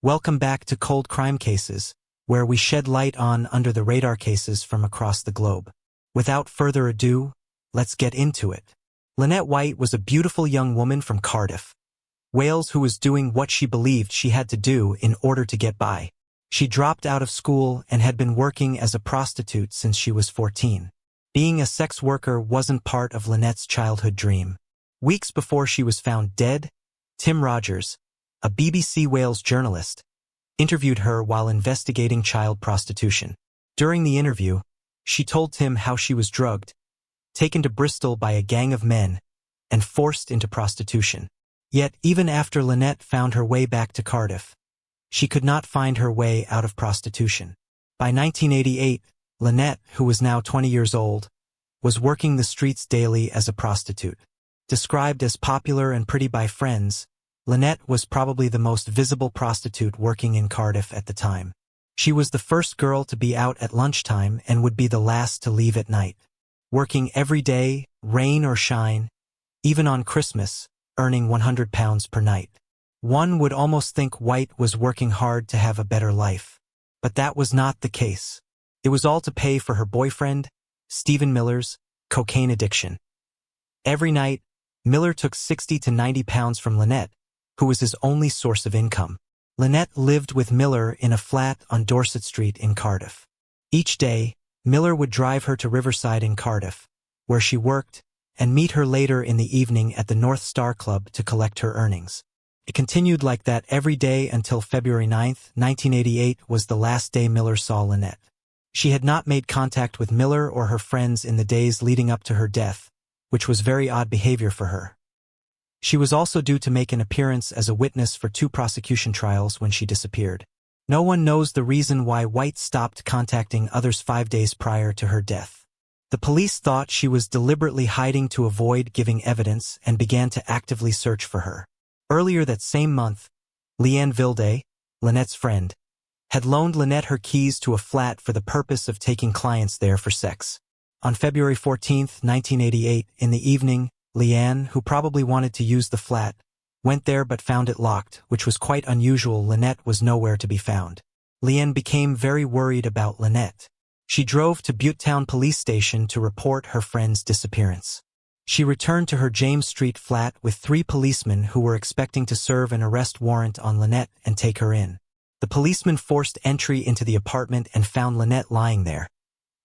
Welcome back to Cold Crime Cases, where we shed light on under-the-radar cases from across the globe. Without further ado, let's get into it. Lynette White was a beautiful young woman from Cardiff, Wales, who was doing what she believed she had to do in order to get by. She dropped out of school and had been working as a prostitute since she was 14. Being a sex worker wasn't part of Lynette's childhood dream. Weeks before she was found dead, Tim Rogers, a BBC Wales journalist, interviewed her while investigating child prostitution. During the interview, she told Tim how she was drugged, taken to Bristol by a gang of men, and forced into prostitution. Yet, even after Lynette found her way back to Cardiff, she could not find her way out of prostitution. By 1988, Lynette, who was now 20 years old, was working the streets daily as a prostitute. Described as popular and pretty by friends, Lynette was probably the most visible prostitute working in Cardiff at the time. She was the first girl to be out at lunchtime and would be the last to leave at night. Working every day, rain or shine, even on Christmas, earning £100 per night. One would almost think White was working hard to have a better life. But that was not the case. It was all to pay for her boyfriend, Stephen Miller's, cocaine addiction. Every night, Miller took £60 to £90 from Lynette, who was his only source of income. Lynette lived with Miller in a flat on Dorset Street in Cardiff. Each day, Miller would drive her to Riverside in Cardiff, where she worked, and meet her later in the evening at the North Star Club to collect her earnings. It continued like that every day until February 9, 1988 was the last day Miller saw Lynette. She had not made contact with Miller or her friends in the days leading up to her death, which was very odd behavior for her. She was also due to make an appearance as a witness for 2 prosecution trials when she disappeared. No one knows the reason why White stopped contacting others 5 days prior to her death. The police thought she was deliberately hiding to avoid giving evidence and began to actively search for her. Earlier that same month, Leanne Vilday, Lynette's friend, had loaned Lynette her keys to a flat for the purpose of taking clients there for sex. On February 14, 1988, in the evening, Leanne, who probably wanted to use the flat, went there but found it locked, which was quite unusual. Lynette was nowhere to be found. Leanne became very worried about Lynette. She drove to Butetown Police Station to report her friend's disappearance. She returned to her James Street flat with 3 policemen who were expecting to serve an arrest warrant on Lynette and take her in. The policemen forced entry into the apartment and found Lynette lying there,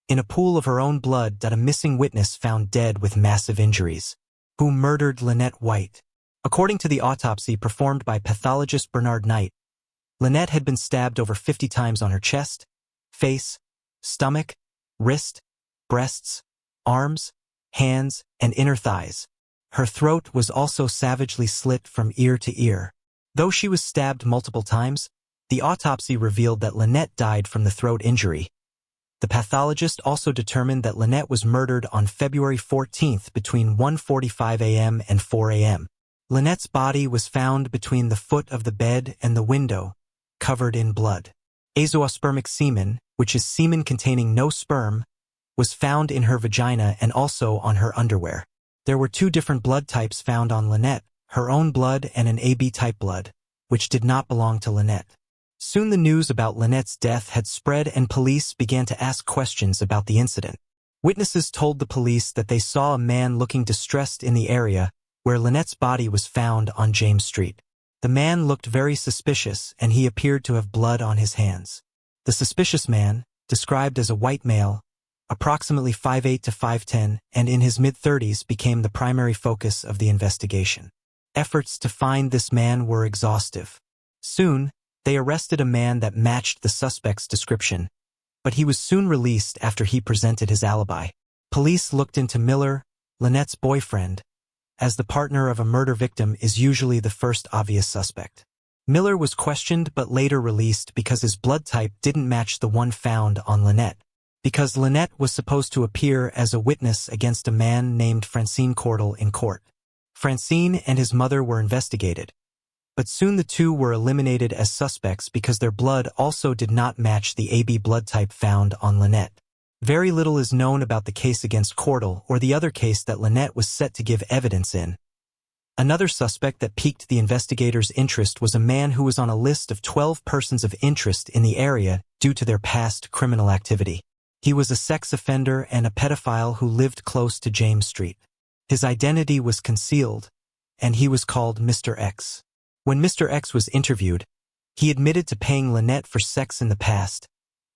in a pool of her own blood that a missing witness found dead with massive injuries. Who murdered Lynette White? According to the autopsy performed by pathologist Bernard Knight, Lynette had been stabbed over 50 times on her chest, face, stomach, wrist, breasts, arms, hands, and inner thighs. Her throat was also savagely slit from ear to ear. Though she was stabbed multiple times, the autopsy revealed that Lynette died from the throat injury. The pathologist also determined that Lynette was murdered on February 14th between 1:45 a.m. and 4 a.m. Lynette's body was found between the foot of the bed and the window, covered in blood. Azoospermic semen, which is semen containing no sperm, was found in her vagina and also on her underwear. There were 2 different blood types found on Lynette, her own blood and an AB-type blood, which did not belong to Lynette. Soon the news about Lynette's death had spread and police began to ask questions about the incident. Witnesses told the police that they saw a man looking distressed in the area where Lynette's body was found on James Street. The man looked very suspicious and he appeared to have blood on his hands. The suspicious man, described as a white male, approximately 5'8" to 5'10", and in his mid-30s, became the primary focus of the investigation. Efforts to find this man were exhaustive. Soon, they arrested a man that matched the suspect's description, but he was soon released after he presented his alibi. Police looked into Miller, Lynette's boyfriend, as the partner of a murder victim is usually the first obvious suspect. Miller was questioned but later released because his blood type didn't match the one found on Lynette. Because Lynette was supposed to appear as a witness against a man named Francine Cordell in court. Francine and his mother were investigated, but soon the 2 were eliminated as suspects because their blood also did not match the AB blood type found on Lynette. Very little is known about the case against Cordell or the other case that Lynette was set to give evidence in. Another suspect that piqued the investigators' interest was a man who was on a list of 12 persons of interest in the area due to their past criminal activity. He was a sex offender and a pedophile who lived close to James Street. His identity was concealed, and he was called Mr. X. When Mr. X was interviewed, he admitted to paying Lynette for sex in the past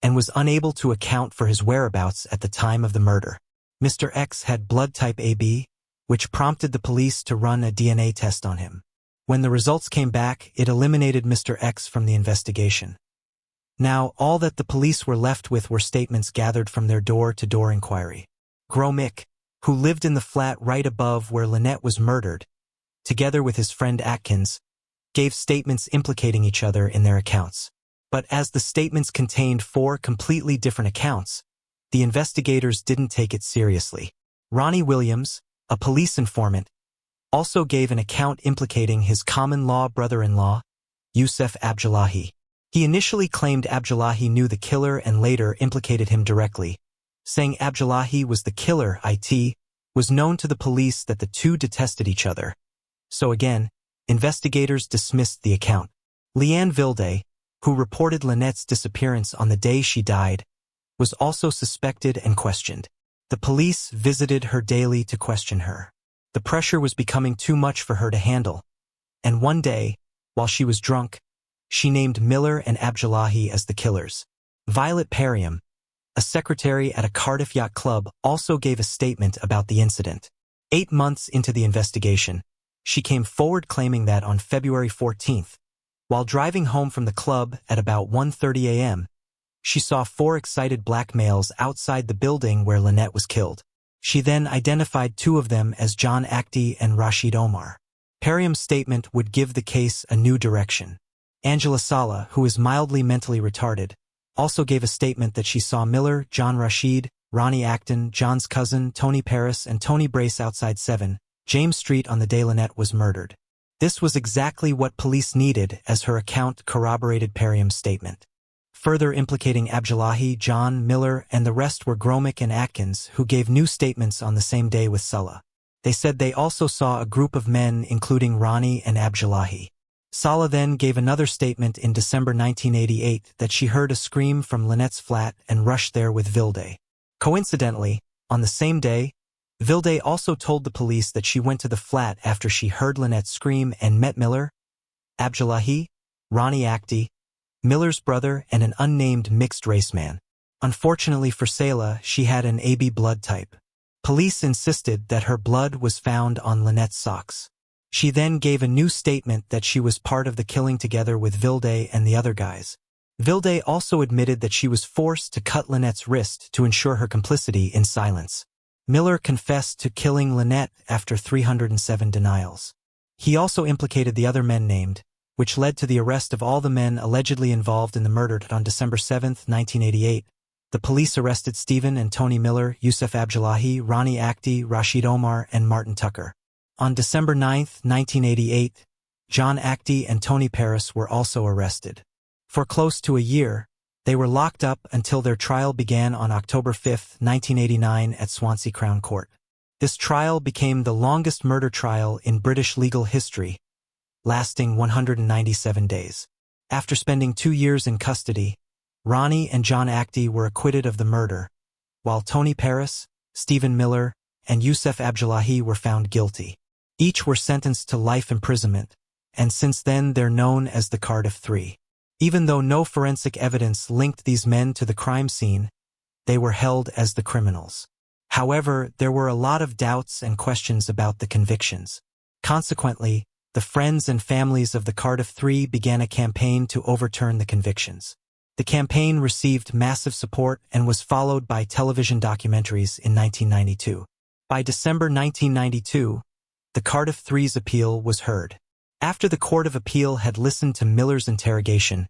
and was unable to account for his whereabouts at the time of the murder. Mr. X had blood type AB, which prompted the police to run a DNA test on him. When the results came back, it eliminated Mr. X from the investigation. Now, all that the police were left with were statements gathered from their door-to-door inquiry. Gromick, who lived in the flat right above where Lynette was murdered, together with his friend Atkins, gave statements implicating each other in their accounts. But as the statements contained 4 completely different accounts, the investigators didn't take it seriously. Ronnie Williams, a police informant, also gave an account implicating his common-law brother-in-law, Yusef Abdullahi. He initially claimed Abdullahi knew the killer and later implicated him directly, saying Abdullahi was the killer. It was known to the police that the two detested each other. So again, investigators dismissed the account. Leanne Vilde, who reported Lynette's disappearance on the day she died, was also suspected and questioned. The police visited her daily to question her. The pressure was becoming too much for her to handle, and one day, while she was drunk, she named Miller and Abdullahi as the killers. Violet Perriam, a secretary at a Cardiff yacht club, also gave a statement about the incident. 8 months into the investigation, she came forward claiming that on February 14th, while driving home from the club at about 1:30 a.m., she saw 4 excited black males outside the building where Lynette was killed. She then identified 2 of them as John Akhti and Rashid Omar. Perriam's statement would give the case a new direction. Angela Sala, who is mildly mentally retarded, also gave a statement that she saw Miller, John Rashid, Ronnie Acton, John's cousin, Tony Paris, and Tony Brace outside 7 James Street on the day Lynette was murdered. This was exactly what police needed, as her account corroborated Perriam's statement. Further implicating Abdullahi, John, Miller, and the rest were Gromick and Atkins, who gave new statements on the same day with Sala. They said they also saw a group of men including Ronnie and Abdullahi. Sala then gave another statement in December 1988 that she heard a scream from Lynette's flat and rushed there with Vilde. Coincidentally, on the same day, Vilde also told the police that she went to the flat after she heard Lynette scream and met Miller, Abdullahi, Ronnie Akhti, Miller's brother, and an unnamed mixed-race man. Unfortunately for Sala, she had an AB blood type. Police insisted that her blood was found on Lynette's socks. She then gave a new statement that she was part of the killing together with Vilde and the other guys. Vilde also admitted that she was forced to cut Lynette's wrist to ensure her complicity in silence. Miller confessed to killing Lynette after 307 denials. He also implicated the other men named, which led to the arrest of all the men allegedly involved in the murder. On December 7, 1988, the police arrested Stephen and Tony Miller, Yusef Abdullahi, Ronnie Akhti, Rashid Omar, and Martin Tucker. On December 9, 1988, John Akhti and Tony Paris were also arrested. For close to a year, they were locked up until their trial began on October 5, 1989 at Swansea Crown Court. This trial became the longest murder trial in British legal history, lasting 197 days. After spending 2 years in custody, Ronnie and John Akhti were acquitted of the murder, while Tony Paris, Stephen Miller, and Yusef Abdullahi were found guilty. Each were sentenced to life imprisonment, and since then they're known as the Cardiff Three. Even though no forensic evidence linked these men to the crime scene, they were held as the criminals. However, there were a lot of doubts and questions about the convictions. Consequently, the friends and families of the Cardiff Three began a campaign to overturn the convictions. The campaign received massive support and was followed by television documentaries in 1992. By December 1992, the Cardiff Three's appeal was heard. After the Court of Appeal had listened to Miller's interrogation,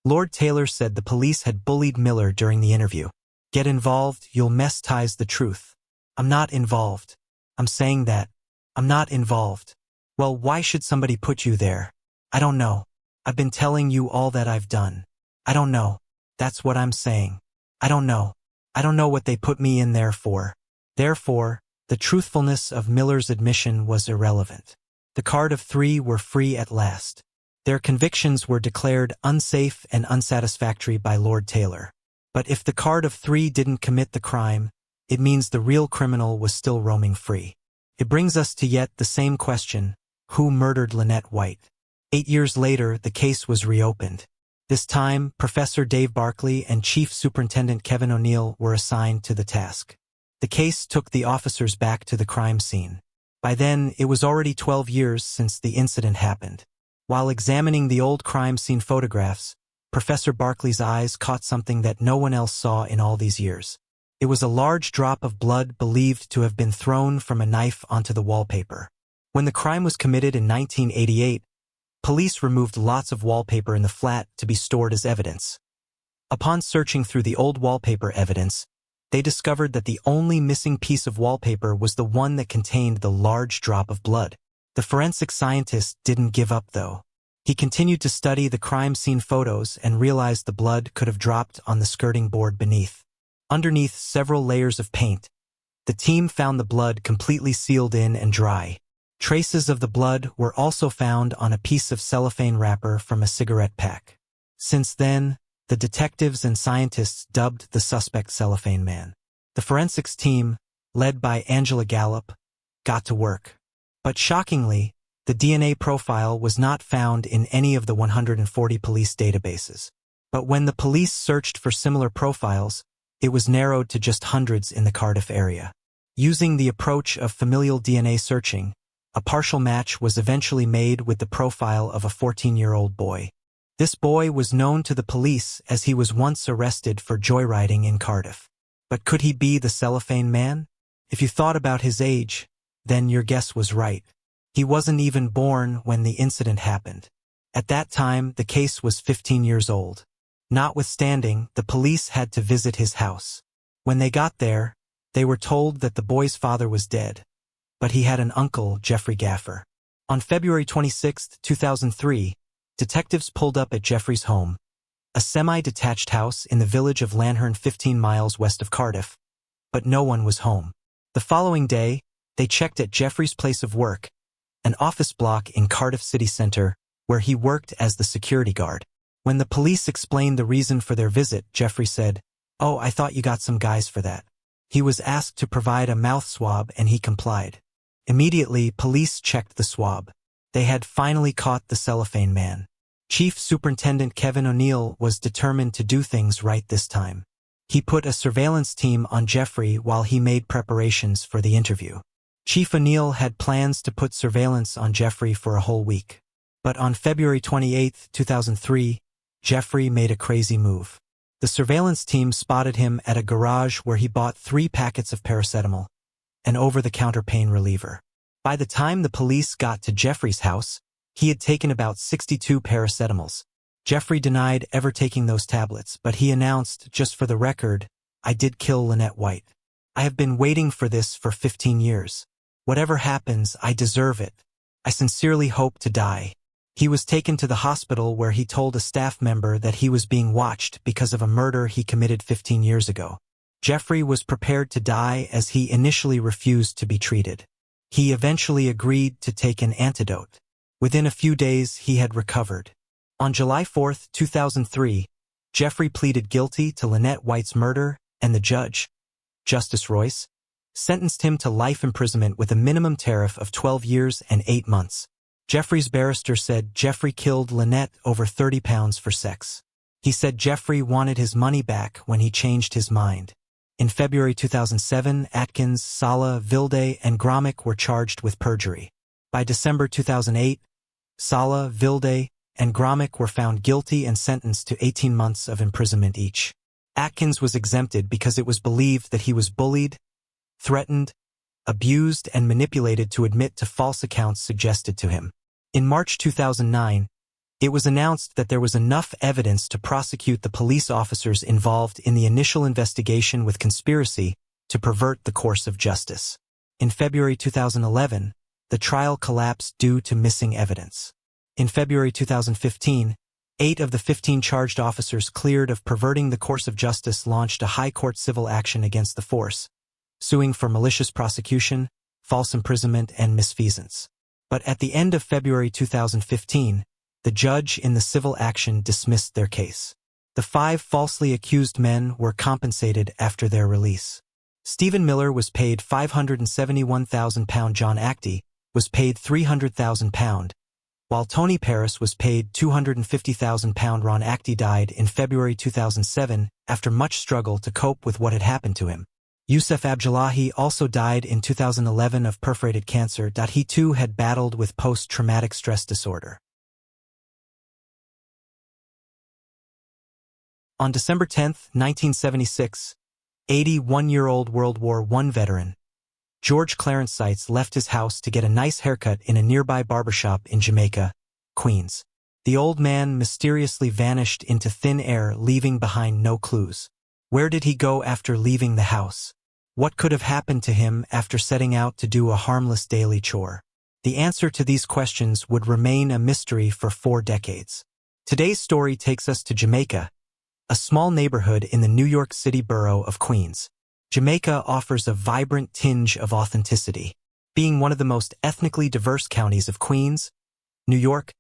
Lord Taylor said the police had bullied Miller during the interview. "Get involved, you'll mess ties the truth. I'm not involved. I'm saying that. I'm not involved. Well, why should somebody put you there? I don't know. I've been telling you all that I've done. I don't know. That's what I'm saying. I don't know. I don't know what they put me in there for." Therefore, the truthfulness of Miller's admission was irrelevant. The card of three were free at last. Their convictions were declared unsafe and unsatisfactory by Lord Taylor. But if the card of three didn't commit the crime, it means the real criminal was still roaming free. It brings us to yet the same question: who murdered Lynette White? 8 years later, the case was reopened. This time, Professor Dave Barkley and Chief Superintendent Kevin O'Neill were assigned to the task. The case took the officers back to the crime scene. By then, it was already 12 years since the incident happened. While examining the old crime scene photographs, Professor Barkley's eyes caught something that no one else saw in all these years. It was a large drop of blood believed to have been thrown from a knife onto the wallpaper. When the crime was committed in 1988, police removed lots of wallpaper in the flat to be stored as evidence. Upon searching through the old wallpaper evidence, they discovered that the only missing piece of wallpaper was the one that contained the large drop of blood. The forensic scientist didn't give up, though. He continued to study the crime scene photos and realized the blood could have dropped on the skirting board beneath. Underneath several layers of paint, the team found the blood completely sealed in and dry. Traces of the blood were also found on a piece of cellophane wrapper from a cigarette pack. Since then, the detectives and scientists dubbed the suspect Cellophane Man. The forensics team, led by Angela Gallup, got to work. But shockingly, the DNA profile was not found in any of the 140 police databases. But when the police searched for similar profiles, it was narrowed to just hundreds in the Cardiff area. Using the approach of familial DNA searching, a partial match was eventually made with the profile of a 14-year-old boy. This boy was known to the police as he was once arrested for joyriding in Cardiff. But could he be the Cellophane Man? If you thought about his age, then your guess was right. He wasn't even born when the incident happened. At that time, the case was 15 years old. Notwithstanding, the police had to visit his house. When they got there, they were told that the boy's father was dead, but he had an uncle, Jeffrey Gaffer. On February 26, 2003, detectives pulled up at Jeffrey's home, a semi-detached house in the village of Lanherne 15 miles west of Cardiff, but no one was home. The following day, they checked at Jeffrey's place of work, an office block in Cardiff city centre, where he worked as the security guard. When the police explained the reason for their visit, Jeffrey said, "Oh, I thought you got some guys for that." He was asked to provide a mouth swab and he complied. Immediately, police checked the swab. They had finally caught the Cellophane Man. Chief Superintendent Kevin O'Neill was determined to do things right this time. He put a surveillance team on Jeffrey while he made preparations for the interview. Chief O'Neill had plans to put surveillance on Jeffrey for a whole week. But on February 28, 2003, Jeffrey made a crazy move. The surveillance team spotted him at a garage where he bought 3 packets of paracetamol, an over-the-counter pain reliever. By the time the police got to Jeffrey's house, he had taken about 62 paracetamols. Jeffrey denied ever taking those tablets, but he announced, "Just for the record, I did kill Lynette White. I have been waiting for this for 15 years. Whatever happens, I deserve it. I sincerely hope to die." He was taken to the hospital where he told a staff member that he was being watched because of a murder he committed 15 years ago. Jeffrey was prepared to die as he initially refused to be treated. He eventually agreed to take an antidote. Within a few days, he had recovered. On July 4, 2003, Jeffrey pleaded guilty to Lynette White's murder, and the judge, Justice Royce, sentenced him to life imprisonment with a minimum tariff of 12 years and 8 months. Jeffrey's barrister said Jeffrey killed Lynette over £30 for sex. He said Jeffrey wanted his money back when he changed his mind. In February 2007, Atkins, Sala, Vilde, and Gromick were charged with perjury. By December 2008, Sala, Vilde, and Gromick were found guilty and sentenced to 18 months of imprisonment each. Atkins was exempted because it was believed that he was bullied, threatened, abused, and manipulated to admit to false accounts suggested to him. In March 2009, it was announced that there was enough evidence to prosecute the police officers involved in the initial investigation with conspiracy to pervert the course of justice. In February 2011, the trial collapsed due to missing evidence. In February 2015, 8 of the 15 charged officers cleared of perverting the course of justice launched a high court civil action against the force, suing for malicious prosecution, false imprisonment, and misfeasance. But at the end of February 2015, the judge in the civil action dismissed their case. The 5 falsely accused men were compensated after their release. Stephen Miller was paid £571,000, John Actie was paid £300,000, while Tony Paris was paid £250,000. Ron Actie died in February 2007 after much struggle to cope with what had happened to him. Youssef Abdullahi also died in 2011 of perforated cancer. He too had battled with post-traumatic stress disorder. On December 10, 1976, 81-year-old World War I veteran George Clarence Seitz left his house to get a nice haircut in a nearby barbershop in Jamaica, Queens. The old man mysteriously vanished into thin air, leaving behind no clues. Where did he go after leaving the house? What could have happened to him after setting out to do a harmless daily chore? The answer to these questions would remain a mystery for 4 decades. Today's story takes us to Jamaica, a small neighborhood in the New York City borough of Queens. Jamaica offers a vibrant tinge of authenticity. Being one of the most ethnically diverse counties of Queens, New York,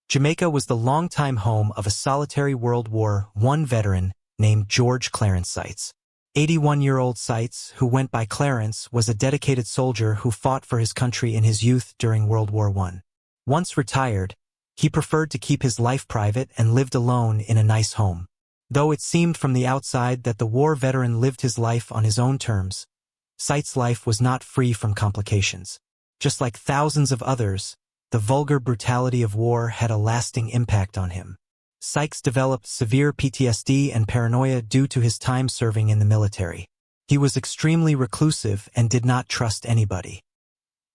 Jamaica was the longtime home of a solitary World War I veteran named George Clarence Seitz. 81-year-old Seitz, who went by Clarence, was a dedicated soldier who fought for his country in his youth during World War I. Once retired, he preferred to keep his life private and lived alone in a nice home. Though it seemed from the outside that the war veteran lived his life on his own terms, Seitz's life was not free from complications. Just like thousands of others, the vulgar brutality of war had a lasting impact on him. Seitz developed severe PTSD and paranoia due to his time serving in the military. He was extremely reclusive and did not trust anybody.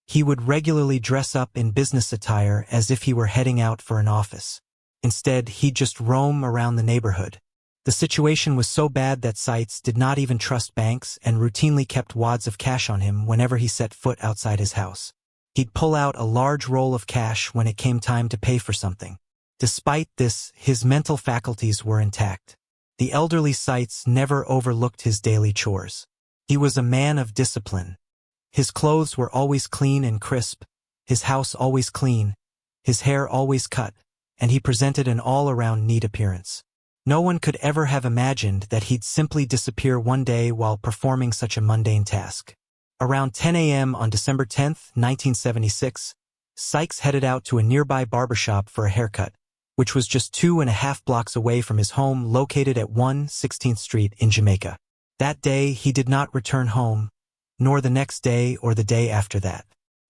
He would regularly dress up in business attire as if he were heading out for an office. Instead, he'd just roam around the neighborhood. The situation was so bad that Seitz did not even trust banks and routinely kept wads of cash on him whenever he set foot outside his house. He'd pull out a large roll of cash when it came time to pay for something. Despite this, his mental faculties were intact. The elderly Seitz never overlooked his daily chores. He was a man of discipline. His clothes were always clean and crisp, his house always clean, his hair always cut, and he presented an all-around neat appearance. No one could ever have imagined that he'd simply disappear one day while performing such a mundane task. Around 10 a.m. on December 10, 1976, Seitz headed out to a nearby barbershop for a haircut, which was just 2.5 blocks away from his home located at 116th Street in Jamaica. That day, he did not return home, nor the next day or the day after that.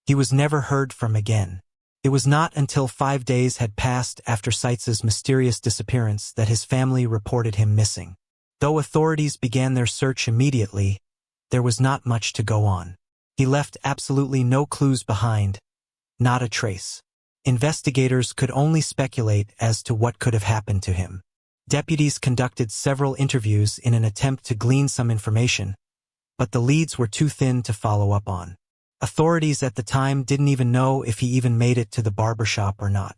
He was never heard from again. It was not until 5 days had passed after Seitz's mysterious disappearance that his family reported him missing. Though authorities began their search immediately, there was not much to go on. He left absolutely no clues behind, not a trace. Investigators could only speculate as to what could have happened to him. Deputies conducted several interviews in an attempt to glean some information, but the leads were too thin to follow up on. Authorities at the time didn't even know if he even made it to the barbershop or not.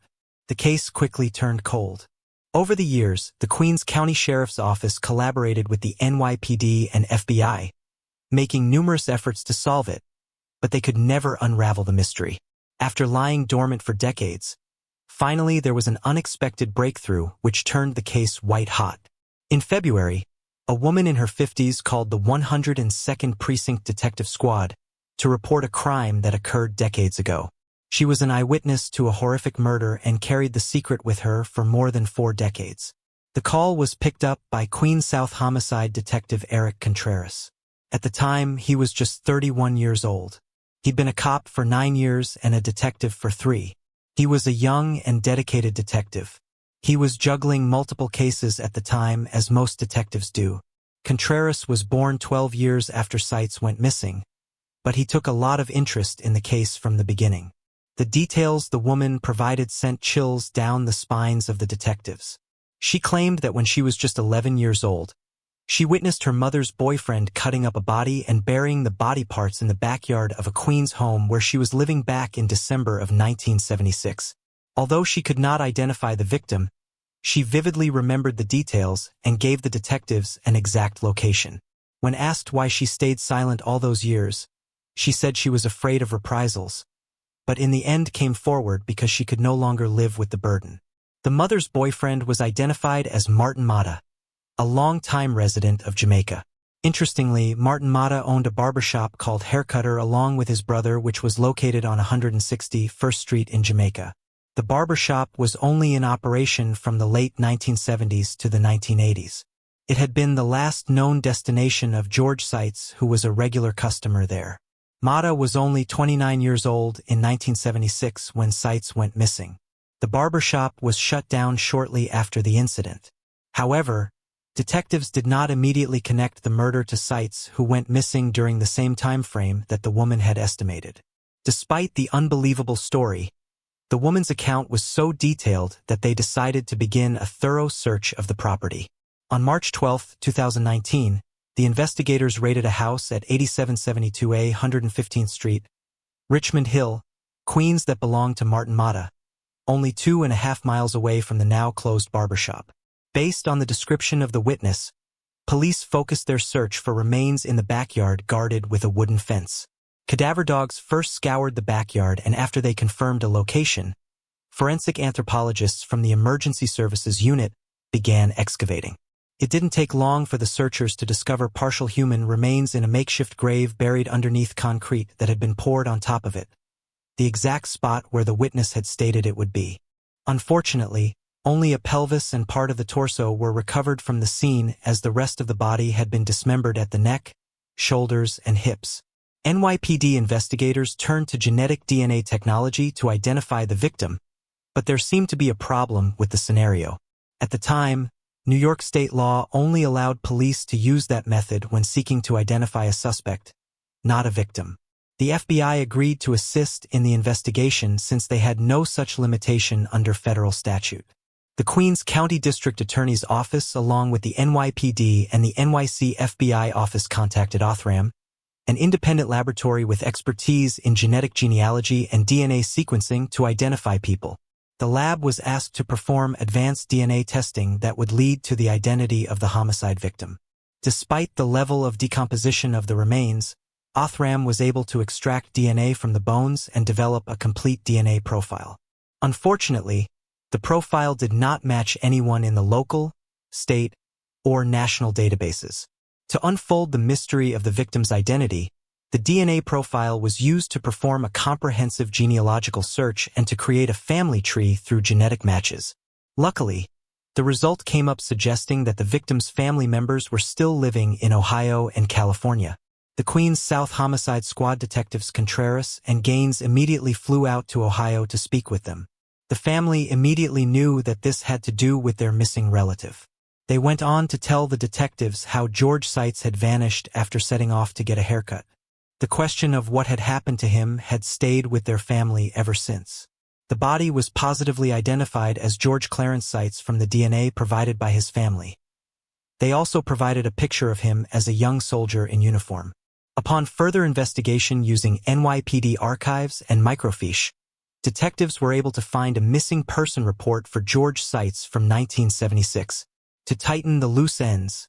The case quickly turned cold. Over the years, the Queens County Sheriff's Office collaborated with the NYPD and FBI, making numerous efforts to solve it, but they could never unravel the mystery. After lying dormant for decades, finally there was an unexpected breakthrough which turned the case white hot. In February, a woman in her 50s called the 102nd Precinct Detective Squad to report a crime that occurred decades ago. She was an eyewitness to a horrific murder and carried the secret with her for more than 4 decades. The call was picked up by Queens South homicide detective Eric Contreras. At the time, he was just 31 years old. He'd been a cop for 9 years and a detective for 3. He was a young and dedicated detective. He was juggling multiple cases at the time, as most detectives do. Contreras was born 12 years after Seitz went missing, but he took a lot of interest in the case from the beginning. The details the woman provided sent chills down the spines of the detectives. She claimed that when she was just 11 years old, she witnessed her mother's boyfriend cutting up a body and burying the body parts in the backyard of a Queens home where she was living back in December of 1976. Although she could not identify the victim, she vividly remembered the details and gave the detectives an exact location. When asked why she stayed silent all those years, she said she was afraid of reprisals. but in the end came forward because she could no longer live with the burden. The mother's boyfriend was identified as Martin Mata, a long-time resident of Jamaica. Interestingly, Martin Mata owned a barbershop called Haircutter along with his brother, which was located on 160 First Street in Jamaica. The barbershop was only in operation from the late 1970s to the 1980s. It had been the last known destination of George Seitz, who was a regular customer there. Mata was only 29 years old in 1976 when Seitz went missing. The barbershop was shut down shortly after the incident. However, detectives did not immediately connect the murder to Seitz, who went missing during the same time frame that the woman had estimated. Despite the unbelievable story, the woman's account was so detailed that they decided to begin a thorough search of the property. On March 12, 2019, the investigators raided a house at 8772A 115th Street, Richmond Hill, Queens that belonged to Martin Mata, only 2.5 miles away from the now-closed barbershop. Based on the description of the witness, police focused their search for remains in the backyard guarded with a wooden fence. Cadaver dogs first scoured the backyard, and after they confirmed a location, forensic anthropologists from the Emergency Services Unit began excavating. It didn't take long for the searchers to discover partial human remains in a makeshift grave buried underneath concrete that had been poured on top of it, the exact spot where the witness had stated it would be. Unfortunately, only a pelvis and part of the torso were recovered from the scene, as the rest of the body had been dismembered at the neck, shoulders, and hips. NYPD investigators turned to genetic DNA technology to identify the victim, but there seemed to be a problem with the scenario. At the time, New York state law only allowed police to use that method when seeking to identify a suspect, not a victim. The FBI agreed to assist in the investigation since they had no such limitation under federal statute. The Queens County District Attorney's Office, along with the NYPD and the NYC FBI office, contacted Othram, an independent laboratory with expertise in genetic genealogy and DNA sequencing, to identify people. The lab was asked to perform advanced DNA testing that would lead to the identity of the homicide victim. Despite the level of decomposition of the remains, Othram was able to extract DNA from the bones and develop a complete DNA profile. Unfortunately, the profile did not match anyone in the local, state, or national databases. To unfold the mystery of the victim's identity, the DNA profile was used to perform a comprehensive genealogical search and to create a family tree through genetic matches. Luckily, the result came up suggesting that the victim's family members were still living in Ohio and California. The Queens South Homicide Squad detectives Contreras and Gaines immediately flew out to Ohio to speak with them. The family immediately knew that this had to do with their missing relative. They went on to tell the detectives how George Seitz had vanished after setting off to get a haircut. The question of what had happened to him had stayed with their family ever since. The body was positively identified as George Clarence Seitz from the DNA provided by his family. They also provided a picture of him as a young soldier in uniform. Upon further investigation using NYPD archives and microfiche, detectives were able to find a missing person report for George Seitz from 1976. To tighten the loose ends,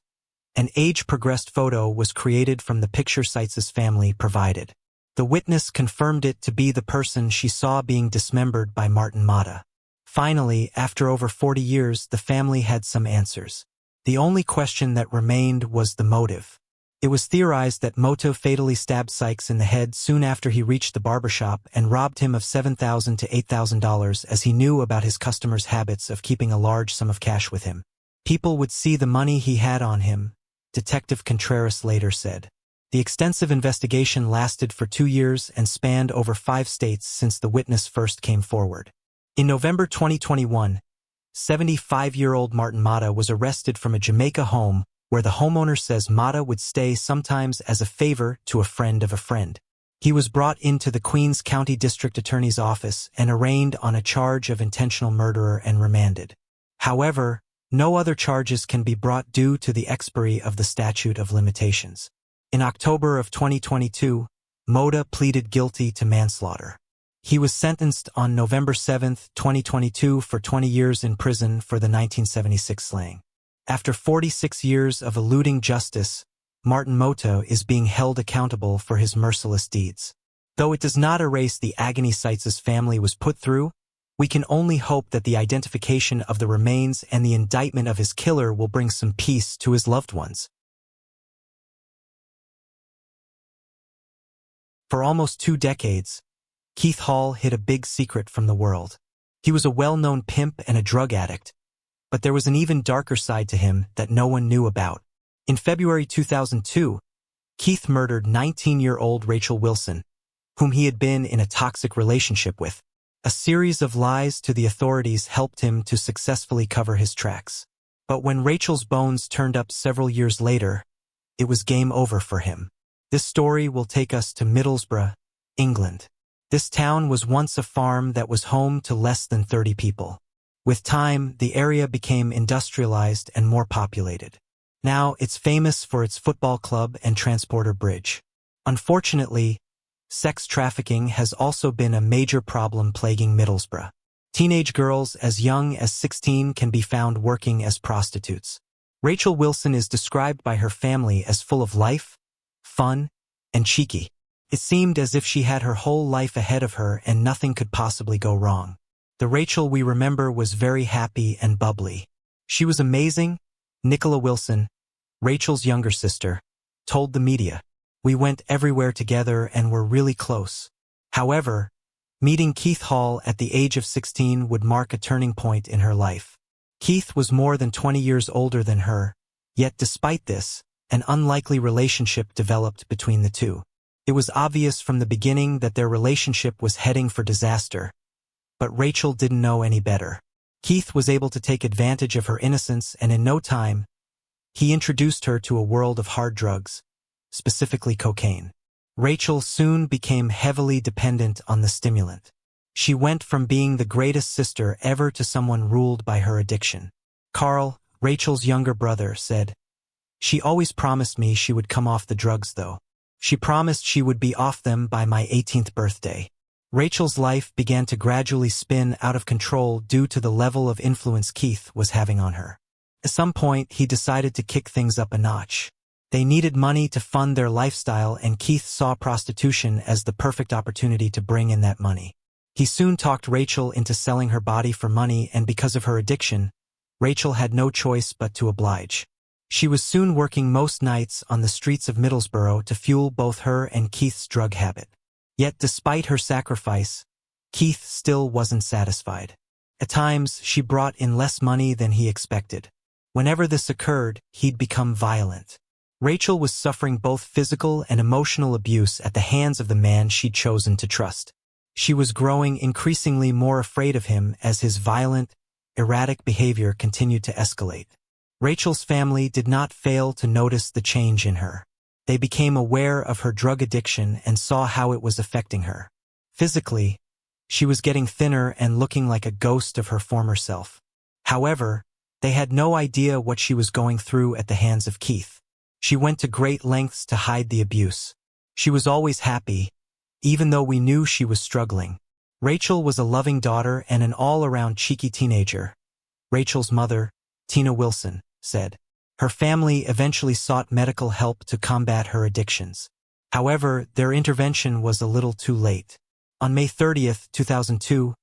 an age-progressed photo was created from the picture Seitz's family provided. The witness confirmed it to be the person she saw being dismembered by Martin Mata. Finally, after over 40 years, the family had some answers. The only question that remained was the motive. It was theorized that Moto fatally stabbed Sykes in the head soon after he reached the barbershop and robbed him of $7,000 to $8,000, as he knew about his customers' habits of keeping a large sum of cash with him. People would see the money he had on him, Detective Contreras later said. The extensive investigation lasted for 2 years and spanned over 5 states since the witness first came forward. In November 2021, 75-year-old Martin Mata was arrested from a Jamaica home where the homeowner says Mata would stay sometimes as a favor to a friend of a friend. He was brought into the Queens County District Attorney's Office and arraigned on a charge of intentional murder and remanded. However, no other charges can be brought due to the expiry of the statute of limitations. In October of 2022, Mota pleaded guilty to manslaughter. He was sentenced on November 7, 2022 for 20 years in prison for the 1976 slaying. After 46 years of eluding justice, Martin Mota is being held accountable for his merciless deeds. Though it does not erase the agony Seitz's family was put through, we can only hope that the identification of the remains and the indictment of his killer will bring some peace to his loved ones. For almost 2 decades, Keith Hall hid a big secret from the world. He was a well-known pimp and a drug addict, but there was an even darker side to him that no one knew about. In February 2002, Keith murdered 19-year-old Rachel Wilson, whom he had been in a toxic relationship with. A series of lies to the authorities helped him to successfully cover his tracks. But when Rachel's bones turned up several years later, it was game over for him. This story will take us to Middlesbrough, England. This town was once a farm that was home to less than 30 people. With time, the area became industrialized and more populated. Now, it's famous for its football club and transporter bridge. Unfortunately, sex trafficking has also been a major problem plaguing Middlesbrough. Teenage girls as young as 16 can be found working as prostitutes. Rachel Wilson is described by her family as full of life, fun, and cheeky. It seemed as if she had her whole life ahead of her and nothing could possibly go wrong. The Rachel we remember was very happy and bubbly. She was amazing. Nicola Wilson, Rachel's younger sister, told the media. We went everywhere together and were really close. However, meeting Keith Hall at the age of 16 would mark a turning point in her life. Keith was more than 20 years older than her, yet despite this, an unlikely relationship developed between the two. It was obvious from the beginning that their relationship was heading for disaster, but Rachel didn't know any better. Keith was able to take advantage of her innocence, and in no time, he introduced her to a world of hard drugs, specifically cocaine. Rachel soon became heavily dependent on the stimulant. She went from being the greatest sister ever to someone ruled by her addiction. Carl, Rachel's younger brother, said, "She always promised me she would come off the drugs though. She promised she would be off them by my 18th birthday." Rachel's life began to gradually spin out of control due to the level of influence Keith was having on her. At some point, he decided to kick things up a notch. They needed money to fund their lifestyle, and Keith saw prostitution as the perfect opportunity to bring in that money. He soon talked Rachel into selling her body for money, and because of her addiction, Rachel had no choice but to oblige. She was soon working most nights on the streets of Middlesbrough to fuel both her and Keith's drug habit. Yet despite her sacrifice, Keith still wasn't satisfied. At times, she brought in less money than he expected. Whenever this occurred, he'd become violent. Rachel was suffering both physical and emotional abuse at the hands of the man she'd chosen to trust. She was growing increasingly more afraid of him as his violent, erratic behavior continued to escalate. Rachel's family did not fail to notice the change in her. They became aware of her drug addiction and saw how it was affecting her. Physically, she was getting thinner and looking like a ghost of her former self. However, they had no idea what she was going through at the hands of Keith. She went to great lengths to hide the abuse. She was always happy, even though we knew she was struggling. Rachel was a loving daughter and an all-around cheeky teenager. Rachel's mother, Tina Wilson, said. Her family eventually sought medical help to combat her addictions. However, their intervention was a little too late. On May 30th, 2002,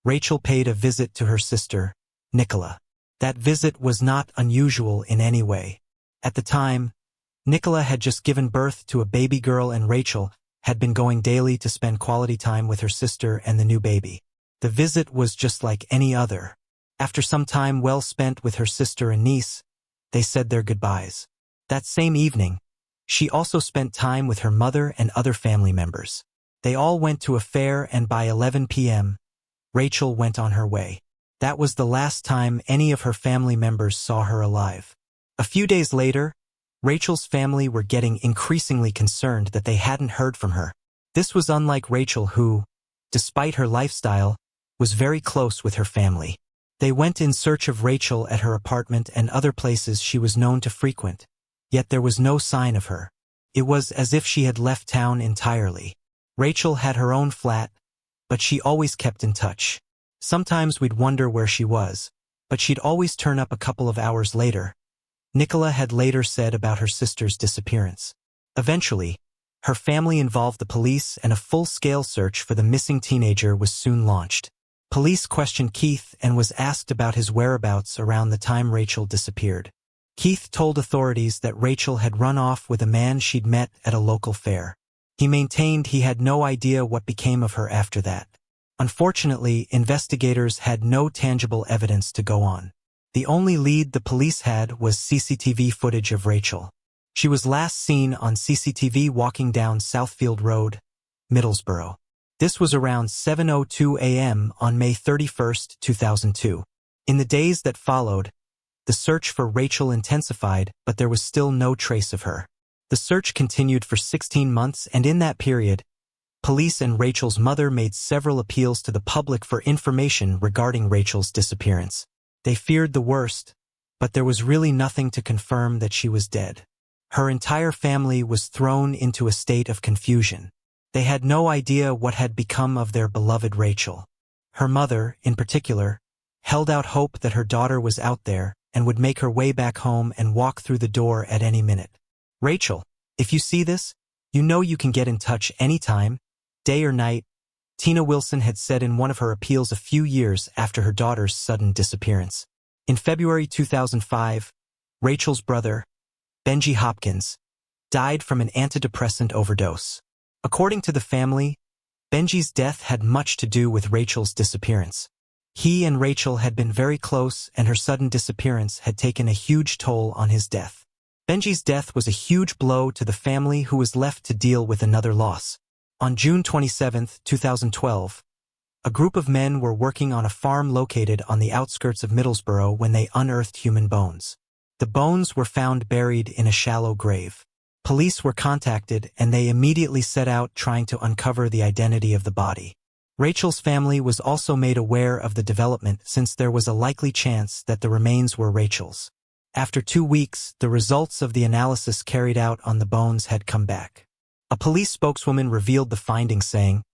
Rachel paid a visit to her sister, Nicola. That visit was not unusual in any way. At the time, Nicola had just given birth to a baby girl, and Rachel had been going daily to spend quality time with her sister and the new baby. The visit was just like any other. After some time well spent with her sister and niece, they said their goodbyes. That same evening, she also spent time with her mother and other family members. They all went to a fair, and by 11 p.m., Rachel went on her way. That was the last time any of her family members saw her alive. A few days later, Rachel's family were getting increasingly concerned that they hadn't heard from her. This was unlike Rachel, who, despite her lifestyle, was very close with her family. They went in search of Rachel at her apartment and other places she was known to frequent, yet there was no sign of her. It was as if she had left town entirely. Rachel had her own flat, but she always kept in touch. Sometimes we'd wonder where she was, but she'd always turn up a couple of hours later. Nicola had later said about her sister's disappearance. Eventually, Her family involved the police, and a full-scale search for the missing teenager was soon launched. Police questioned Keith and was asked about his whereabouts around the time Rachel disappeared. Keith told authorities that Rachel had run off with a man she'd met at a local fair. He maintained he had no idea what became of her after that. Unfortunately, investigators had no tangible evidence to go on. The only lead the police had was CCTV footage of Rachel. She was last seen on CCTV walking down Southfield Road, Middlesbrough. This was around 7:02 a.m. on May 31, 2002. In the days that followed, the search for Rachel intensified, but there was still no trace of her. The search continued for 16 months, and in that period, police and Rachel's mother made several appeals to the public for information regarding Rachel's disappearance. They feared the worst, but there was really nothing to confirm that she was dead. Her entire family was thrown into a state of confusion. They had no idea what had become of their beloved Rachel. Her mother, in particular, held out hope that her daughter was out there and would make her way back home and walk through the door at any minute. "Rachel, if you see this, you know you can get in touch anytime, day or night," Tina Wilson had said in one of her appeals a few years after her daughter's sudden disappearance. In February 2005, Rachel's brother, Benji Hopkins, died from an antidepressant overdose. According to the family, Benji's death had much to do with Rachel's disappearance. He and Rachel had been very close, and her sudden disappearance had taken a huge toll on his death. Benji's death was a huge blow to the family, who was left to deal with another loss. On June 27, 2012, a group of men were working on a farm located on the outskirts of Middlesbrough when they unearthed human bones. The bones were found buried in a shallow grave. Police were contacted, and they immediately set out trying to uncover the identity of the body. Rachel's family was also made aware of the development, since there was a likely chance that the remains were Rachel's. After 2 weeks, the results of the analysis carried out on the bones had come back. A police spokeswoman revealed the findings, saying,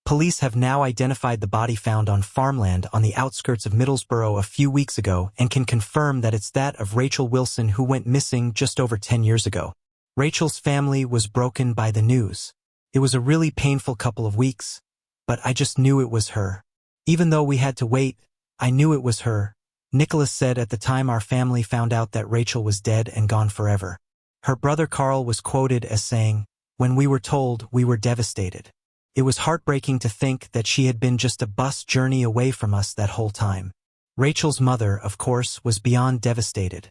"Police have now identified the body found on farmland on the outskirts of Middlesbrough a few weeks ago and can confirm that it's that of Rachel Wilson, who went missing just over 10 years ago." Rachel's family was broken by the news. "It was a really painful couple of weeks, but I just knew it was her. Even though we had to wait, I knew it was her," Nicholas said at the time our family found out that Rachel was dead and gone forever. Her brother Carl was quoted as saying, "When we were told, we were devastated. It was heartbreaking to think that she had been just a bus journey away from us that whole time." Rachel's mother, of course, was beyond devastated.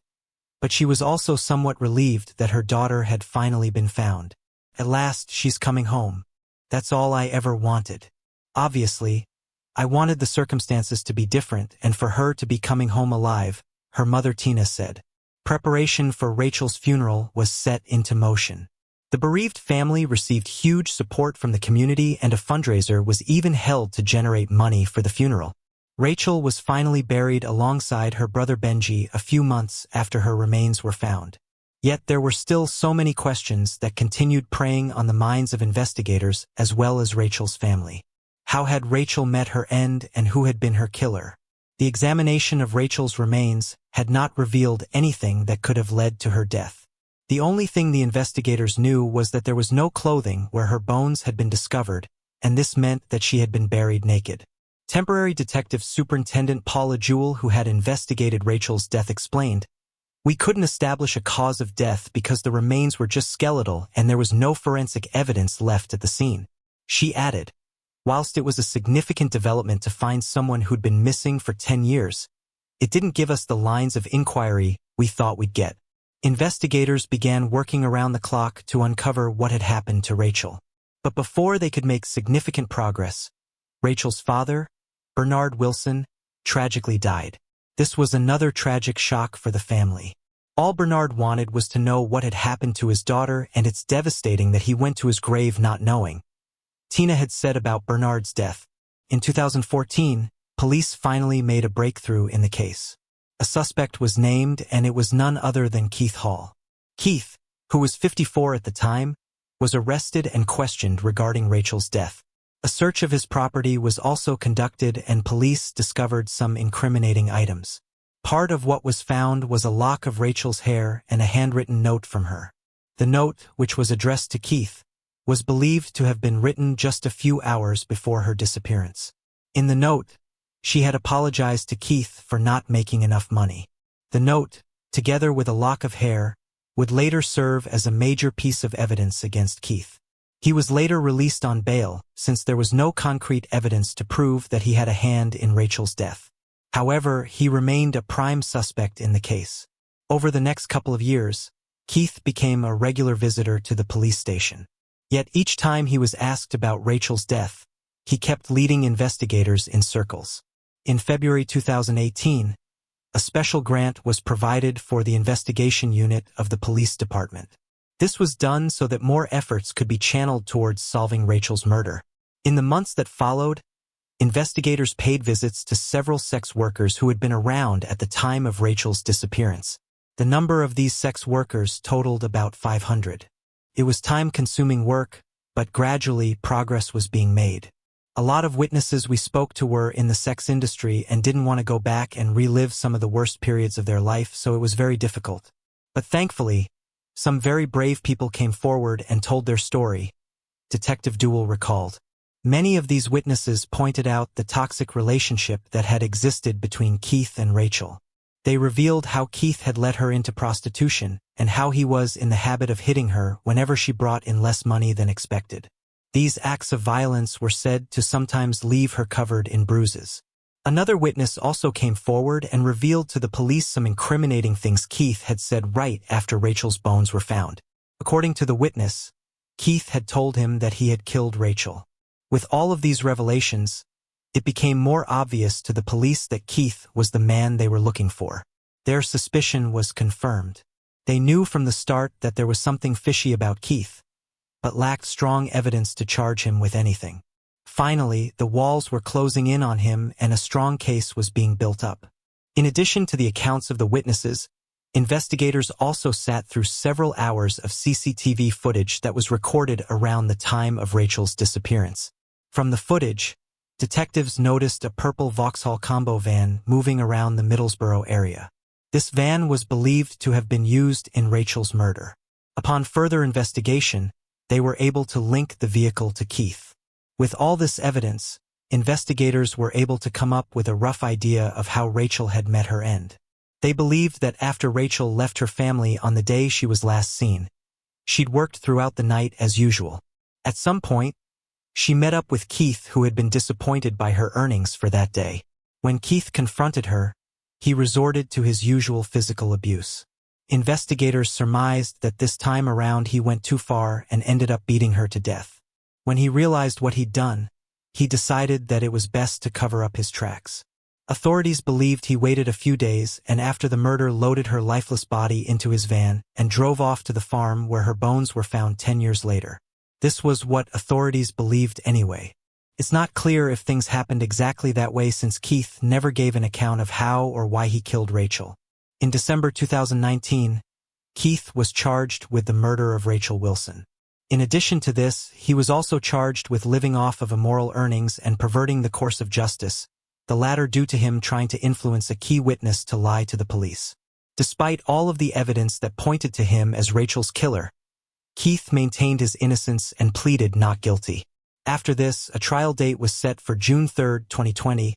But she was also somewhat relieved that her daughter had finally been found. "At last, she's coming home. That's all I ever wanted. Obviously, I wanted the circumstances to be different and for her to be coming home alive," her mother Tina said. Preparation for Rachel's funeral was set into motion. The bereaved family received huge support from the community, and a fundraiser was even held to generate money for the funeral. Rachel was finally buried alongside her brother Benji a few months after her remains were found. Yet there were still so many questions that continued preying on the minds of investigators as well as Rachel's family. How had Rachel met her end, and who had been her killer? The examination of Rachel's remains had not revealed anything that could have led to her death. The only thing the investigators knew was that there was no clothing where her bones had been discovered, and this meant that she had been buried naked. Temporary Detective Superintendent Paula Jewell, who had investigated Rachel's death, explained, "We couldn't establish a cause of death because the remains were just skeletal and there was no forensic evidence left at the scene." She added, "Whilst it was a significant development to find someone who'd been missing for 10 years, it didn't give us the lines of inquiry we thought we'd get." Investigators began working around the clock to uncover what had happened to Rachel. But before they could make significant progress, Rachel's father, Bernard Wilson, tragically died. This was another tragic shock for the family. All Bernard wanted was to know what had happened to his daughter, and it's devastating that he went to his grave not knowing. Tina had said about Bernard's death, "In 2014, police finally made a breakthrough in the case. A suspect was named, and it was none other than Keith Hall. Keith, who was 54 at the time, was arrested and questioned regarding Rachel's death. A search of his property was also conducted, and police discovered some incriminating items. Part of what was found was a lock of Rachel's hair and a handwritten note from her. The note, which was addressed to Keith, was believed to have been written just a few hours before her disappearance. In the note, she had apologized to Keith for not making enough money. The note, together with a lock of hair, would later serve as a major piece of evidence against Keith. He was later released on bail, since there was no concrete evidence to prove that he had a hand in Rachel's death. However, he remained a prime suspect in the case. Over the next couple of years, Keith became a regular visitor to the police station. Yet each time he was asked about Rachel's death, he kept leading investigators in circles. In February 2018, a special grant was provided for the investigation unit of the police department. This was done so that more efforts could be channeled towards solving Rachel's murder. In the months that followed, investigators paid visits to several sex workers who had been around at the time of Rachel's disappearance. The number of these sex workers totaled about 500. It was time-consuming work, but gradually progress was being made. A lot of witnesses we spoke to were in the sex industry and didn't want to go back and relive some of the worst periods of their life, so it was very difficult. But thankfully, some very brave people came forward and told their story, Detective Duell recalled. Many of these witnesses pointed out the toxic relationship that had existed between Keith and Rachel. They revealed how Keith had led her into prostitution and how he was in the habit of hitting her whenever she brought in less money than expected. These acts of violence were said to sometimes leave her covered in bruises. Another witness also came forward and revealed to the police some incriminating things Keith had said right after Rachel's bones were found. According to the witness, Keith had told him that he had killed Rachel. With all of these revelations, it became more obvious to the police that Keith was the man they were looking for. Their suspicion was confirmed. They knew from the start that there was something fishy about Keith, but lacked strong evidence to charge him with anything. Finally, the walls were closing in on him and a strong case was being built up. In addition to the accounts of the witnesses, investigators also sat through several hours of CCTV footage that was recorded around the time of Rachel's disappearance. From the footage, detectives noticed a purple Vauxhall combo van moving around the Middlesbrough area. This van was believed to have been used in Rachel's murder. Upon further investigation, they were able to link the vehicle to Keith. With all this evidence, investigators were able to come up with a rough idea of how Rachel had met her end. They believed that after Rachel left her family on the day she was last seen, she'd worked throughout the night as usual. At some point, she met up with Keith, who had been disappointed by her earnings for that day. When Keith confronted her, he resorted to his usual physical abuse. Investigators surmised that this time around he went too far and ended up beating her to death. When he realized what he'd done, he decided that it was best to cover up his tracks. Authorities believed he waited a few days and after the murder loaded her lifeless body into his van and drove off to the farm where her bones were found 10 years later. This was what authorities believed anyway. It's not clear if things happened exactly that way since Keith never gave an account of how or why he killed Rachel. In December 2019, Keith was charged with the murder of Rachel Wilson. In addition to this, he was also charged with living off of immoral earnings and perverting the course of justice, the latter due to him trying to influence a key witness to lie to the police. Despite all of the evidence that pointed to him as Rachel's killer, Keith maintained his innocence and pleaded not guilty. After this, a trial date was set for June 3, 2020,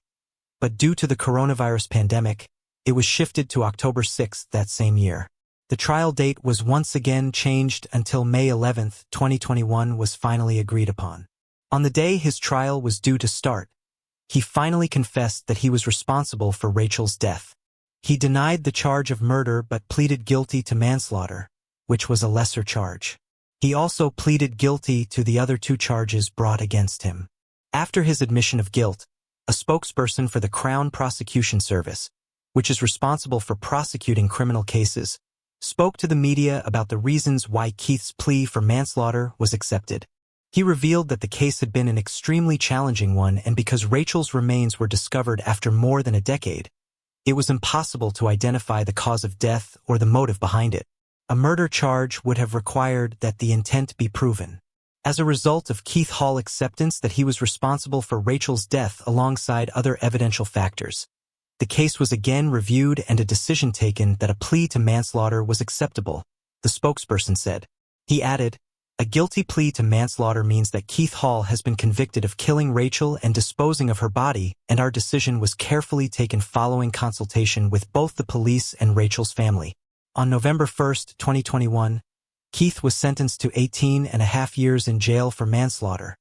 but due to the coronavirus pandemic, it was shifted to October 6 that same year. The trial date was once again changed until May 11, 2021 was finally agreed upon. On the day his trial was due to start, he finally confessed that he was responsible for Rachel's death. He denied the charge of murder but pleaded guilty to manslaughter, which was a lesser charge. He also pleaded guilty to the other 2 charges brought against him. After his admission of guilt, a spokesperson for the Crown Prosecution Service, which is responsible for prosecuting criminal cases, spoke to the media about the reasons why Keith's plea for manslaughter was accepted. He revealed that the case had been an extremely challenging one, and because Rachel's remains were discovered after more than a decade, it was impossible to identify the cause of death or the motive behind it. A murder charge would have required that the intent be proven. As a result of Keith Hall's acceptance that he was responsible for Rachel's death alongside other evidential factors, the case was again reviewed and a decision taken that a plea to manslaughter was acceptable, the spokesperson said. He added, A guilty plea to manslaughter means that Keith Hall has been convicted of killing Rachel and disposing of her body, and our decision was carefully taken following consultation with both the police and Rachel's family. On November 1, 2021, Keith was sentenced to 18.5 years in jail for manslaughter,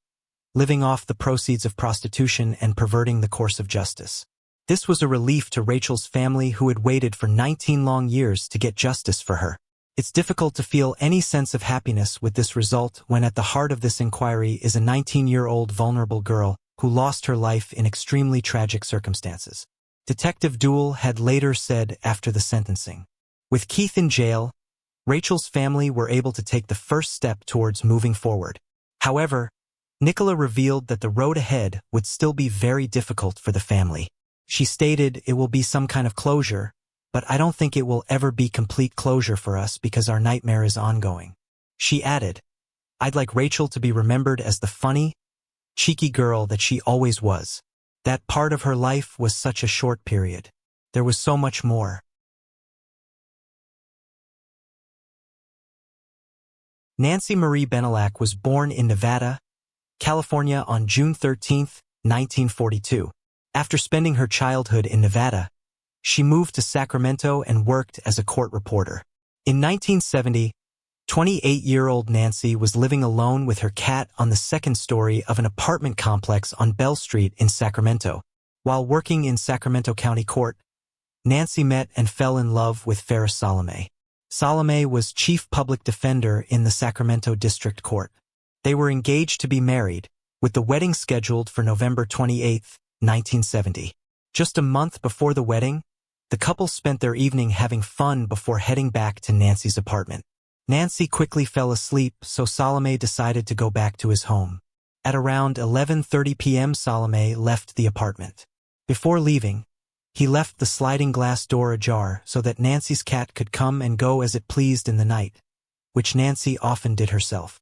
living off the proceeds of prostitution and perverting the course of justice. This was a relief to Rachel's family, who had waited for 19 long years to get justice for her. It's difficult to feel any sense of happiness with this result when at the heart of this inquiry is a 19-year-old vulnerable girl who lost her life in extremely tragic circumstances. Detective Duell had later said after the sentencing, "With Keith in jail, Rachel's family were able to take the first step towards moving forward. However, Nicola revealed that the road ahead would still be very difficult for the family. She stated it will be some kind of closure, but I don't think it will ever be complete closure for us because our nightmare is ongoing." She added, "I'd like Rachel to be remembered as the funny, cheeky girl that she always was. That part of her life was such a short period. There was so much more." Nancy Marie Benelak was born in Nevada, California on June 13, 1942. After spending her childhood in Nevada, she moved to Sacramento and worked as a court reporter. In 1970, 28-year-old Nancy was living alone with her cat on the second story of an apartment complex on Bell Street in Sacramento. While working in Sacramento County Court, Nancy met and fell in love with Ferris Salome. Salome was chief public defender in the Sacramento District Court. They were engaged to be married, with the wedding scheduled for November 28, 1970. Just a month before the wedding, the couple spent their evening having fun before heading back to Nancy's apartment. Nancy quickly fell asleep, so Salome decided to go back to his home. At around 11:30 p.m. Salome left the apartment. Before leaving, he left the sliding glass door ajar so that Nancy's cat could come and go as it pleased in the night, which Nancy often did herself.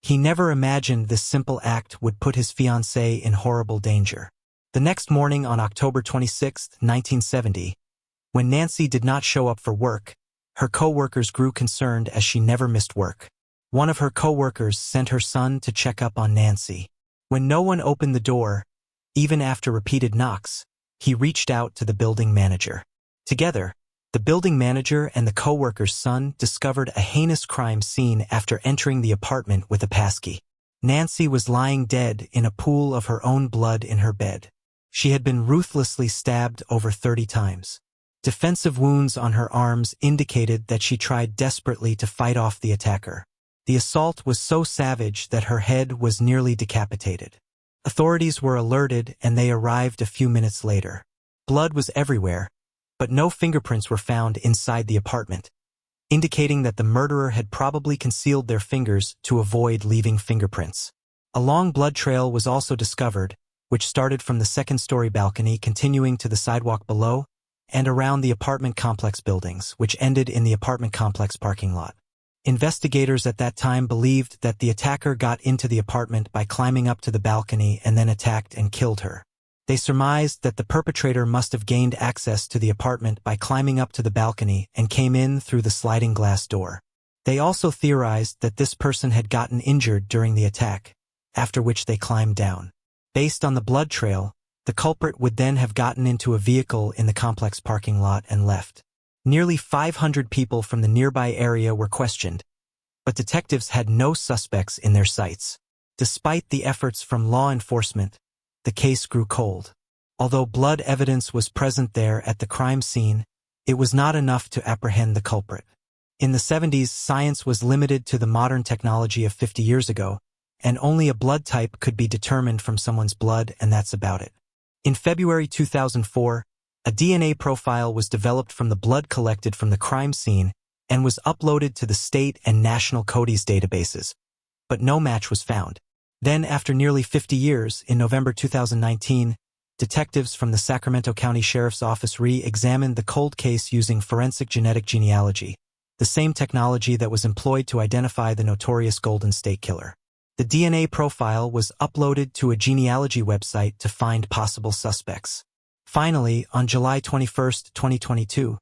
He never imagined this simple act would put his fiancée in horrible danger. The next morning on October 26, 1970, when Nancy did not show up for work, her co-workers grew concerned as she never missed work. One of her co-workers sent her son to check up on Nancy. When no one opened the door, even after repeated knocks, he reached out to the building manager. Together, the building manager and the co-worker's son discovered a heinous crime scene after entering the apartment with a passkey. Nancy was lying dead in a pool of her own blood in her bed. She had been ruthlessly stabbed over 30 times. Defensive wounds on her arms indicated that she tried desperately to fight off the attacker. The assault was so savage that her head was nearly decapitated. Authorities were alerted and they arrived a few minutes later. Blood was everywhere, but no fingerprints were found inside the apartment, indicating that the murderer had probably concealed their fingers to avoid leaving fingerprints. A long blood trail was also discovered, which started from the second-story balcony continuing to the sidewalk below and around the apartment complex buildings, which ended in the apartment complex parking lot. Investigators at that time believed that the attacker got into the apartment by climbing up to the balcony and then attacked and killed her. They surmised that the perpetrator must have gained access to the apartment by climbing up to the balcony and came in through the sliding glass door. They also theorized that this person had gotten injured during the attack, after which they climbed down. Based on the blood trail, the culprit would then have gotten into a vehicle in the complex parking lot and left. Nearly 500 people from the nearby area were questioned, but detectives had no suspects in their sights. Despite the efforts from law enforcement, the case grew cold. Although blood evidence was present there at the crime scene, it was not enough to apprehend the culprit. In the 70s, science was limited to the modern technology of 50 years ago, and only a blood type could be determined from someone's blood, and that's about it. In February 2004, a DNA profile was developed from the blood collected from the crime scene and was uploaded to the state and national CODIS databases, but no match was found. Then, after nearly 50 years, in November 2019, detectives from the Sacramento County Sheriff's Office re-examined the cold case using forensic genetic genealogy, the same technology that was employed to identify the notorious Golden State Killer. The DNA profile was uploaded to a genealogy website to find possible suspects. Finally, on July 21, 2022,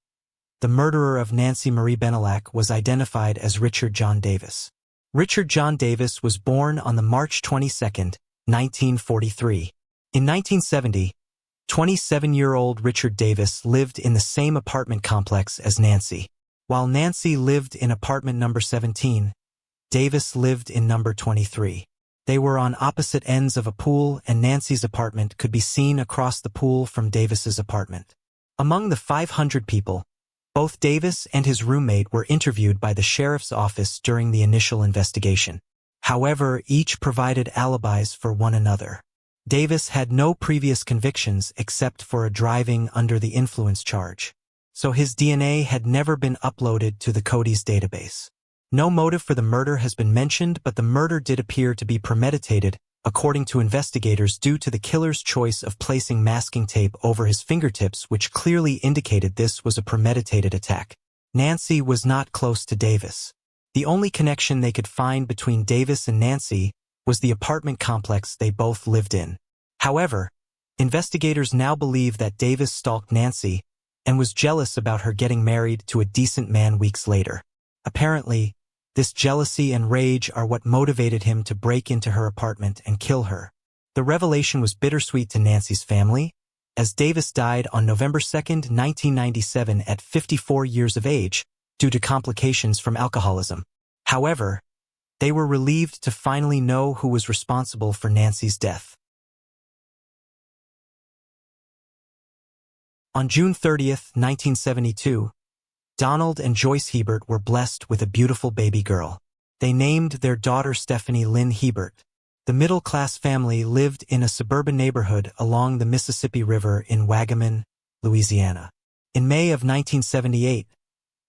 the murderer of Nancy Marie Benelak was identified as Richard John Davis. Richard John Davis was born on the March 22, 1943. In 1970, 27-year-old Richard Davis lived in the same apartment complex as Nancy. While Nancy lived in apartment number 17, Davis lived in number 23. They were on opposite ends of a pool, and Nancy's apartment could be seen across the pool from Davis's apartment. Among the 500 people, both Davis and his roommate were interviewed by the sheriff's office during the initial investigation. However, each provided alibis for one another. Davis had no previous convictions except for a driving under the influence charge, so his DNA had never been uploaded to the Cody's database. No motive for the murder has been mentioned, but the murder did appear to be premeditated, according to investigators, due to the killer's choice of placing masking tape over his fingertips, which clearly indicated this was a premeditated attack. Nancy was not close to Davis. The only connection they could find between Davis and Nancy was the apartment complex they both lived in. However, investigators now believe that Davis stalked Nancy and was jealous about her getting married to a decent man weeks later. Apparently, this jealousy and rage are what motivated him to break into her apartment and kill her. The revelation was bittersweet to Nancy's family, as Davis died on November 2, 1997 at 54 years of age due to complications from alcoholism. However, they were relieved to finally know who was responsible for Nancy's death. On June 30, 1972, Donald and Joyce Hebert were blessed with a beautiful baby girl. They named their daughter Stephanie Lynn Hebert. The middle-class family lived in a suburban neighborhood along the Mississippi River in Wagaman, Louisiana. In May of 1978,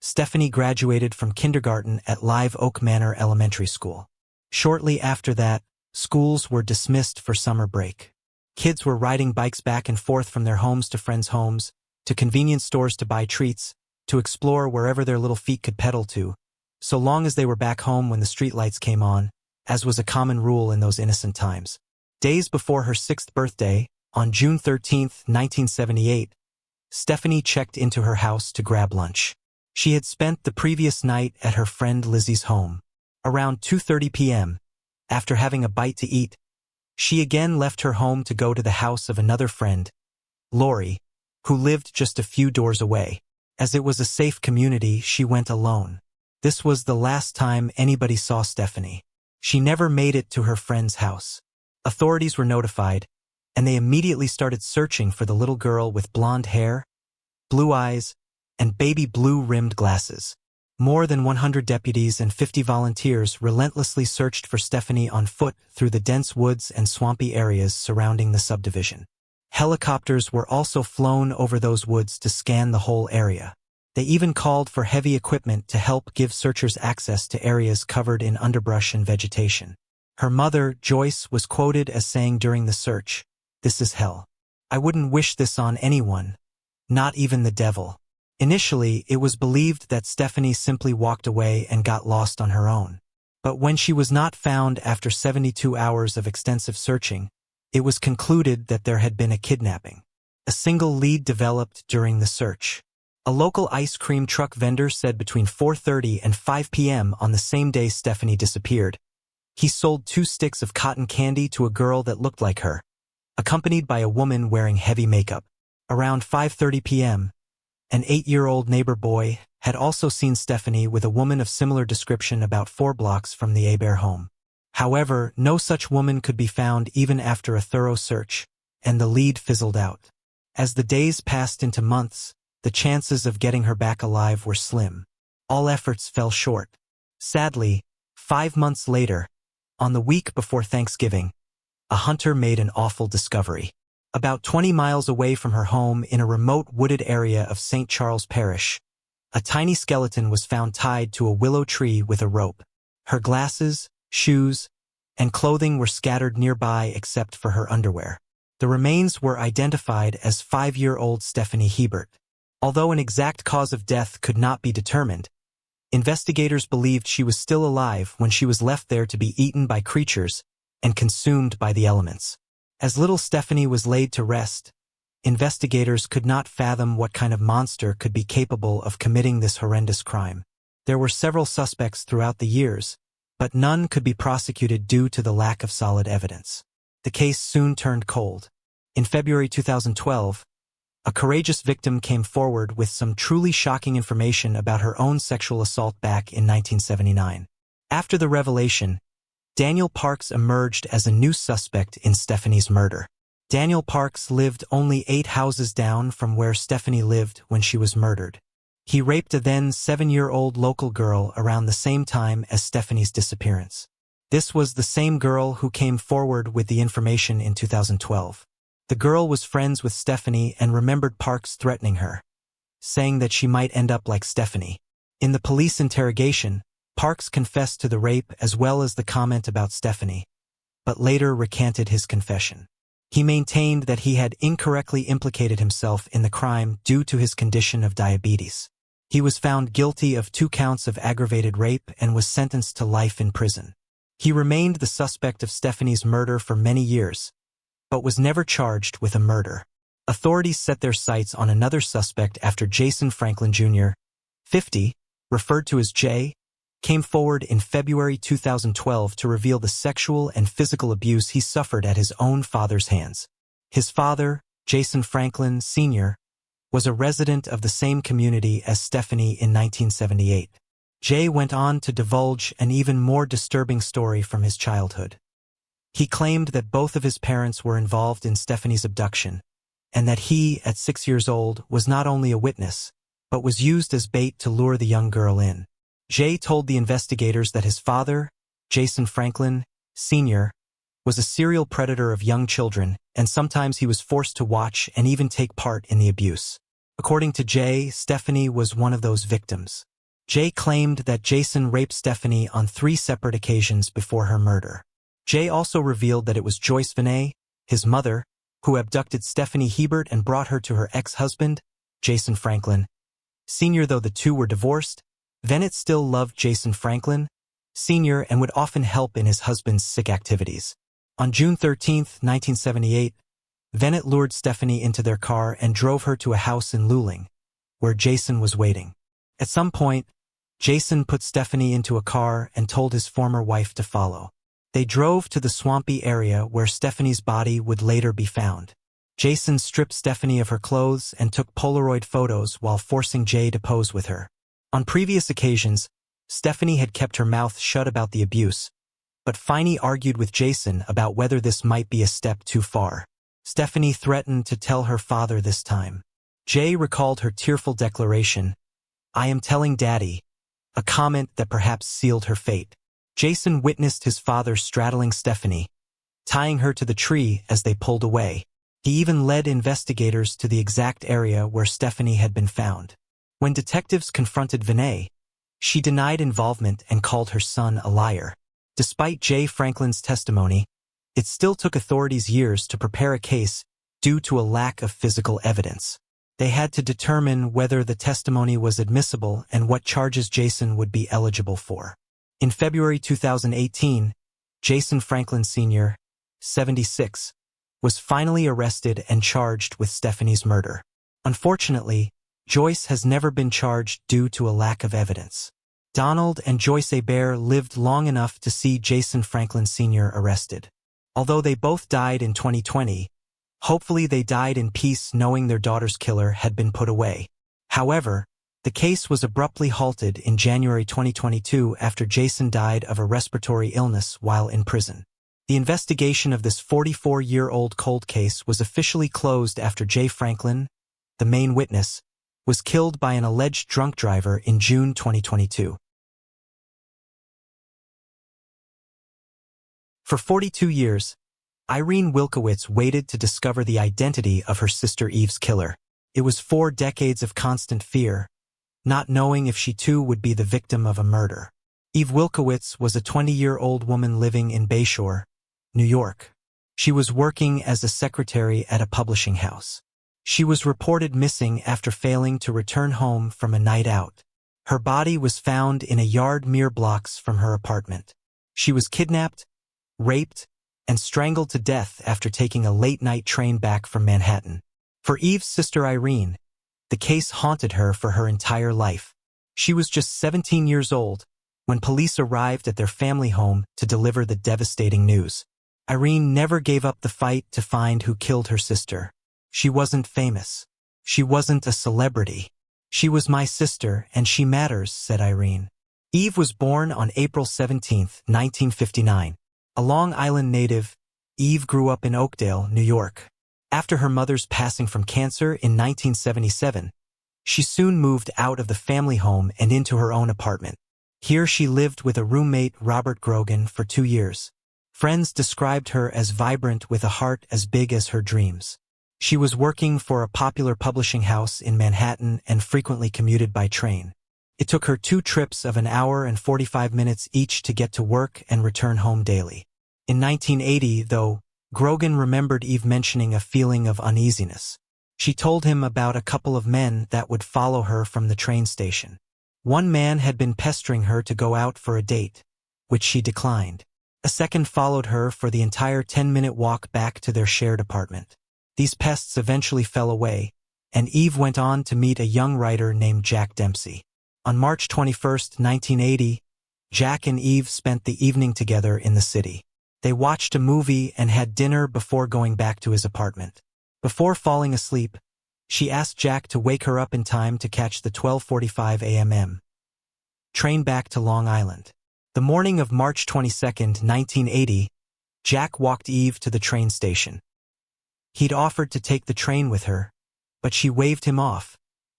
Stephanie graduated from kindergarten at Live Oak Manor Elementary School. Shortly after that, schools were dismissed for summer break. Kids were riding bikes back and forth from their homes to friends' homes, to convenience stores to buy treats, to explore wherever their little feet could pedal to, so long as they were back home when the streetlights came on, as was a common rule in those innocent times. Days before her 6th birthday, on June 13, 1978, Stephanie checked into her house to grab lunch. She had spent the previous night at her friend Lizzie's home. Around 2:30 p.m., after having a bite to eat, she again left her home to go to the house of another friend, Lori, who lived just a few doors away. As it was a safe community, she went alone. This was the last time anybody saw Stephanie. She never made it to her friend's house. Authorities were notified, and they immediately started searching for the little girl with blonde hair, blue eyes, and baby blue-rimmed glasses. More than 100 deputies and 50 volunteers relentlessly searched for Stephanie on foot through the dense woods and swampy areas surrounding the subdivision. Helicopters were also flown over those woods to scan the whole area. They even called for heavy equipment to help give searchers access to areas covered in underbrush and vegetation. Her mother, Joyce, was quoted as saying during the search, "This is hell. I wouldn't wish this on anyone, not even the devil." Initially, it was believed that Stephanie simply walked away and got lost on her own. But when she was not found after 72 hours of extensive searching, it was concluded that there had been a kidnapping. A single lead developed during the search. A local ice cream truck vendor said between 4:30 and 5 p.m. on the same day Stephanie disappeared, he sold 2 sticks of cotton candy to a girl that looked like her, accompanied by a woman wearing heavy makeup. Around 5:30 p.m., an 8-year-old neighbor boy had also seen Stephanie with a woman of similar description about 4 blocks from the Hebert home. However, no such woman could be found even after a thorough search, and the lead fizzled out. As the days passed into months, the chances of getting her back alive were slim. All efforts fell short. Sadly, 5 months later, on the week before Thanksgiving, a hunter made an awful discovery. About 20 miles away from her home in a remote wooded area of St. Charles Parish, a tiny skeleton was found tied to a willow tree with a rope. Her glasses, shoes, and clothing were scattered nearby except for her underwear. The remains were identified as 5-year-old Stephanie Hebert. Although an exact cause of death could not be determined, investigators believed she was still alive when she was left there to be eaten by creatures and consumed by the elements. As little Stephanie was laid to rest, investigators could not fathom what kind of monster could be capable of committing this horrendous crime. There were several suspects throughout the years, but none could be prosecuted due to the lack of solid evidence. The case soon turned cold. In February 2012, a courageous victim came forward with some truly shocking information about her own sexual assault back in 1979. After the revelation, Daniel Parks emerged as a new suspect in Stephanie's murder. Daniel Parks lived only 8 houses down from where Stephanie lived when she was murdered. He raped a then 7-year-old local girl around the same time as Stephanie's disappearance. This was the same girl who came forward with the information in 2012. The girl was friends with Stephanie and remembered Parks threatening her, saying that she might end up like Stephanie. In the police interrogation, Parks confessed to the rape as well as the comment about Stephanie, but later recanted his confession. He maintained that he had incorrectly implicated himself in the crime due to his condition of diabetes. He was found guilty of 2 counts of aggravated rape and was sentenced to life in prison. He remained the suspect of Stephanie's murder for many years, but was never charged with a murder. Authorities set their sights on another suspect after Jason Franklin Jr., 50, referred to as Jay, came forward in February 2012 to reveal the sexual and physical abuse he suffered at his own father's hands. His father, Jason Franklin Sr., was a resident of the same community as Stephanie in 1978. Jay went on to divulge an even more disturbing story from his childhood. He claimed that both of his parents were involved in Stephanie's abduction, and that he, at 6 years old, was not only a witness, but was used as bait to lure the young girl in. Jay told the investigators that his father, Jason Franklin Sr., was a serial predator of young children, and sometimes he was forced to watch and even take part in the abuse. According to Jay, Stephanie was one of those victims. Jay claimed that Jason raped Stephanie on 3 separate occasions before her murder. Jay also revealed that it was Joyce Vinay, his mother, who abducted Stephanie Hebert and brought her to her ex-husband, Jason Franklin Sr. Though the two were divorced, Venett still loved Jason Franklin Sr. and would often help in his husband's sick activities. On June 13, 1978, Venett lured Stephanie into their car and drove her to a house in Luling, where Jason was waiting. At some point, Jason put Stephanie into a car and told his former wife to follow. They drove to the swampy area where Stephanie's body would later be found. Jason stripped Stephanie of her clothes and took Polaroid photos while forcing Jay to pose with her. On previous occasions, Stephanie had kept her mouth shut about the abuse, but Finey argued with Jason about whether this might be a step too far. Stephanie threatened to tell her father this time. Jay recalled her tearful declaration, "I am telling Daddy," a comment that perhaps sealed her fate. Jason witnessed his father straddling Stephanie, tying her to the tree as they pulled away. He even led investigators to the exact area where Stephanie had been found. When detectives confronted Vinay, she denied involvement and called her son a liar. Despite Jay Franklin's testimony, it still took authorities years to prepare a case due to a lack of physical evidence. They had to determine whether the testimony was admissible and what charges Jason would be eligible for. In February 2018, Jason Franklin Sr., 76, was finally arrested and charged with Stephanie's murder. Unfortunately, Joyce has never been charged due to a lack of evidence. Donald and Joyce Hebert lived long enough to see Jason Franklin Sr. arrested. Although they both died in 2020, hopefully they died in peace knowing their daughter's killer had been put away. However, the case was abruptly halted in January 2022 after Jason died of a respiratory illness while in prison. The investigation of this 44-year-old cold case was officially closed after Jay Franklin, the main witness, was killed by an alleged drunk driver in June 2022. For 42 years, Irene Wilkowitz waited to discover the identity of her sister Eve's killer. It was 4 decades of constant fear, not knowing if she too would be the victim of a murder. Eve Wilkowitz was a 20-year-old woman living in Bayshore, New York. She was working as a secretary at a publishing house. She was reported missing after failing to return home from a night out. Her body was found in a yard mere blocks from her apartment. She was kidnapped, raped, and strangled to death after taking a late-night train back from Manhattan. For Eve's sister Irene, the case haunted her for her entire life. She was just 17 years old, when police arrived at their family home to deliver the devastating news. Irene never gave up the fight to find who killed her sister. She wasn't famous. She wasn't a celebrity. She was my sister, and she matters, said Irene. Eve was born on April 17, 1959. A Long Island native, Eve grew up in Oakdale, New York. After her mother's passing from cancer in 1977, she soon moved out of the family home and into her own apartment. Here she lived with a roommate, Robert Grogan, for 2 years. Friends described her as vibrant with a heart as big as her dreams. She was working for a popular publishing house in Manhattan and frequently commuted by train. It took her 2 trips of an hour and 45 minutes each to get to work and return home daily. In 1980, though, Grogan remembered Eve mentioning a feeling of uneasiness. She told him about a couple of men that would follow her from the train station. One man had been pestering her to go out for a date, which she declined. A second followed her for the entire 10-minute walk back to their shared apartment. These pests eventually fell away, and Eve went on to meet a young writer named Jack Dempsey. On March 21, 1980, Jack and Eve spent the evening together in the city. They watched a movie and had dinner before going back to his apartment. Before falling asleep, she asked Jack to wake her up in time to catch the 12:45 a.m. train back to Long Island. The morning of March 22, 1980, Jack walked Eve to the train station. He'd offered to take the train with her, but she waved him off,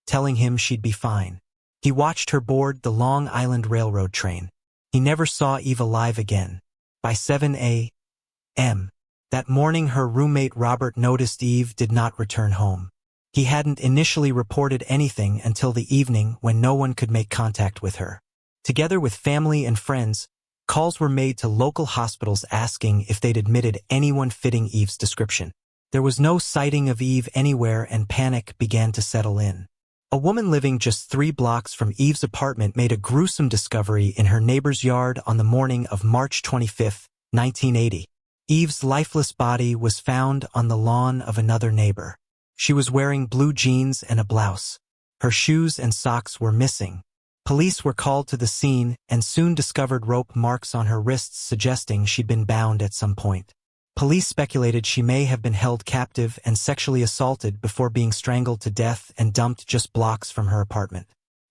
telling him she'd be fine. He watched her board the Long Island Railroad train. He never saw Eve alive again. By 7 a.m. that morning, her roommate Robert noticed Eve did not return home. He hadn't initially reported anything until the evening when no one could make contact with her. Together with family and friends, calls were made to local hospitals asking if they'd admitted anyone fitting Eve's description. There was no sighting of Eve anywhere, and panic began to settle in. A woman living just 3 blocks from Eve's apartment made a gruesome discovery in her neighbor's yard on the morning of March 25, 1980. Eve's lifeless body was found on the lawn of another neighbor. She was wearing blue jeans and a blouse. Her shoes and socks were missing. Police were called to the scene and soon discovered rope marks on her wrists, suggesting she'd been bound at some point. Police speculated she may have been held captive and sexually assaulted before being strangled to death and dumped just blocks from her apartment.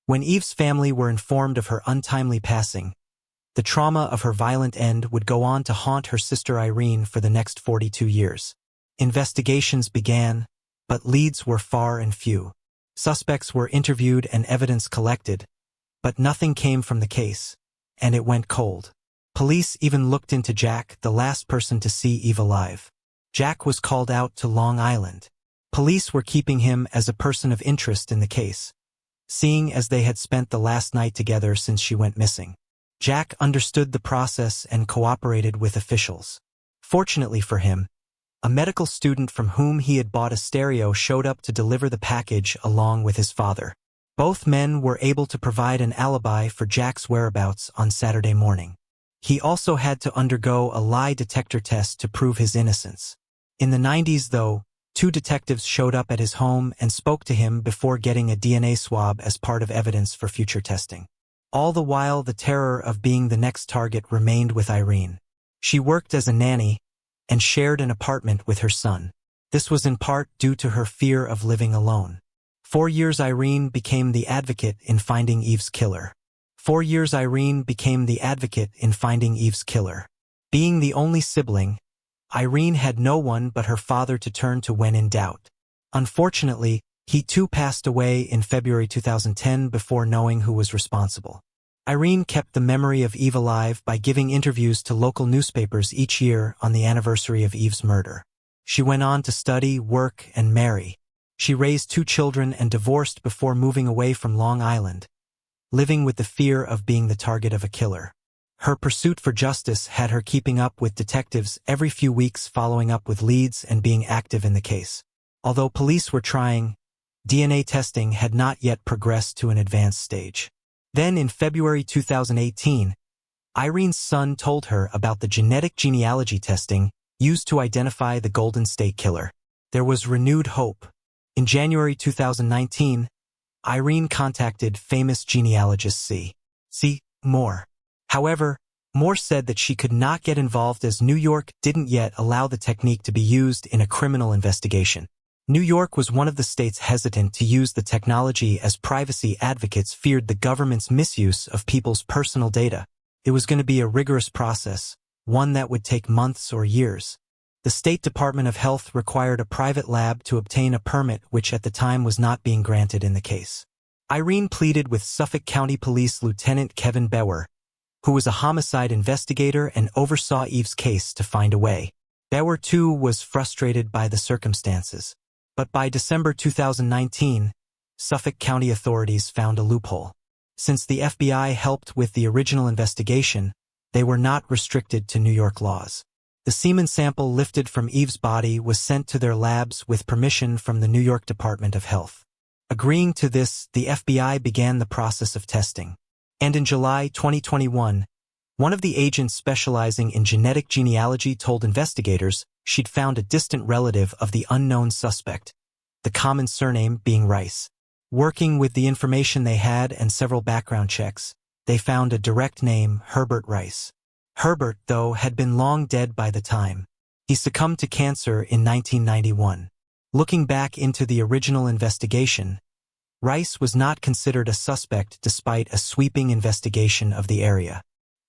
When Eve's family were informed of her untimely passing, the trauma of her violent end would go on to haunt her sister Irene for the next 42 years. Investigations began, but leads were far and few. Suspects were interviewed and evidence collected, but nothing came from the case, and it went cold. Police even looked into Jack, the last person to see Eve alive. Jack was called out to Long Island. Police were keeping him as a person of interest in the case, seeing as they had spent the last night together since she went missing. Jack understood the process and cooperated with officials. Fortunately for him, a medical student from whom he had bought a stereo showed up to deliver the package along with his father. Both men were able to provide an alibi for Jack's whereabouts on Saturday morning. He also had to undergo a lie detector test to prove his innocence. In the 90s, though, 2 detectives showed up at his home and spoke to him before getting a DNA swab as part of evidence for future testing. All the while, the terror of being the next target remained with Irene. She worked as a nanny and shared an apartment with her son. This was in part due to her fear of living alone. 4 years Irene became the advocate in finding Eve's killer. 4 years Irene became the advocate in finding Eve's killer. Being the only sibling, Irene had no one but her father to turn to when in doubt. Unfortunately, he too passed away in February 2010 before knowing who was responsible. Irene kept the memory of Eve alive by giving interviews to local newspapers each year on the anniversary of Eve's murder. She went on to study, work, and marry. She raised 2 children and divorced before moving away from Long Island, living with the fear of being the target of a killer. Her pursuit for justice had her keeping up with detectives every few weeks, following up with leads and being active in the case. Although police were trying, DNA testing had not yet progressed to an advanced stage. Then in February 2018, Irene's son told her about the genetic genealogy testing used to identify the Golden State Killer. There was renewed hope. In January 2019, Irene contacted famous genealogist C. Moore. However, Moore said that she could not get involved as New York didn't yet allow the technique to be used in a criminal investigation. New York was one of the states hesitant to use the technology as privacy advocates feared the government's misuse of people's personal data. It was going to be a rigorous process, one that would take months or years. The State Department of Health required a private lab to obtain a permit which at the time was not being granted in the case. Irene pleaded with Suffolk County Police Lieutenant Kevin Bauer, who was a homicide investigator and oversaw Eve's case, to find a way. Bauer, too, was frustrated by the circumstances. But by December 2019, Suffolk County authorities found a loophole. Since the FBI helped with the original investigation, they were not restricted to New York laws. The semen sample lifted from Eve's body was sent to their labs with permission from the New York Department of Health. Agreeing to this, the FBI began the process of testing. And in July 2021, one of the agents specializing in genetic genealogy told investigators she'd found a distant relative of the unknown suspect, the common surname being Rice. Working with the information they had and several background checks, they found a direct name, Herbert Rice. Herbert, though, had been long dead by the time. He succumbed to cancer in 1991. Looking back into the original investigation, Rice was not considered a suspect despite a sweeping investigation of the area.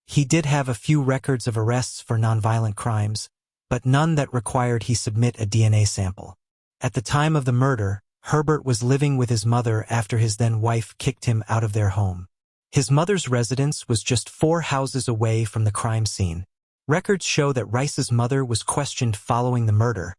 He did have a few records of arrests for nonviolent crimes, but none that required he submit a DNA sample. At the time of the murder, Herbert was living with his mother after his then-wife kicked him out of their home. His mother's residence was just 4 houses away from the crime scene. Records show that Rice's mother was questioned following the murder,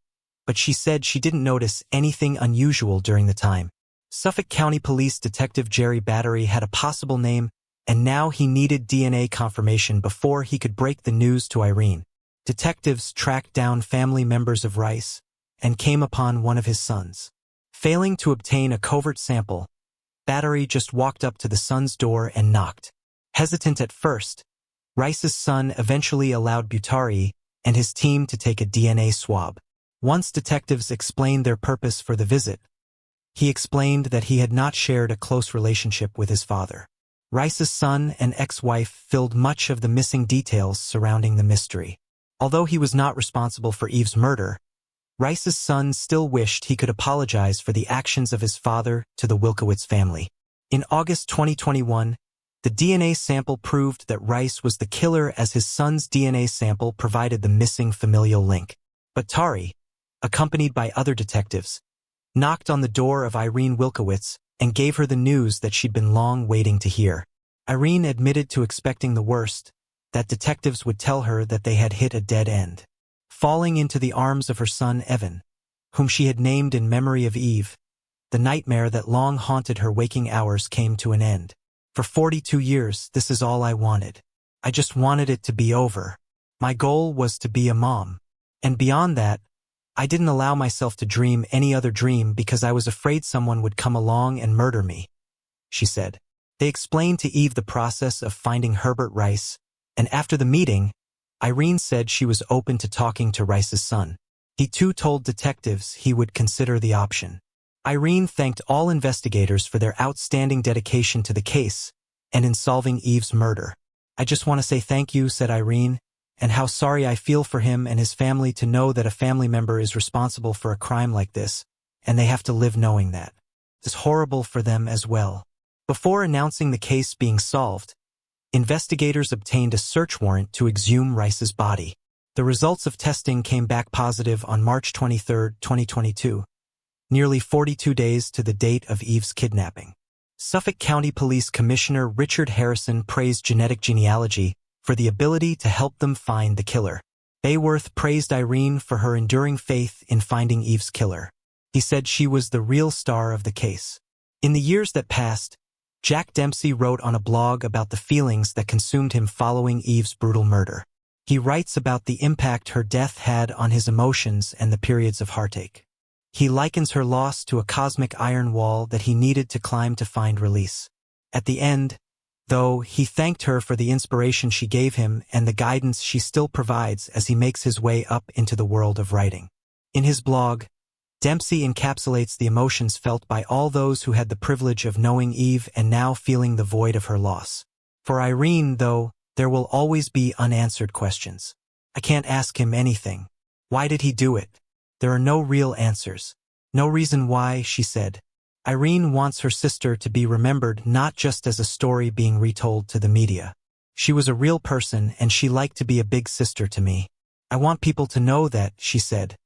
but she said she didn't notice anything unusual during the time. Suffolk County Police Detective Jerry Battery had a possible name, and now he needed DNA confirmation before he could break the news to Irene. Detectives tracked down family members of Rice and came upon one of his sons. Failing to obtain a covert sample, Battery just walked up to the son's door and knocked. Hesitant at first, Rice's son eventually allowed Battery and his team to take a DNA swab. Once detectives explained their purpose for the visit, he explained that he had not shared a close relationship with his father. Rice's son and ex-wife filled much of the missing details surrounding the mystery. Although he was not responsible for Eve's murder, Rice's son still wished he could apologize for the actions of his father to the Wilkowitz family. In August 2021, the DNA sample proved that Rice was the killer as his son's DNA sample provided the missing familial link. But Tari, accompanied by other detectives, knocked on the door of Irene Wilkowitz and gave her the news that she'd been long waiting to hear. Irene admitted to expecting the worst, that detectives would tell her that they had hit a dead end. Falling into the arms of her son Evan, whom she had named in memory of Eve, the nightmare that long haunted her waking hours came to an end. For 42 years, this is all I wanted. I just wanted it to be over. My goal was to be a mom. And beyond that, I didn't allow myself to dream any other dream because I was afraid someone would come along and murder me, she said. They explained to Eve the process of finding Herbert Rice, and after the meeting, Irene said she was open to talking to Rice's son. He too told detectives he would consider the option. Irene thanked all investigators for their outstanding dedication to the case and in solving Eve's murder. I just want to say thank you, said Irene, and how sorry I feel for him and his family to know that a family member is responsible for a crime like this, and they have to live knowing that. It's horrible for them as well. Before announcing the case being solved, investigators obtained a search warrant to exhume Rice's body. The results of testing came back positive on March 23, 2022, nearly 42 days to the date of Eve's kidnapping. Suffolk County Police Commissioner Richard Harrison praised genetic genealogy for the ability to help them find the killer. Bayworth praised Irene for her enduring faith in finding Eve's killer. He said she was the real star of the case. In the years that passed, Jack Dempsey wrote on a blog about the feelings that consumed him following Eve's brutal murder. He writes about the impact her death had on his emotions and the periods of heartache. He likens her loss to a cosmic iron wall that he needed to climb to find release. At the end, though, he thanked her for the inspiration she gave him and the guidance she still provides as he makes his way up into the world of writing. In his blog, Dempsey encapsulates the emotions felt by all those who had the privilege of knowing Eve and now feeling the void of her loss. For Irene, though, There will always be unanswered questions. I can't ask him anything. Why did he do it? There are no real answers. No reason why, she said. Irene wants her sister to be remembered not just as a story being retold to the media. She was a real person and she liked to be a big sister to me. I want people to know that, she said.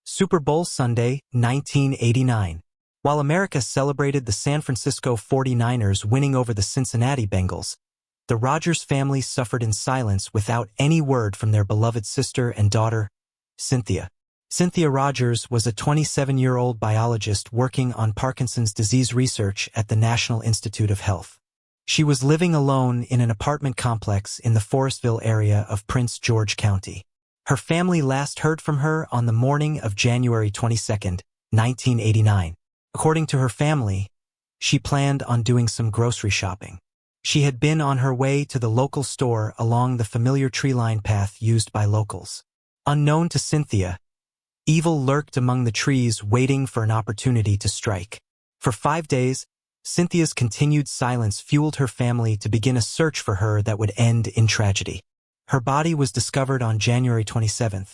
Super Bowl Sunday, 1989. While America celebrated the San Francisco 49ers winning over the Cincinnati Bengals, the Rogers family suffered in silence without any word from their beloved sister and daughter, Cynthia. Cynthia Rogers was a 27-year-old biologist working on Parkinson's disease research at the National Institute of Health. She was living alone in an apartment complex in the Forestville area of Prince George County. Her family last heard from her on the morning of January 22, 1989. According to her family, she planned on doing some grocery shopping. She had been on her way to the local store along the familiar tree-lined path used by locals. Unknown to Cynthia, evil lurked among the trees waiting for an opportunity to strike. For 5 days, Cynthia's continued silence fueled her family to begin a search for her that would end in tragedy. Her body was discovered on January 27,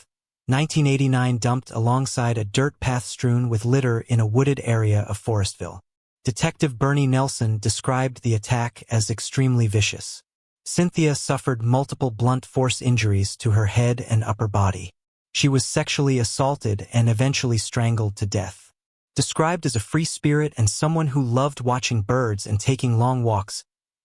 1989, dumped alongside a dirt path strewn with litter in a wooded area of Forestville. Detective Bernie Nelson described the attack as extremely vicious. Cynthia suffered multiple blunt force injuries to her head and upper body. She was sexually assaulted and eventually strangled to death. Described as a free spirit and someone who loved watching birds and taking long walks,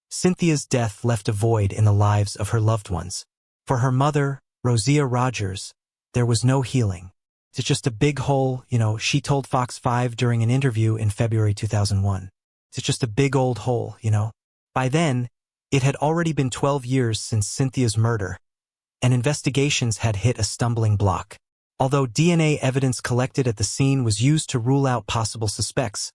Cynthia's death left a void in the lives of her loved ones. For her mother, Rosia Rogers, there was no healing. It's just a big hole, she told Fox 5 during an interview in February 2001. It's just a big old hole, By then, it had already been 12 years since Cynthia's murder, and investigations had hit a stumbling block. Although DNA evidence collected at the scene was used to rule out possible suspects,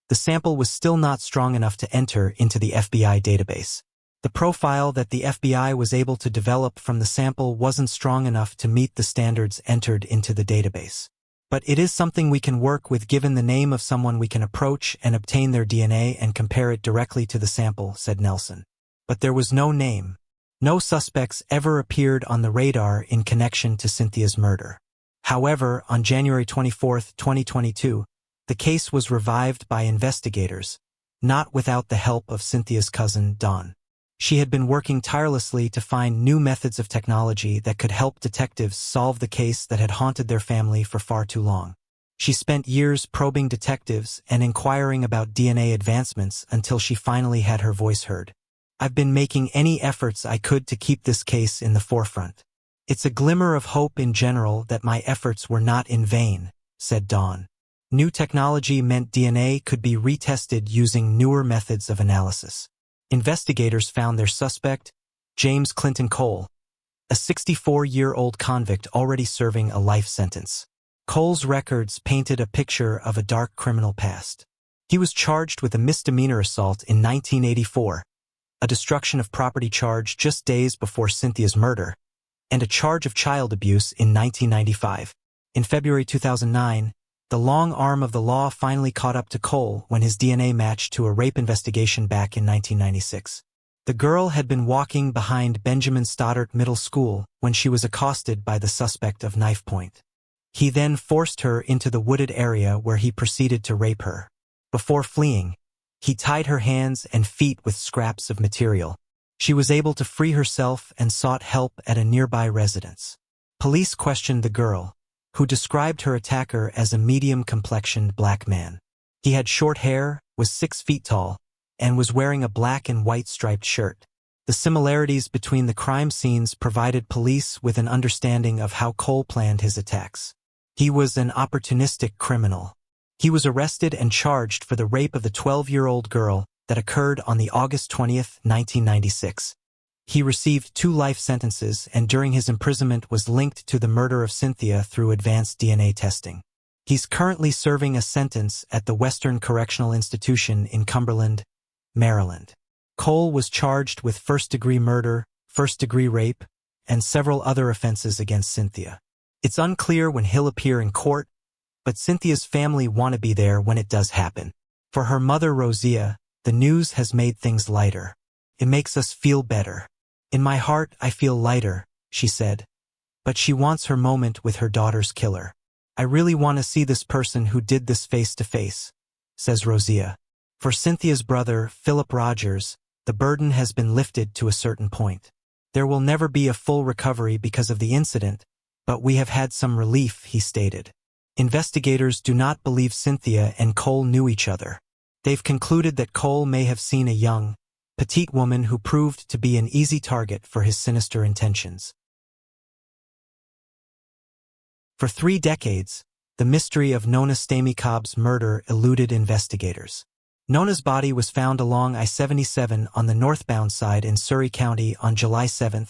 the sample was still not strong enough to enter into the FBI database. The profile that the FBI was able to develop from the sample wasn't strong enough to meet the standards entered into the database. But it is something we can work with given the name of someone we can approach and obtain their DNA and compare it directly to the sample, said Nelson. But there was no name. No suspects ever appeared on the radar in connection to Cynthia's murder. However, on January 24, 2022, the case was revived by investigators, not without the help of Cynthia's cousin, Dawn. She had been working tirelessly to find new methods of technology that could help detectives solve the case that had haunted their family for far too long. She spent years probing detectives and inquiring about DNA advancements until she finally had her voice heard. I've been making any efforts I could to keep this case in the forefront. It's a glimmer of hope in general that my efforts were not in vain, said Dawn. New technology meant DNA could be retested using newer methods of analysis. Investigators found their suspect, James Clinton Cole, a 64-year-old convict already serving a life sentence. Cole's records painted a picture of a dark criminal past. He was charged with a misdemeanor assault in 1984, a destruction of property charge just days before Cynthia's murder, and a charge of child abuse in 1995. In February 2009, the long arm of the law finally caught up to Cole when his DNA matched to a rape investigation back in 1996. The girl had been walking behind Benjamin Stoddart Middle School when she was accosted by the suspect of knife point. He then forced her into the wooded area where he proceeded to rape her. Before fleeing, he tied her hands and feet with scraps of material. She was able to free herself and sought help at a nearby residence. Police questioned the girl, who described her attacker as a medium-complexioned black man. He had short hair, was 6 feet tall, and was wearing a black and white striped shirt. The similarities between the crime scenes provided police with an understanding of how Cole planned his attacks. He was an opportunistic criminal. He was arrested and charged for the rape of the 12-year-old girl that occurred on the August 20, 1996. He received 2 life sentences and during his imprisonment was linked to the murder of Cynthia through advanced DNA testing. He's currently serving a sentence at the Western Correctional Institution in Cumberland, Maryland. Cole was charged with first-degree murder, first-degree rape, and several other offenses against Cynthia. It's unclear when he'll appear in court, but Cynthia's family want to be there when it does happen. For her mother Rosia, The news has made things lighter. It makes us feel better. In my heart, I feel lighter, she said. But she wants her moment with her daughter's killer. I really want to see this person who did this face to face, says Rosia. For Cynthia's brother, Philip Rogers, the burden has been lifted to a certain point. There will never be a full recovery because of the incident, but we have had some relief, he stated. Investigators do not believe Cynthia and Cole knew each other. They've concluded that Cole may have seen a young, petite woman who proved to be an easy target for his sinister intentions. For 3 decades, the mystery of Nona Stamikob's murder eluded investigators. Nona's body was found along I-77 on the northbound side in Surrey County on July 7,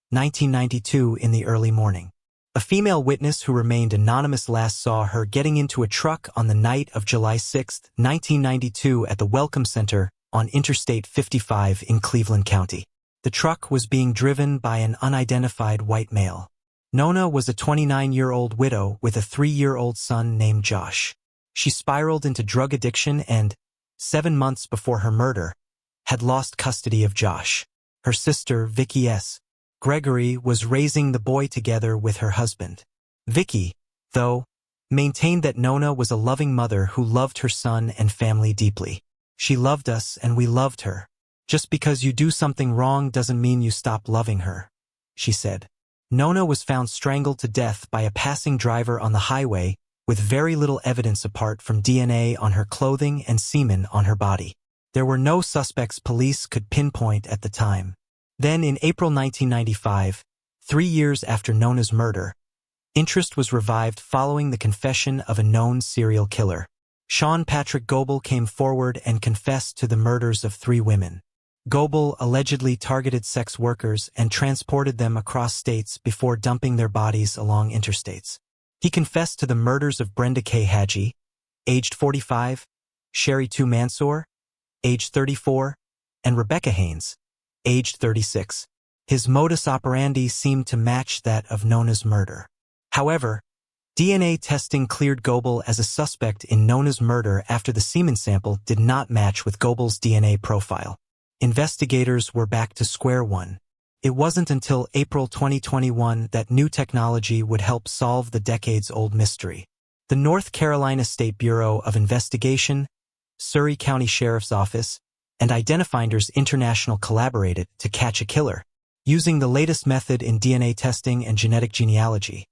1992 in the early morning. A female witness who remained anonymous last saw her getting into a truck on the night of July 6, 1992 at the Welcome Center on Interstate 55 in Cleveland County. The truck was being driven by an unidentified white male. Nona was a 29-year-old widow with a 3-year-old son named Josh. She spiraled into drug addiction and, 7 months before her murder, had lost custody of Josh. Her sister, Vicky S. Gregory, was raising the boy together with her husband. Vicky, though, maintained that Nona was a loving mother who loved her son and family deeply. She loved us and we loved her. Just because you do something wrong doesn't mean you stop loving her, she said. Nona was found strangled to death by a passing driver on the highway with very little evidence apart from DNA on her clothing and semen on her body. There were no suspects police could pinpoint at the time. Then in April 1995, 3 years after Nona's murder, interest was revived following the confession of a known serial killer. Sean Patrick Goebel came forward and confessed to the murders of 3 women. Goebel allegedly targeted sex workers and transported them across states before dumping their bodies along interstates. He confessed to the murders of Brenda K. Hadji, aged 45, Sherry 2 Mansour, aged 34, and Rebecca Haynes, aged 36. His modus operandi seemed to match that of Nona's murder. However, DNA testing cleared Goebel as a suspect in Nona's murder after the semen sample did not match with Goebel's DNA profile. Investigators were back to square one. It wasn't until April 2021 that new technology would help solve the decades-old mystery. The North Carolina State Bureau of Investigation, Surrey County Sheriff's Office, and Identifinders International collaborated to catch a killer. Using the latest method in DNA testing and genetic genealogy,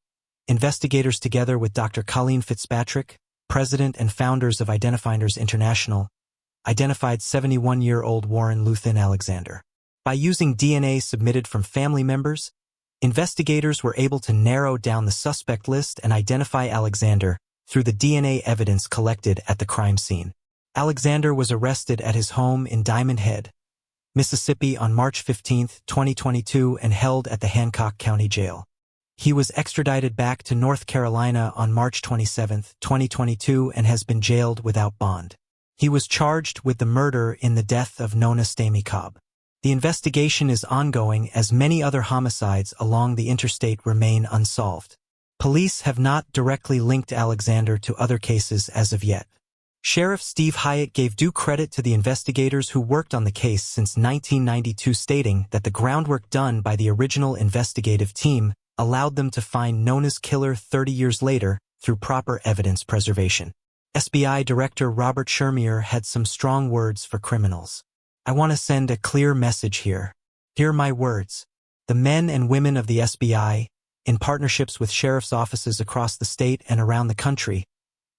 investigators together with Dr. Colleen Fitzpatrick, president and founders of Identifinders International, identified 71-year-old Warren Luthin Alexander. By using DNA submitted from family members, investigators were able to narrow down the suspect list and identify Alexander through the DNA evidence collected at the crime scene. Alexander was arrested at his home in Diamond Head, Mississippi on March 15, 2022 and held at the Hancock County Jail. He was extradited back to North Carolina on March 27, 2022 and has been jailed without bond. He was charged with the murder in the death of Nona Stamikob. The investigation is ongoing as many other homicides along the interstate remain unsolved. Police have not directly linked Alexander to other cases as of yet. Sheriff Steve Hyatt gave due credit to the investigators who worked on the case since 1992, stating that the groundwork done by the original investigative team allowed them to find Nona's killer 30 years later through proper evidence preservation. SBI Director Robert Shermier had some strong words for criminals. I want to send a clear message here. Hear my words. The men and women of the SBI, in partnerships with sheriff's offices across the state and around the country,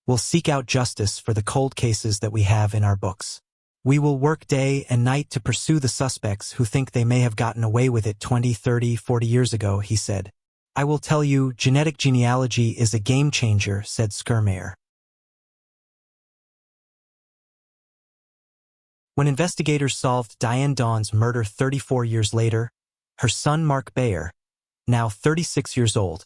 will seek out justice for the cold cases that we have in our books. We will work day and night to pursue the suspects who think they may have gotten away with it 20, 30, 40 years ago, he said. I will tell you, genetic genealogy is a game changer, said Schermer. When investigators solved Diane Dawn's murder 34 years later, her son Mark Bayer, now 36 years old,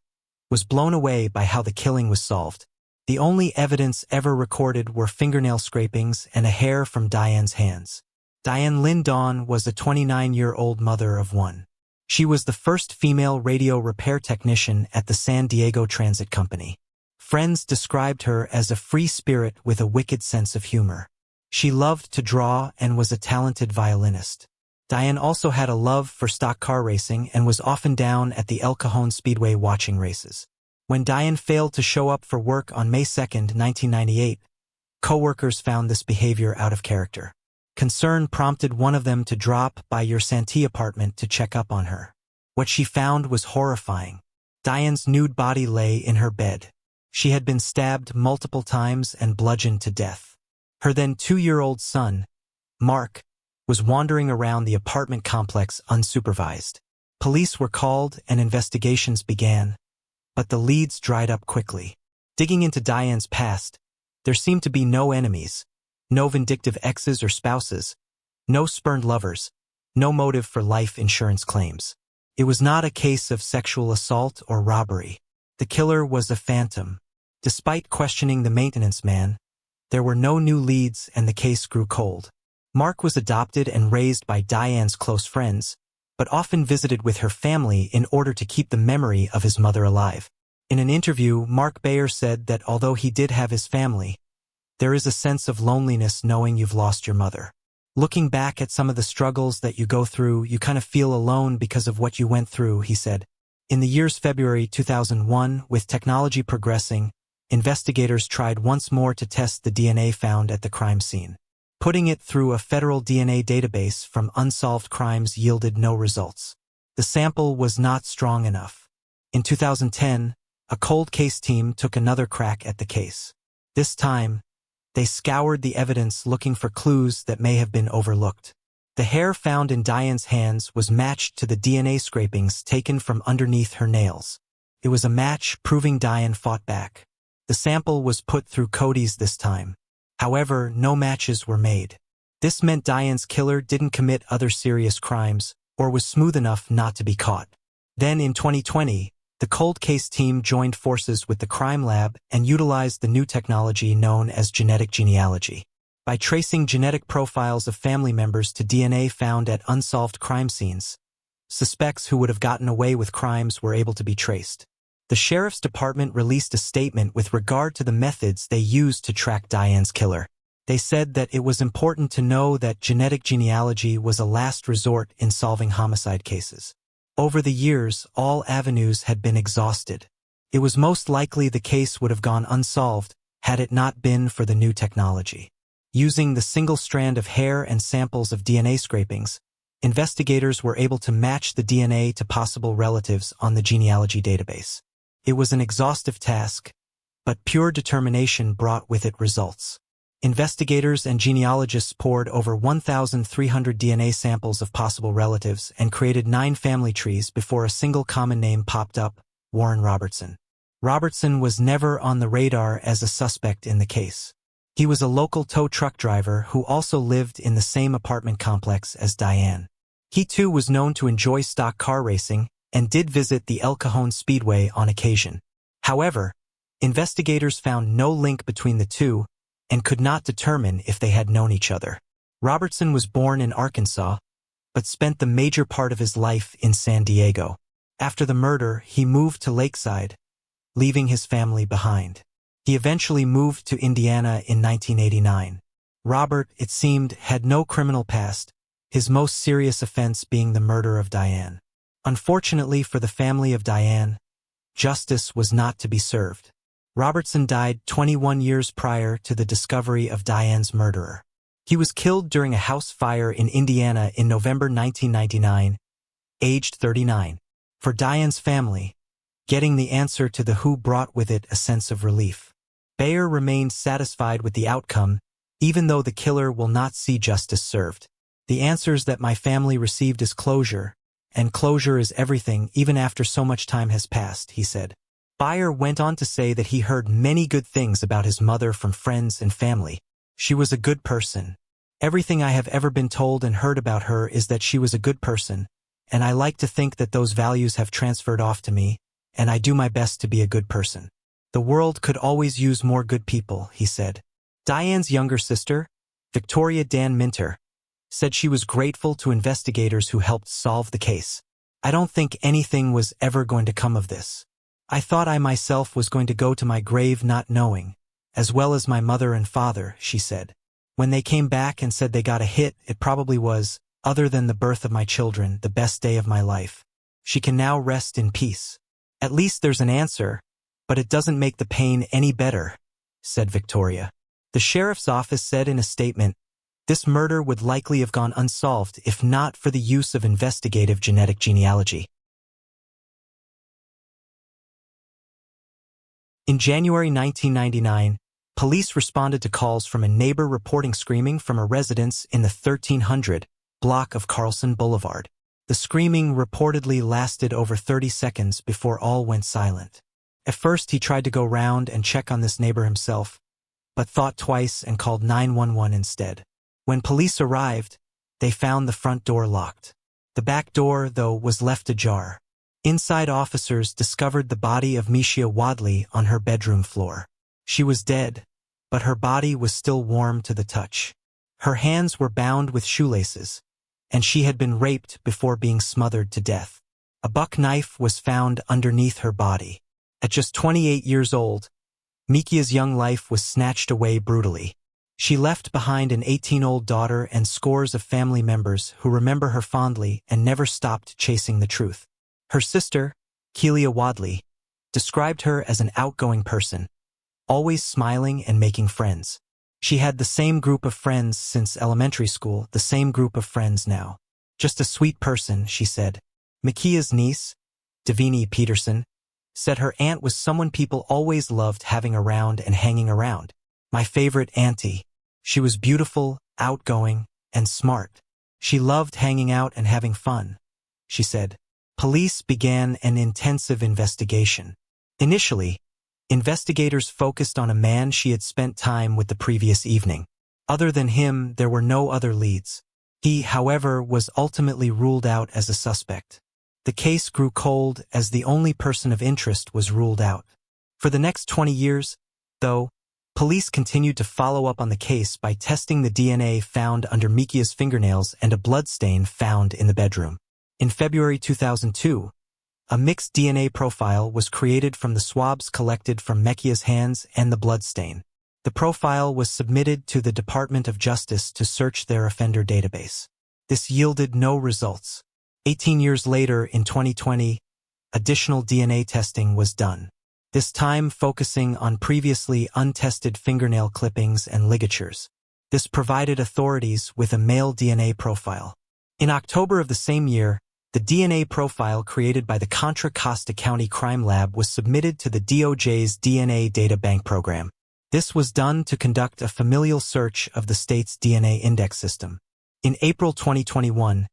was blown away by how the killing was solved. The only evidence ever recorded were fingernail scrapings and a hair from Diane's hands. Diane Lynn Dawn was a 29-year-old mother of 1. She was the first female radio repair technician at the San Diego Transit Company. Friends described her as a free spirit with a wicked sense of humor. She loved to draw and was a talented violinist. Diane also had a love for stock car racing and was often down at the El Cajon Speedway watching races. When Diane failed to show up for work on May 2, 1998, co-workers found this behavior out of character. Concern prompted one of them to drop by your Santee apartment to check up on her. What she found was horrifying. Diane's nude body lay in her bed. She had been stabbed multiple times and bludgeoned to death. Her then 2-year-old son, Mark, was wandering around the apartment complex unsupervised. Police were called and investigations began, but the leads dried up quickly. Digging into Diane's past, there seemed to be no enemies, no vindictive exes or spouses, no spurned lovers, no motive for life insurance claims. It was not a case of sexual assault or robbery. The killer was a phantom. Despite questioning the maintenance man, there were no new leads and the case grew cold. Mark was adopted and raised by Diane's close friends, but often visited with her family in order to keep the memory of his mother alive. In an interview, Mark Bayer said that although he did have his family, there is a sense of loneliness knowing you've lost your mother. Looking back at some of the struggles that you go through, you kind of feel alone because of what you went through, he said. In the year's February 2001, with technology progressing, investigators tried once more to test the DNA found at the crime scene. Putting it through a federal DNA database from unsolved crimes yielded no results. The sample was not strong enough. In 2010, a cold case team took another crack at the case. This time, they scoured the evidence looking for clues that may have been overlooked. The hair found in Diane's hands was matched to the DNA scrapings taken from underneath her nails. It was a match proving Diane fought back. The sample was put through Cody's this time. However, no matches were made. This meant Diane's killer didn't commit other serious crimes or was smooth enough not to be caught. Then in 2020, the cold case team joined forces with the crime lab and utilized the new technology known as genetic genealogy. By tracing genetic profiles of family members to DNA found at unsolved crime scenes, suspects who would have gotten away with crimes were able to be traced. The sheriff's department released a statement with regard to the methods they used to track Diane's killer. They said that it was important to know that genetic genealogy was a last resort in solving homicide cases. Over the years, all avenues had been exhausted. It was most likely the case would have gone unsolved had it not been for the new technology. Using the single strand of hair and samples of DNA scrapings, investigators were able to match the DNA to possible relatives on the genealogy database. It was an exhaustive task, but pure determination brought with it results. Investigators and genealogists poured over 1,300 DNA samples of possible relatives and created 9 family trees before a single common name popped up: Warren Robertson. Robertson was never on the radar as a suspect in the case. He was a local tow truck driver who also lived in the same apartment complex as Diane. He too was known to enjoy stock car racing and did visit the El Cajon Speedway on occasion. However, investigators found no link between the two and could not determine if they had known each other. Robertson was born in Arkansas, but spent the major part of his life in San Diego. After the murder, he moved to Lakeside, leaving his family behind. He eventually moved to Indiana in 1989. Robert, it seemed, had no criminal past, his most serious offense being the murder of Diane. Unfortunately for the family of Diane, justice was not to be served. Robertson died 21 years prior to the discovery of Diane's murderer. He was killed during a house fire in Indiana in November 1999, aged 39. For Diane's family, getting the answer to the who brought with it a sense of relief. Bayer remained satisfied with the outcome, even though the killer will not see justice served. The answers that my family received is closure, and closure is everything even after so much time has passed, he said. Bayer went on to say that he heard many good things about his mother from friends and family. She was a good person. Everything I have ever been told and heard about her is that she was a good person, and I like to think that those values have transferred off to me, and I do my best to be a good person. The world could always use more good people, he said. Diane's younger sister, Victoria Dan Minter, said she was grateful to investigators who helped solve the case. I don't think anything was ever going to come of this. I thought I myself was going to go to my grave not knowing, as well as my mother and father, she said. When they came back and said they got a hit, it probably was, other than the birth of my children, the best day of my life. She can now rest in peace. At least there's an answer, but it doesn't make the pain any better, said Victoria. The sheriff's office said in a statement, this murder would likely have gone unsolved if not for the use of investigative genetic genealogy. In January 1999, police responded to calls from a neighbor reporting screaming from a residence in the 1300 block of Carlson Boulevard. The screaming reportedly lasted over 30 seconds before all went silent. At first, he tried to go round and check on this neighbor himself, but thought twice and called 911 instead. When police arrived, they found the front door locked. The back door, though, was left ajar. Inside, officers discovered the body of Mishia Wadley on her bedroom floor. She was dead, but her body was still warm to the touch. Her hands were bound with shoelaces, and she had been raped before being smothered to death. A buck knife was found underneath her body. At just 28 years old, Mikia's young life was snatched away brutally. She left behind an 18-year-old daughter and scores of family members who remember her fondly and never stopped chasing the truth. Her sister, Keelia Wadley, described her as an outgoing person, always smiling and making friends. She had the same group of friends since elementary school, the same group of friends now. Just a sweet person, she said. Mikia's niece, Davini Peterson, said her aunt was someone people always loved having around and hanging around. My favorite auntie. She was beautiful, outgoing, and smart. She loved hanging out and having fun, she said. Police began an intensive investigation. Initially, investigators focused on a man she had spent time with the previous evening. Other than him, there were no other leads. He, however, was ultimately ruled out as a suspect. The case grew cold as the only person of interest was ruled out. For the next 20 years, though, police continued to follow up on the case by testing the DNA found under Mikia's fingernails and a bloodstain found in the bedroom. In February 2002, a mixed DNA profile was created from the swabs collected from Mikia's hands and the bloodstain. The profile was submitted to the Department of Justice to search their offender database. This yielded no results. 18 years later, in 2020, additional DNA testing was done, this time focusing on previously untested fingernail clippings and ligatures. This provided authorities with a male DNA profile. In October of the same year, the DNA profile created by the Contra Costa County Crime Lab was submitted to the DOJ's DNA Data Bank program. This was done to conduct a familial search of the state's DNA index system. In April 2021,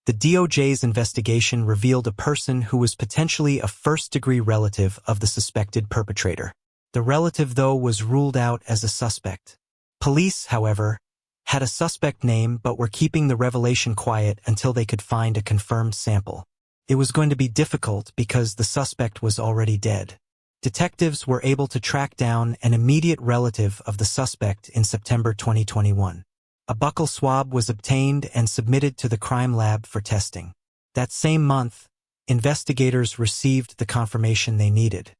the DOJ's investigation revealed a person who was potentially a first-degree relative of the suspected perpetrator. The relative, though, was ruled out as a suspect. Police, however, had a suspect name but were keeping the revelation quiet until they could find a confirmed sample. It was going to be difficult because the suspect was already dead. Detectives were able to track down an immediate relative of the suspect in September 2021. A buccal swab was obtained and submitted to the crime lab for testing. That same month, investigators received the confirmation they needed.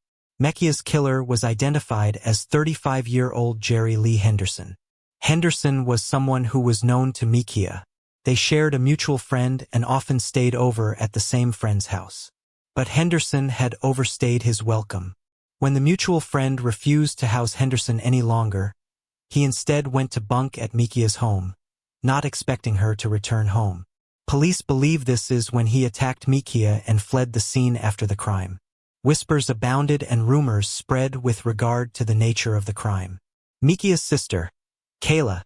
Mikia's killer was identified as 35-year-old Jerry Lee Henderson. Henderson was someone who was known to Mikia. They shared a mutual friend and often stayed over at the same friend's house. But Henderson had overstayed his welcome. When the mutual friend refused to house Henderson any longer, he instead went to bunk at Mikia's home, not expecting her to return home. Police believe this is when he attacked Mikia and fled the scene after the crime. Whispers abounded and rumors spread with regard to the nature of the crime. Mikia's sister, Kayla,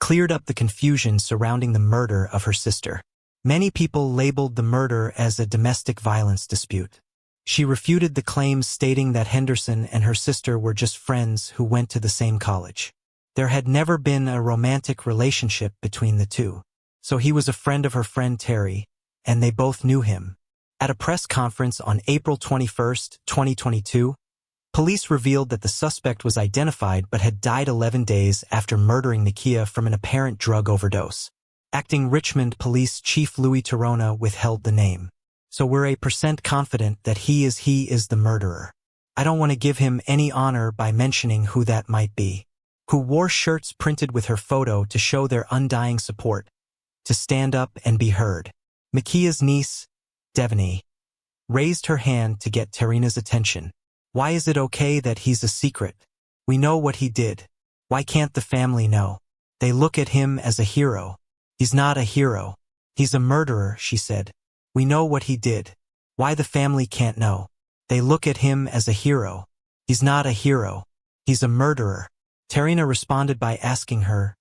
cleared up the confusion surrounding the murder of her sister. Many people labeled the murder as a domestic violence dispute. She refuted the claims, stating that Henderson and her sister were just friends who went to the same college. There had never been a romantic relationship between the two. So he was a friend of her friend Terry, and they both knew him. At a press conference on April 21, 2022, police revealed that the suspect was identified but had died 11 days after murdering Nikia from an apparent drug overdose. Acting Richmond Police Chief Louis Torona withheld the name. So we're a % confident that he is the murderer. I don't want to give him any honor by mentioning who that might be. who wore shirts printed with her photo to show their undying support, to stand up and be heard. Makia's niece, Devani, raised her hand to get Tarina's attention. Why is it okay that he's a secret? We know what he did. Why can't the family know? They look at him as a hero. He's not a hero. He's a murderer, she said. We know what he did. Why the family can't know? They look at him as a hero. He's not a hero. He's a murderer. Tarina responded by asking her,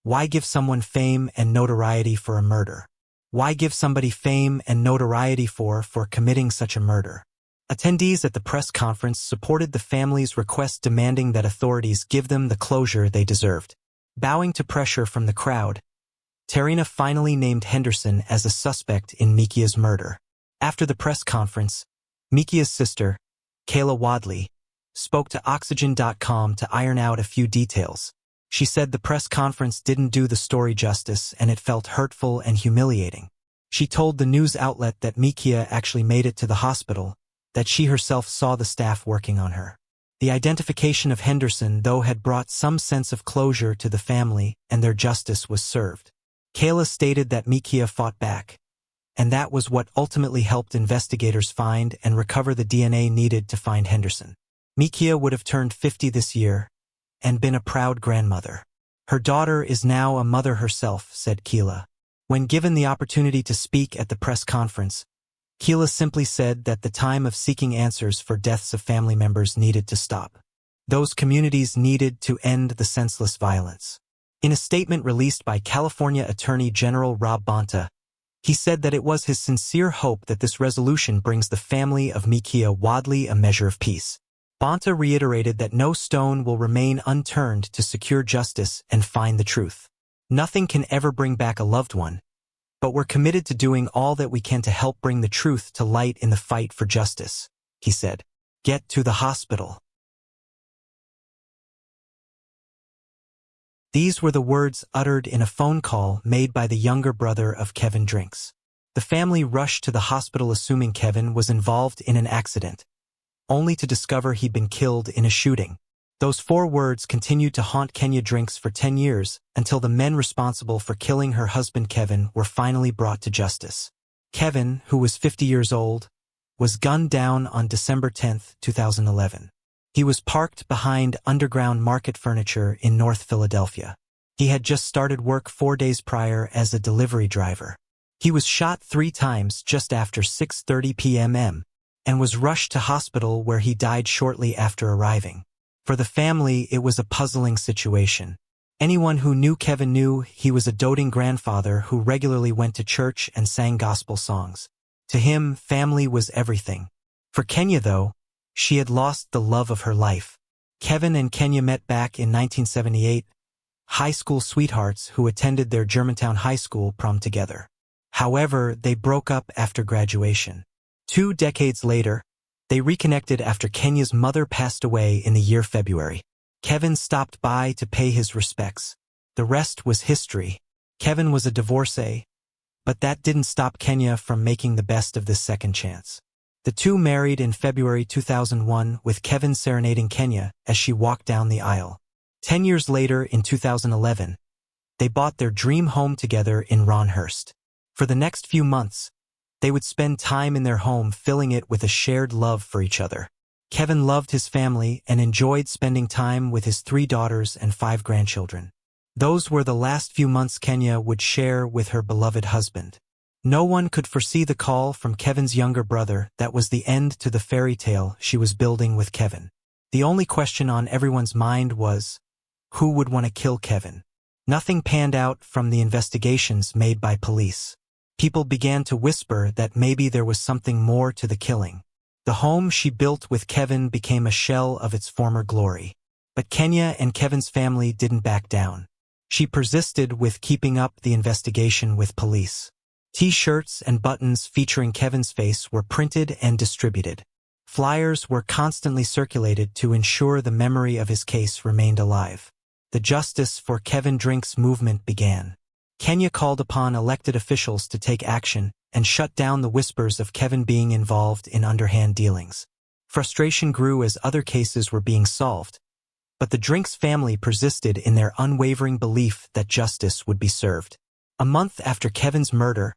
why give someone fame and notoriety for a murder? Why give somebody fame and notoriety for committing such a murder? Attendees at the press conference supported the family's request demanding that authorities give them the closure they deserved. Bowing to pressure from the crowd, Tarina finally named Henderson as a suspect in Mikia's murder. After the press conference, Mikia's sister, Kayla Wadley, spoke to Oxygen.com to iron out a few details. She said the press conference didn't do the story justice and it felt hurtful and humiliating. She told the news outlet that Mikia actually made it to the hospital, that she herself saw the staff working on her. The identification of Henderson, though, had brought some sense of closure to the family and their justice was served. Kayla stated that Mikia fought back, and that was what ultimately helped investigators find and recover the DNA needed to find Henderson. Mikia would have turned 50 this year and been a proud grandmother. Her daughter is now a mother herself, said Kayla. When given the opportunity to speak at the press conference, Kayla simply said that the time of seeking answers for deaths of family members needed to stop. Those communities needed to end the senseless violence. In a statement released by California Attorney General Rob Bonta, he said that it was his sincere hope that this resolution brings the family of Mikia Wadley a measure of peace. Bonta reiterated that no stone will remain unturned to secure justice and find the truth. Nothing can ever bring back a loved one, but we're committed to doing all that we can to help bring the truth to light in the fight for justice, he said. Get to the hospital. These were the words uttered in a phone call made by the younger brother of Kevin Drinks. The family rushed to the hospital assuming Kevin was involved in an accident, only to discover he'd been killed in a shooting. Those 4 words continued to haunt Kenya Drinks for 10 years until the men responsible for killing her husband Kevin were finally brought to justice. Kevin, who was 50 years old, was gunned down on December 10, 2011. He was parked behind Underground Market Furniture in North Philadelphia. He had just started work 4 days prior as a delivery driver. He was shot 3 times just after 6:30 p.m. and was rushed to hospital where he died shortly after arriving. For the family, it was a puzzling situation. Anyone who knew Kevin knew he was a doting grandfather who regularly went to church and sang gospel songs. To him, family was everything. For Kenya, though, she had lost the love of her life. Kevin and Kenya met back in 1978, high school sweethearts who attended their Germantown High School prom together. However, they broke up after graduation. 2 decades later, they reconnected after Kenya's mother passed away in the year February. Kevin stopped by to pay his respects. The rest was history. Kevin was a divorcee, but that didn't stop Kenya from making the best of this second chance. The two married in February 2001 with Kevin serenading Kenya as she walked down the aisle. 10 years later, in 2011, they bought their dream home together in Ronhurst. For the next few months, they would spend time in their home filling it with a shared love for each other. Kevin loved his family and enjoyed spending time with his 3 daughters and 5 grandchildren. Those were the last few months Kenya would share with her beloved husband. No one could foresee the call from Kevin's younger brother that was the end to the fairy tale she was building with Kevin. The only question on everyone's mind was, who would want to kill Kevin? Nothing panned out from the investigations made by police. People began to whisper that maybe there was something more to the killing. The home she built with Kevin became a shell of its former glory. But Kenya and Kevin's family didn't back down. She persisted with keeping up the investigation with police. T-shirts and buttons featuring Kevin's face were printed and distributed. Flyers were constantly circulated to ensure the memory of his case remained alive. The Justice for Kevin Drinks movement began. Kenya called upon elected officials to take action and shut down the whispers of Kevin being involved in underhand dealings. Frustration grew as other cases were being solved, But the Drinks family persisted in their unwavering belief that justice would be served. A month after Kevin's murder,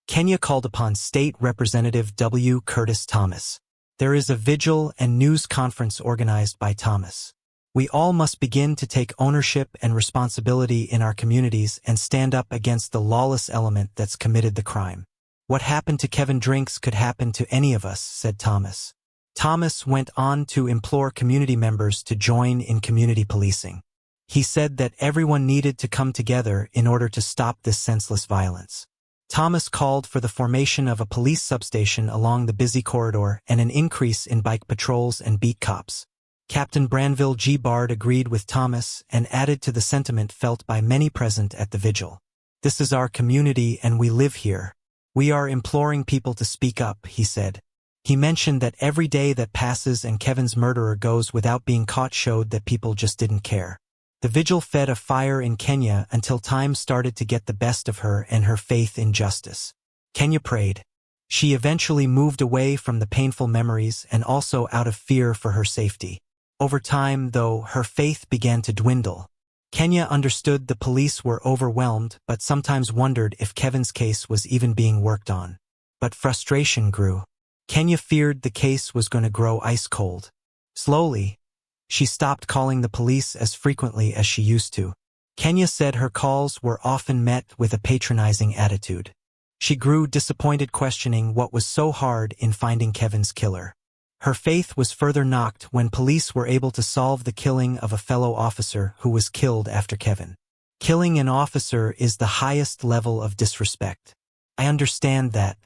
Kenya called upon State Representative W. Curtis Thomas. There is a vigil and news conference organized by Thomas. We all must begin to take ownership and responsibility in our communities and stand up against the lawless element that's committed the crime. What happened to Kevin Drinks could happen to any of us, said Thomas. Thomas went on to implore community members to join in community policing. He said that everyone needed to come together in order to stop this senseless violence. Thomas called for the formation of a police substation along the busy corridor and an increase in bike patrols and beat cops. Captain Branville G. Bard agreed with Thomas and added to the sentiment felt by many present at the vigil. This is our community and we live here. We are imploring people to speak up, he said. He mentioned that every day that passes and Kevin's murderer goes without being caught showed that people just didn't care. The vigil fed a fire in Kenya until time started to get the best of her and her faith in justice. Kenya prayed. She eventually moved away from the painful memories and also out of fear for her safety. Over time, though, her faith began to dwindle. Kenya understood the police were overwhelmed but sometimes wondered if Kevin's case was even being worked on. But frustration grew. Kenya feared the case was going to grow ice cold. Slowly, she stopped calling the police as frequently as she used to. Kenya said her calls were often met with a patronizing attitude. She grew disappointed, questioning what was so hard in finding Kevin's killer. Her faith was further knocked when police were able to solve the killing of a fellow officer who was killed after Kevin. Killing an officer is the highest level of disrespect. I understand that.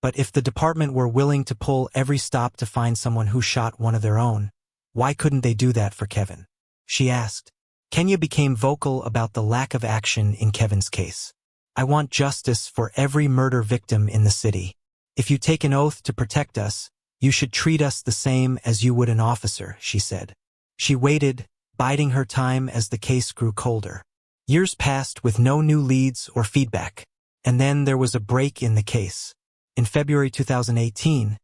But if the department were willing to pull every stop to find someone who shot one of their own, why couldn't they do that for Kevin? She asked. Kenya became vocal about the lack of action in Kevin's case. I want justice for every murder victim in the city. If you take an oath to protect us, you should treat us the same as you would an officer, she said. She waited, biding her time as the case grew colder. Years passed with no new leads or feedback, and then there was a break in the case. In February 2018,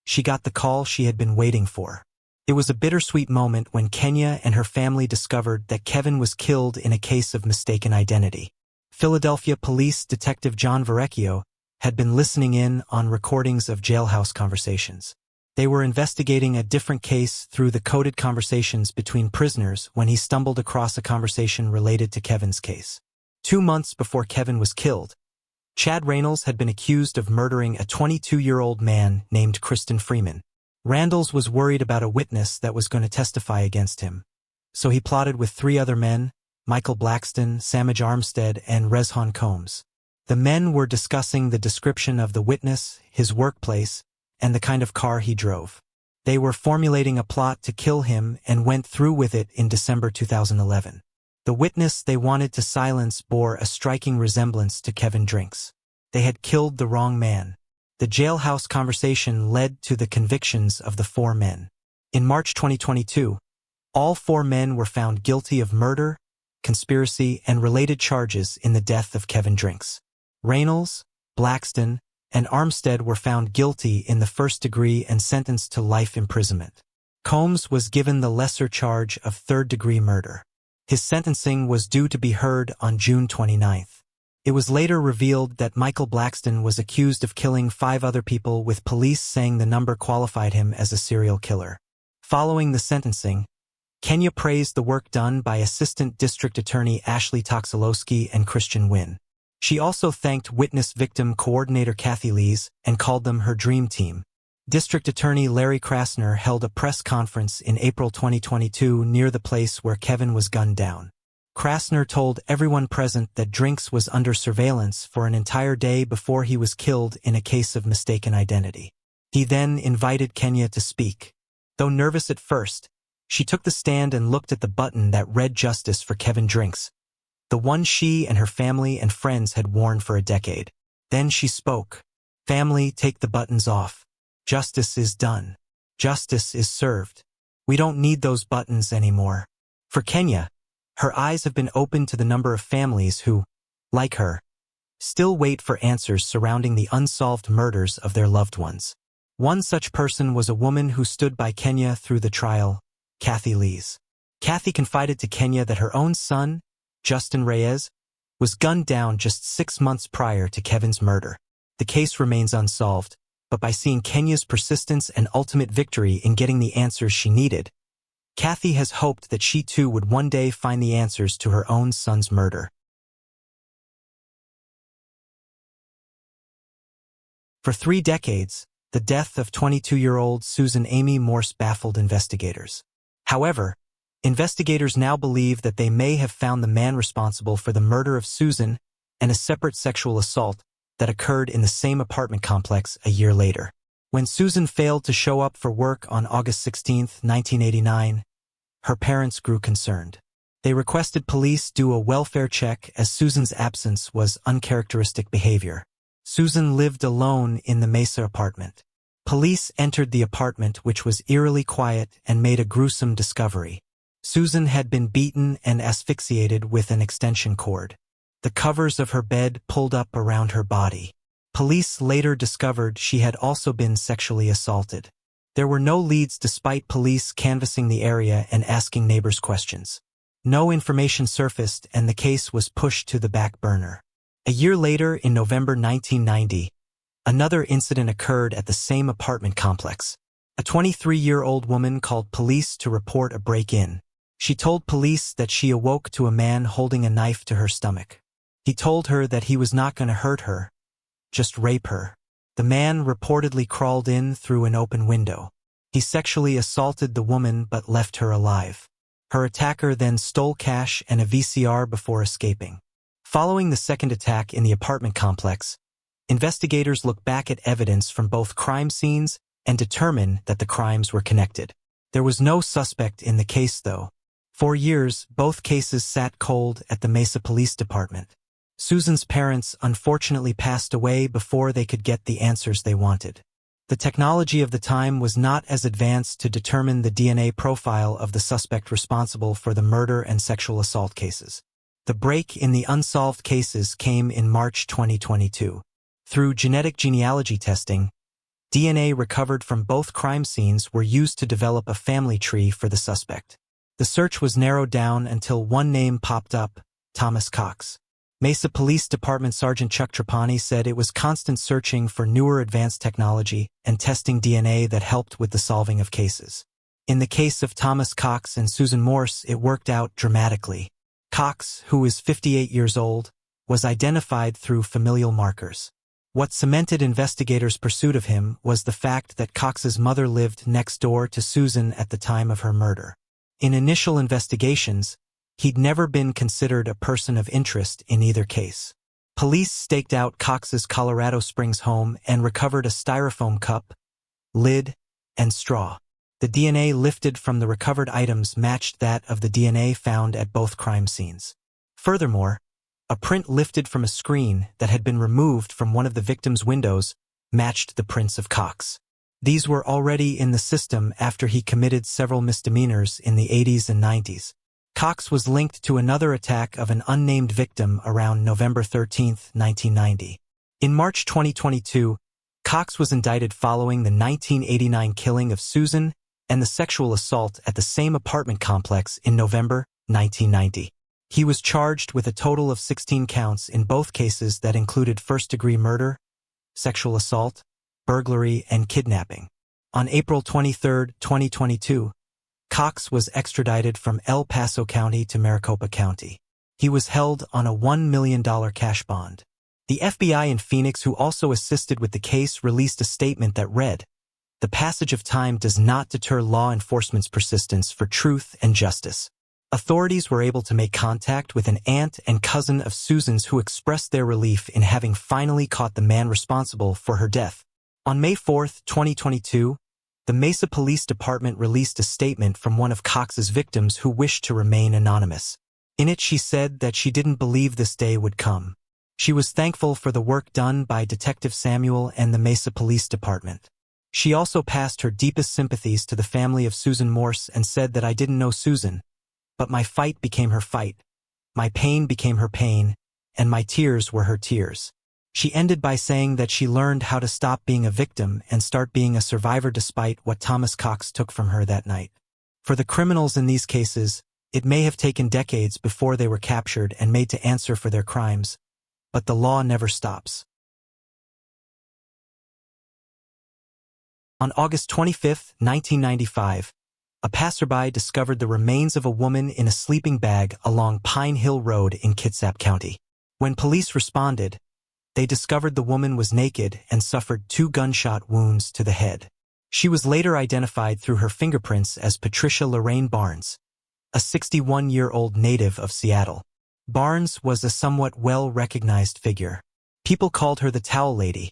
she got the call she had been waiting for. It was a bittersweet moment when Kenya and her family discovered that Kevin was killed in a case of mistaken identity. Philadelphia Police Detective John Verrecchio had been listening in on recordings of jailhouse conversations. They were investigating a different case through the coded conversations between prisoners when he stumbled across a conversation related to Kevin's case. 2 months before Kevin was killed, Chad Reynolds had been accused of murdering a 22-year-old man named Kristen Freeman. Randalls was worried about a witness that was going to testify against him. So he plotted with 3 other men, Michael Blackston, Samaj Armstead, and Rezhan Combs. The men were discussing the description of the witness, his workplace, and the kind of car he drove. They were formulating a plot to kill him and went through with it in December 2011. The witness they wanted to silence bore a striking resemblance to Kevin Drinks. They had killed the wrong man. The jailhouse conversation led to the convictions of the 4 men. In March 2022, all 4 men were found guilty of murder, conspiracy, and related charges in the death of Kevin Drinks. Reynolds, Blackston, and Armstead were found guilty in the first degree and sentenced to life imprisonment. Combs was given the lesser charge of third-degree murder. His sentencing was due to be heard on June 29. It was later revealed that Michael Blackston was accused of killing 5 other people, with police saying the number qualified him as a serial killer. Following the sentencing, Kenya praised the work done by Assistant District Attorney Ashley Toxilowski and Christian Wynn. She also thanked Witness Victim Coordinator Kathy Lees and called them her dream team. District Attorney Larry Krasner held a press conference in April 2022 near the place where Kevin was gunned down. Krasner told everyone present that Drinks was under surveillance for an entire day before he was killed in a case of mistaken identity. He then invited Kenya to speak. Though nervous at first, she took the stand and looked at the button that read "Justice for Kevin Drinks," the one she and her family and friends had worn for a decade. Then she spoke. "Family, take the buttons off. Justice is done. Justice is served. We don't need those buttons anymore." For Kenya, her eyes have been opened to the number of families who, like her, still wait for answers surrounding the unsolved murders of their loved ones. One such person was a woman who stood by Kenya through the trial, Kathy Lees. Kathy confided to Kenya that her own son, Justin Reyes, was gunned down just 6 months prior to Kevin's murder. The case remains unsolved, but by seeing Kenya's persistence and ultimate victory in getting the answers she needed, Kathy has hoped that she too would one day find the answers to her own son's murder. For 3 decades, the death of 22-year-old Susan Amy Morse baffled investigators. However, investigators now believe that they may have found the man responsible for the murder of Susan and a separate sexual assault that occurred in the same apartment complex a year later. When Susan failed to show up for work on August 16, 1989, her parents grew concerned. They requested police do a welfare check as Susan's absence was uncharacteristic behavior. Susan lived alone in the Mesa apartment. Police entered the apartment, which was eerily quiet, and made a gruesome discovery. Susan had been beaten and asphyxiated with an extension cord. The covers of her bed pulled up around her body. Police later discovered she had also been sexually assaulted. There were no leads despite police canvassing the area and asking neighbors questions. No information surfaced and the case was pushed to the back burner. A year later, in November 1990, another incident occurred at the same apartment complex. A 23-year-old woman called police to report a break-in. She told police that she awoke to a man holding a knife to her stomach. He told her that he was not going to hurt her, just rape her. The man reportedly crawled in through an open window. He sexually assaulted the woman but left her alive. Her attacker then stole cash and a VCR before escaping. Following the second attack in the apartment complex, investigators look back at evidence from both crime scenes and determine that the crimes were connected. There was no suspect in the case, though. For years, both cases sat cold at the Mesa Police Department. Susan's parents unfortunately passed away before they could get the answers they wanted. The technology of the time was not as advanced to determine the DNA profile of the suspect responsible for the murder and sexual assault cases. The break in the unsolved cases came in March 2022. Through genetic genealogy testing, DNA recovered from both crime scenes were used to develop a family tree for the suspect. The search was narrowed down until one name popped up: Thomas Cox. Mesa Police Department Sergeant Chuck Trapani said it was constant searching for newer advanced technology and testing DNA that helped with the solving of cases. In the case of Thomas Cox and Susan Morse, it worked out dramatically. Cox, who is 58 years old, was identified through familial markers. What cemented investigators' pursuit of him was the fact that Cox's mother lived next door to Susan at the time of her murder. In initial investigations, he'd never been considered a person of interest in either case. Police staked out Cox's Colorado Springs home and recovered a styrofoam cup, lid, and straw. The DNA lifted from the recovered items matched that of the DNA found at both crime scenes. Furthermore, a print lifted from a screen that had been removed from one of the victim's windows matched the prints of Cox. These were already in the system after he committed several misdemeanors in the 80s and 90s. Cox was linked to another attack of an unnamed victim around November 13, 1990. In March 2022, Cox was indicted following the 1989 killing of Susan and the sexual assault at the same apartment complex in November 1990. He was charged with a total of 16 counts in both cases that included first-degree murder, sexual assault, burglary, and kidnapping. On April 23, 2022, Cox was extradited from El Paso County to Maricopa County. He was held on a $1 million cash bond. The FBI in Phoenix, who also assisted with the case, released a statement that read, "The passage of time does not deter law enforcement's persistence for truth and justice." Authorities were able to make contact with an aunt and cousin of Susan's who expressed their relief in having finally caught the man responsible for her death. On May 4, 2022, the Mesa Police Department released a statement from one of Cox's victims who wished to remain anonymous. In it, she said that she didn't believe this day would come. She was thankful for the work done by Detective Samuel and the Mesa Police Department. She also passed her deepest sympathies to the family of Susan Morse and said that "I didn't know Susan, but my fight became her fight, my pain became her pain, and my tears were her tears." She ended by saying that she learned how to stop being a victim and start being a survivor despite what Thomas Cox took from her that night. For the criminals in these cases, It may have taken decades before they were captured and made to answer for their crimes, but the law never stops. On August 25, 1995, a passerby discovered the remains of a woman in a sleeping bag along Pine Hill Road in Kitsap County. When police responded, they discovered the woman was naked and suffered 2 gunshot wounds to the head. She was later identified through her fingerprints as Patricia Lorraine Barnes, a 61-year-old native of Seattle. Barnes was a somewhat well-recognized figure. People called her the Towel Lady,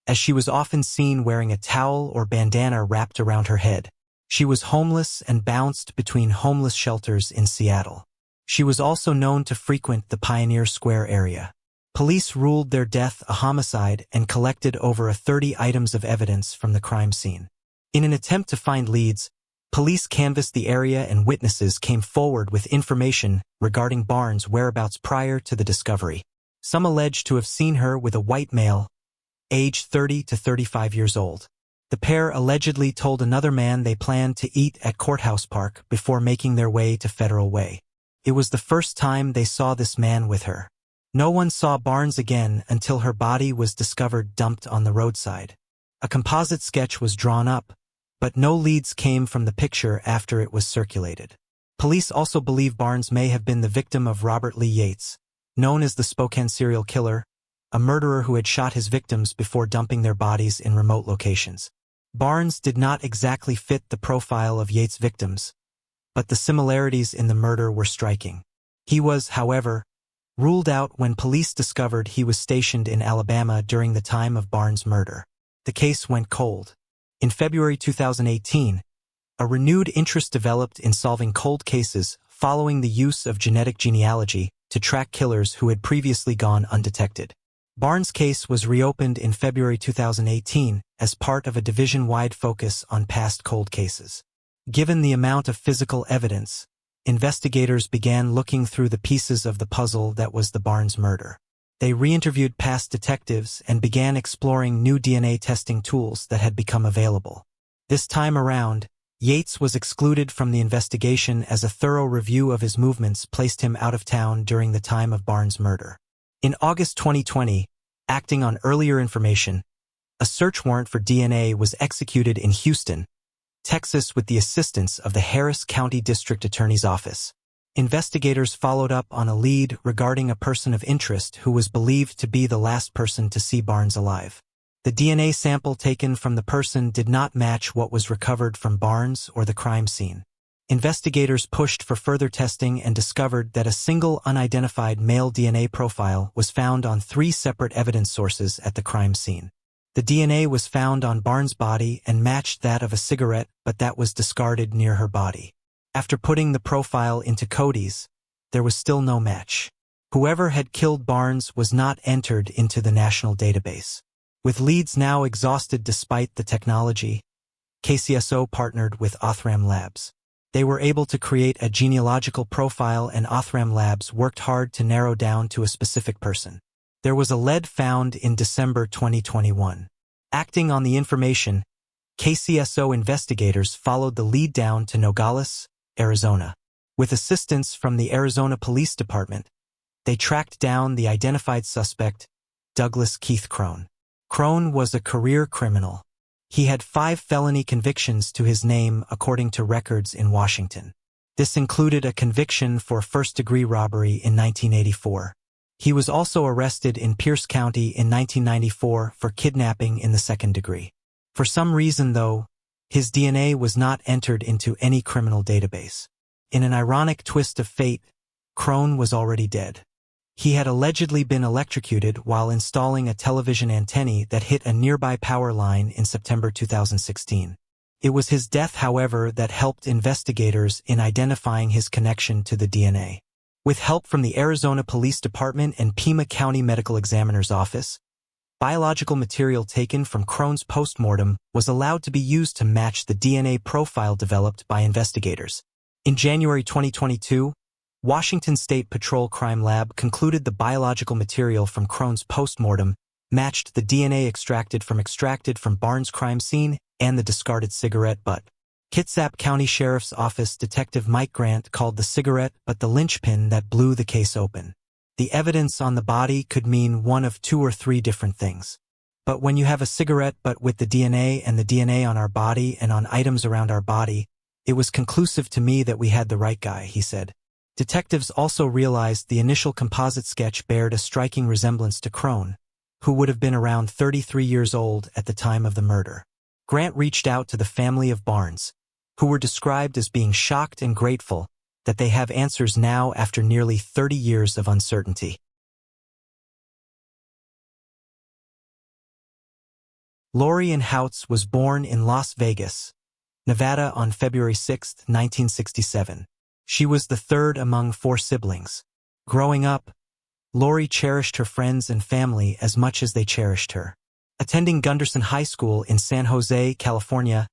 as she was often seen wearing a towel or bandana wrapped around her head. She was homeless and bounced between homeless shelters in Seattle. She was also known to frequent the Pioneer Square area. Police ruled their death a homicide and collected over 30 items of evidence from the crime scene. In an attempt to find leads, police canvassed the area and witnesses came forward with information regarding Barnes' whereabouts prior to the discovery. Some alleged to have seen her with a white male, aged 30 to 35 years old. The pair allegedly told another man they planned to eat at Courthouse Park before making their way to Federal Way. It was the first time they saw this man with her. No one saw Barnes again until her body was discovered dumped on the roadside. A composite sketch was drawn up, but no leads came from the picture after it was circulated. Police also believe Barnes may have been the victim of Robert Lee Yates, known as the Spokane serial killer, a murderer who had shot his victims before dumping their bodies in remote locations. Barnes did not exactly fit the profile of Yates' victims, but the similarities in the murder were striking. He was, however, ruled out when police discovered he was stationed in Alabama during the time of Barnes' murder. The case went cold. In February 2018, a renewed interest developed in solving cold cases following the use of genetic genealogy to track killers who had previously gone undetected. Barnes' case was reopened in February 2018 as part of a division-wide focus on past cold cases. Given the amount of physical evidence, investigators began looking through the pieces of the puzzle that was the Barnes murder. They re-interviewed past detectives and began exploring new DNA testing tools that had become available. This time around, Yates was excluded from the investigation as a thorough review of his movements placed him out of town during the time of Barnes' murder. In August 2020, acting on earlier information, a search warrant for DNA was executed in Houston, Texas with the assistance of the Harris County District Attorney's Office. Investigators followed up on a lead regarding a person of interest who was believed to be the last person to see Barnes alive. The DNA sample taken from the person did not match what was recovered from Barnes or the crime scene. Investigators pushed for further testing and discovered that a single unidentified male DNA profile was found on 3 separate evidence sources at the crime scene. The DNA was found on Barnes' body and matched that of a cigarette, but that was discarded near her body. After putting the profile into Cody's, there was still no match. Whoever had killed Barnes was not entered into the national database. With leads now exhausted despite the technology, KCSO partnered with Othram Labs. They were able to create a genealogical profile, and Othram Labs worked hard to narrow down to a specific person. There was a lead found in December 2021. Acting on the information, KCSO investigators followed the lead down to Nogales, Arizona. With assistance from the Arizona Police Department, they tracked down the identified suspect, Douglas Keith Crone. Crone was a career criminal. He had 5 felony convictions to his name according to records in Washington. This included a conviction for first-degree robbery in 1984. He was also arrested in Pierce County in 1994 for kidnapping in the second degree. For some reason, though, his DNA was not entered into any criminal database. In an ironic twist of fate, Crone was already dead. He had allegedly been electrocuted while installing a television antenna that hit a nearby power line in September 2016. It was his death, however, that helped investigators in identifying his connection to the DNA. With help from the Arizona Police Department and Pima County Medical Examiner's Office, biological material taken from Crone's postmortem was allowed to be used to match the DNA profile developed by investigators. In January 2022, Washington State Patrol Crime Lab concluded the biological material from Crone's postmortem matched the DNA extracted from Barnes' crime scene and the discarded cigarette butt. Kitsap County Sheriff's Office Detective Mike Grant called the cigarette but the linchpin that blew the case open. The evidence on the body could mean one of two or three different things. But when you have a cigarette but with the DNA and the DNA on our body and on items around our body, it was conclusive to me that we had the right guy, he said. Detectives also realized the initial composite sketch bared a striking resemblance to Crone, who would have been around 33 years old at the time of the murder. Grant reached out to the family of Barnes, who were described as being shocked and grateful that they have answers now after nearly 30 years of uncertainty. Lori Ann Houts was born in Las Vegas, Nevada on February 6, 1967. She was the third among four siblings. Growing up, Lori cherished her friends and family as much as they cherished her. Attending Gunderson High School in San Jose, California,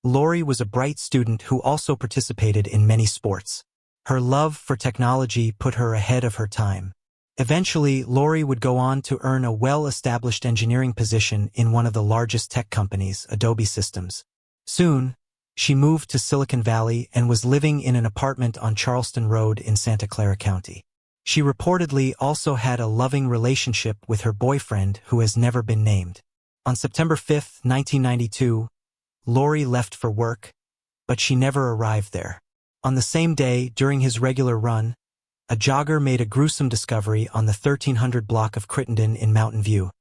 Lori was a bright student who also participated in many sports. Her love for technology put her ahead of her time. Eventually, Lori would go on to earn a well-established engineering position in one of the largest tech companies, Adobe Systems. Soon, she moved to Silicon Valley and was living in an apartment on Charleston Road in Santa Clara County. She reportedly also had a loving relationship with her boyfriend who has never been named. On September 5, 1992, Lori left for work, but she never arrived there. On the same day, during his regular run, a jogger made a gruesome discovery on the 1300 block of Crittenden in Mountain View,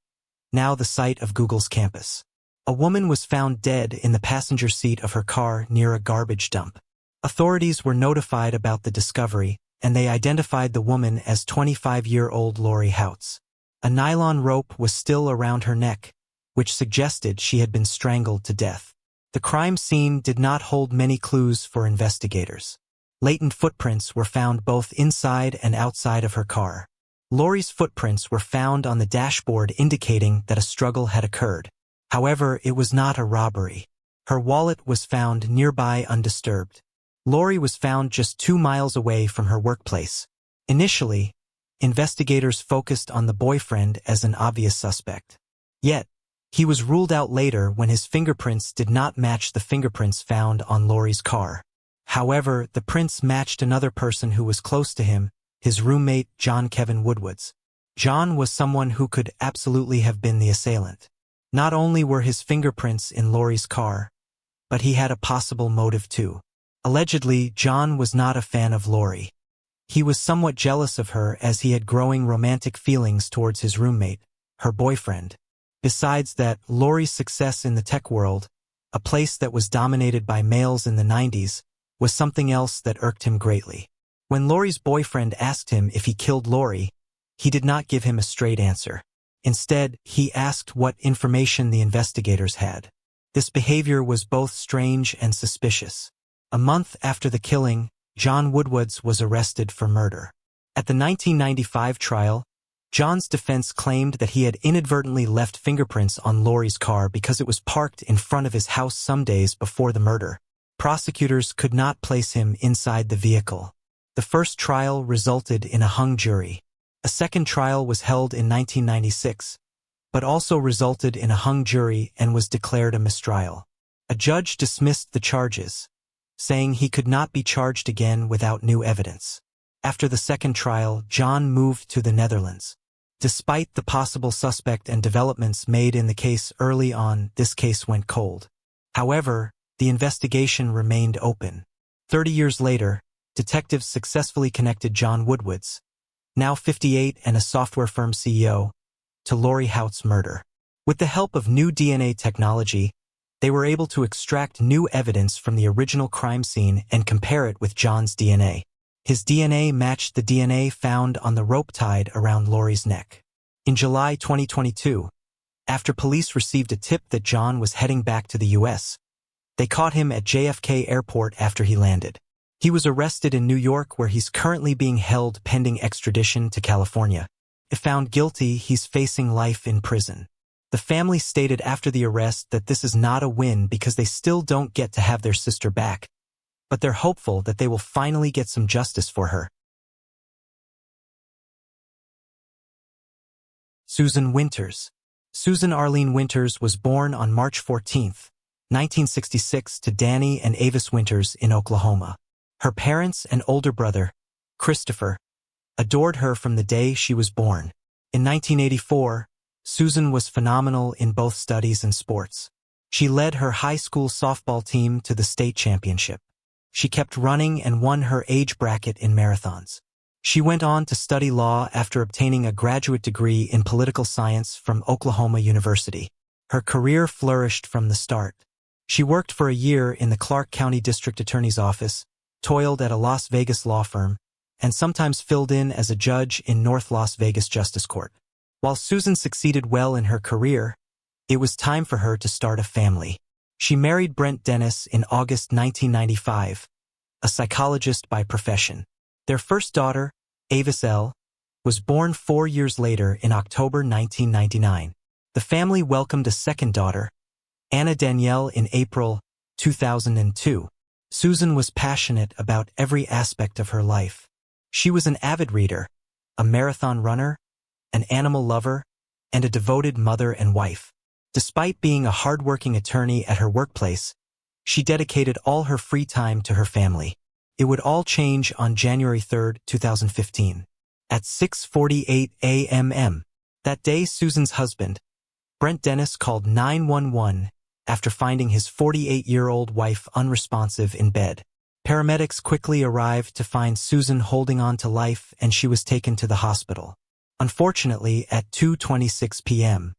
now the site of Google's campus. A woman was found dead in the passenger seat of her car near a garbage dump. Authorities were notified about the discovery, and they identified the woman as 25-year-old Lori Houts. A nylon rope was still around her neck, which suggested she had been strangled to death. The crime scene did not hold many clues for investigators. Latent footprints were found both inside and outside of her car. Lori's footprints were found on the dashboard indicating that a struggle had occurred. However, it was not a robbery. Her wallet was found nearby undisturbed. Lori was found just 2 miles away from her workplace. Initially, investigators focused on the boyfriend as an obvious suspect. Yet, he was ruled out later when his fingerprints did not match the fingerprints found on Lori's car. However, the prints matched another person who was close to him, his roommate, John Kevin Woodwards. John was someone who could absolutely have been the assailant. Not only were his fingerprints in Lori's car, but he had a possible motive too. Allegedly, John was not a fan of Lori. He was somewhat jealous of her as he had growing romantic feelings towards his roommate, her boyfriend. Besides that, Lori's success in the tech world, a place that was dominated by males in the 90s, was something else that irked him greatly. When Lori's boyfriend asked him if he killed Lori, he did not give him a straight answer. Instead, he asked what information the investigators had. This behavior was both strange and suspicious. A month after the killing, John Woodwards was arrested for murder. At the 1995 trial, John's defense claimed that he had inadvertently left fingerprints on Lori's car because it was parked in front of his house some days before the murder. Prosecutors could not place him inside the vehicle. The first trial resulted in a hung jury. A second trial was held in 1996, but also resulted in a hung jury and was declared a mistrial. A judge dismissed the charges, saying he could not be charged again without new evidence. After the second trial, John moved to the Netherlands. Despite the possible suspect and developments made in the case early on, this case went cold. However, the investigation remained open. 30 years later, detectives successfully connected John Woodwards, now 58 and a software firm CEO, to Lori Houts' murder. With the help of new DNA technology, they were able to extract new evidence from the original crime scene and compare it with John's DNA. His DNA matched the DNA found on the rope tied around Lori's neck. In July 2022, after police received a tip that John was heading back to the U.S., they caught him at JFK Airport after he landed. He was arrested in New York, where he's currently being held pending extradition to California. If found guilty, he's facing life in prison. The family stated after the arrest that this is not a win because they still don't get to have their sister back, but they're hopeful that they will finally get some justice for her. Susan Winters. Susan Arlene Winters was born on March 14, 1966 to Danny and Avis Winters in Oklahoma. Her parents and older brother, Christopher, adored her from the day she was born. In 1984, Susan was phenomenal in both studies and sports. She led her high school softball team to the state championship. She kept running and won her age bracket in marathons. She went on to study law after obtaining a graduate degree in political science from Oklahoma University. Her career flourished from the start. She worked for a year in the Clark County District Attorney's Office, toiled at a Las Vegas law firm, and sometimes filled in as a judge in North Las Vegas Justice Court. While Susan succeeded well in her career, it was time for her to start a family. She married Brent Dennis in August 1995, a psychologist by profession. Their first daughter, Avis L., was born 4 years later in October 1999. The family welcomed a second daughter, Anna Danielle, in April 2002. Susan was passionate about every aspect of her life. She was an avid reader, a marathon runner, an animal lover, and a devoted mother and wife. Despite being a hard-working attorney at her workplace, she dedicated all her free time to her family. It would all change on January 3, 2015. At 6:48 a.m. that day, Susan's husband, Brent Dennis, called 911 after finding his 48-year-old wife unresponsive in bed. Paramedics quickly arrived to find Susan holding on to life, and she was taken to the hospital. Unfortunately, at 2:26 p.m.,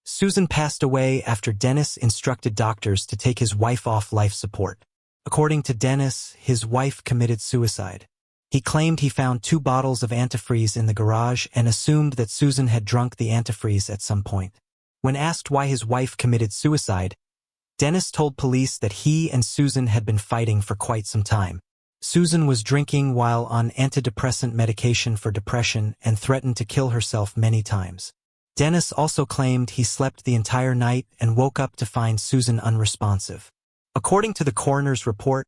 Susan passed away after Dennis instructed doctors to take his wife off life support. According to Dennis, his wife committed suicide. He claimed he found 2 bottles of antifreeze in the garage and assumed that Susan had drunk the antifreeze at some point. When asked why his wife committed suicide, Dennis told police that he and Susan had been fighting for quite some time. Susan was drinking while on antidepressant medication for depression and threatened to kill herself many times. Dennis also claimed he slept the entire night and woke up to find Susan unresponsive. According to the coroner's report,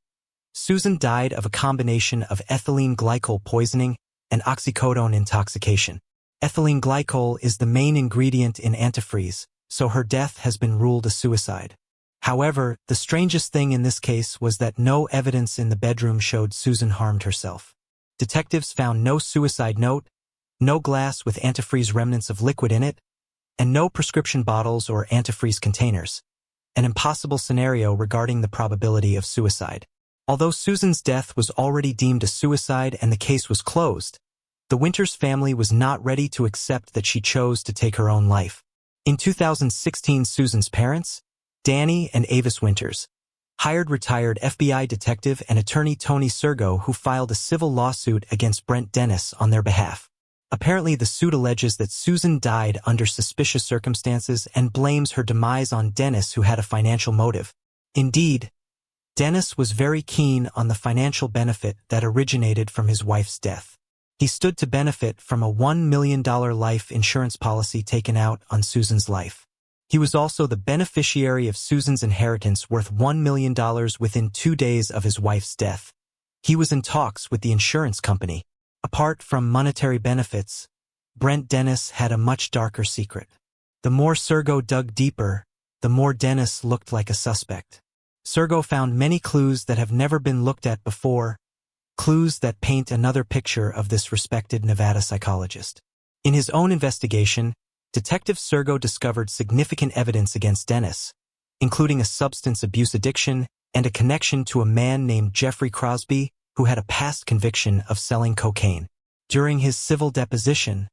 Susan died of a combination of ethylene glycol poisoning and oxycodone intoxication. Ethylene glycol is the main ingredient in antifreeze, so her death has been ruled a suicide. However, the strangest thing in this case was that no evidence in the bedroom showed Susan harmed herself. Detectives found no suicide note, no glass with antifreeze remnants of liquid in it, and no prescription bottles or antifreeze containers, an impossible scenario regarding the probability of suicide. Although Susan's death was already deemed a suicide and the case was closed, the Winters family was not ready to accept that she chose to take her own life. In 2016, Susan's parents, Danny and Avis Winters, hired retired FBI detective and attorney Tony Sergo, who filed a civil lawsuit against Brent Dennis on their behalf. Apparently, the suit alleges that Susan died under suspicious circumstances and blames her demise on Dennis, who had a financial motive. Indeed, Dennis was very keen on the financial benefit that originated from his wife's death. He stood to benefit from a $1 million life insurance policy taken out on Susan's life. He was also the beneficiary of Susan's inheritance worth $1 million within 2 days of his wife's death. He was in talks with the insurance company. Apart from monetary benefits, Brent Dennis had a much darker secret. The more Sergo dug deeper, the more Dennis looked like a suspect. Sergo found many clues that have never been looked at before, clues that paint another picture of this respected Nevada psychologist. In his own investigation, Detective Sergo discovered significant evidence against Dennis, including a substance abuse addiction and a connection to a man named Jeffrey Crosby, who had a past conviction of selling cocaine. During his civil deposition,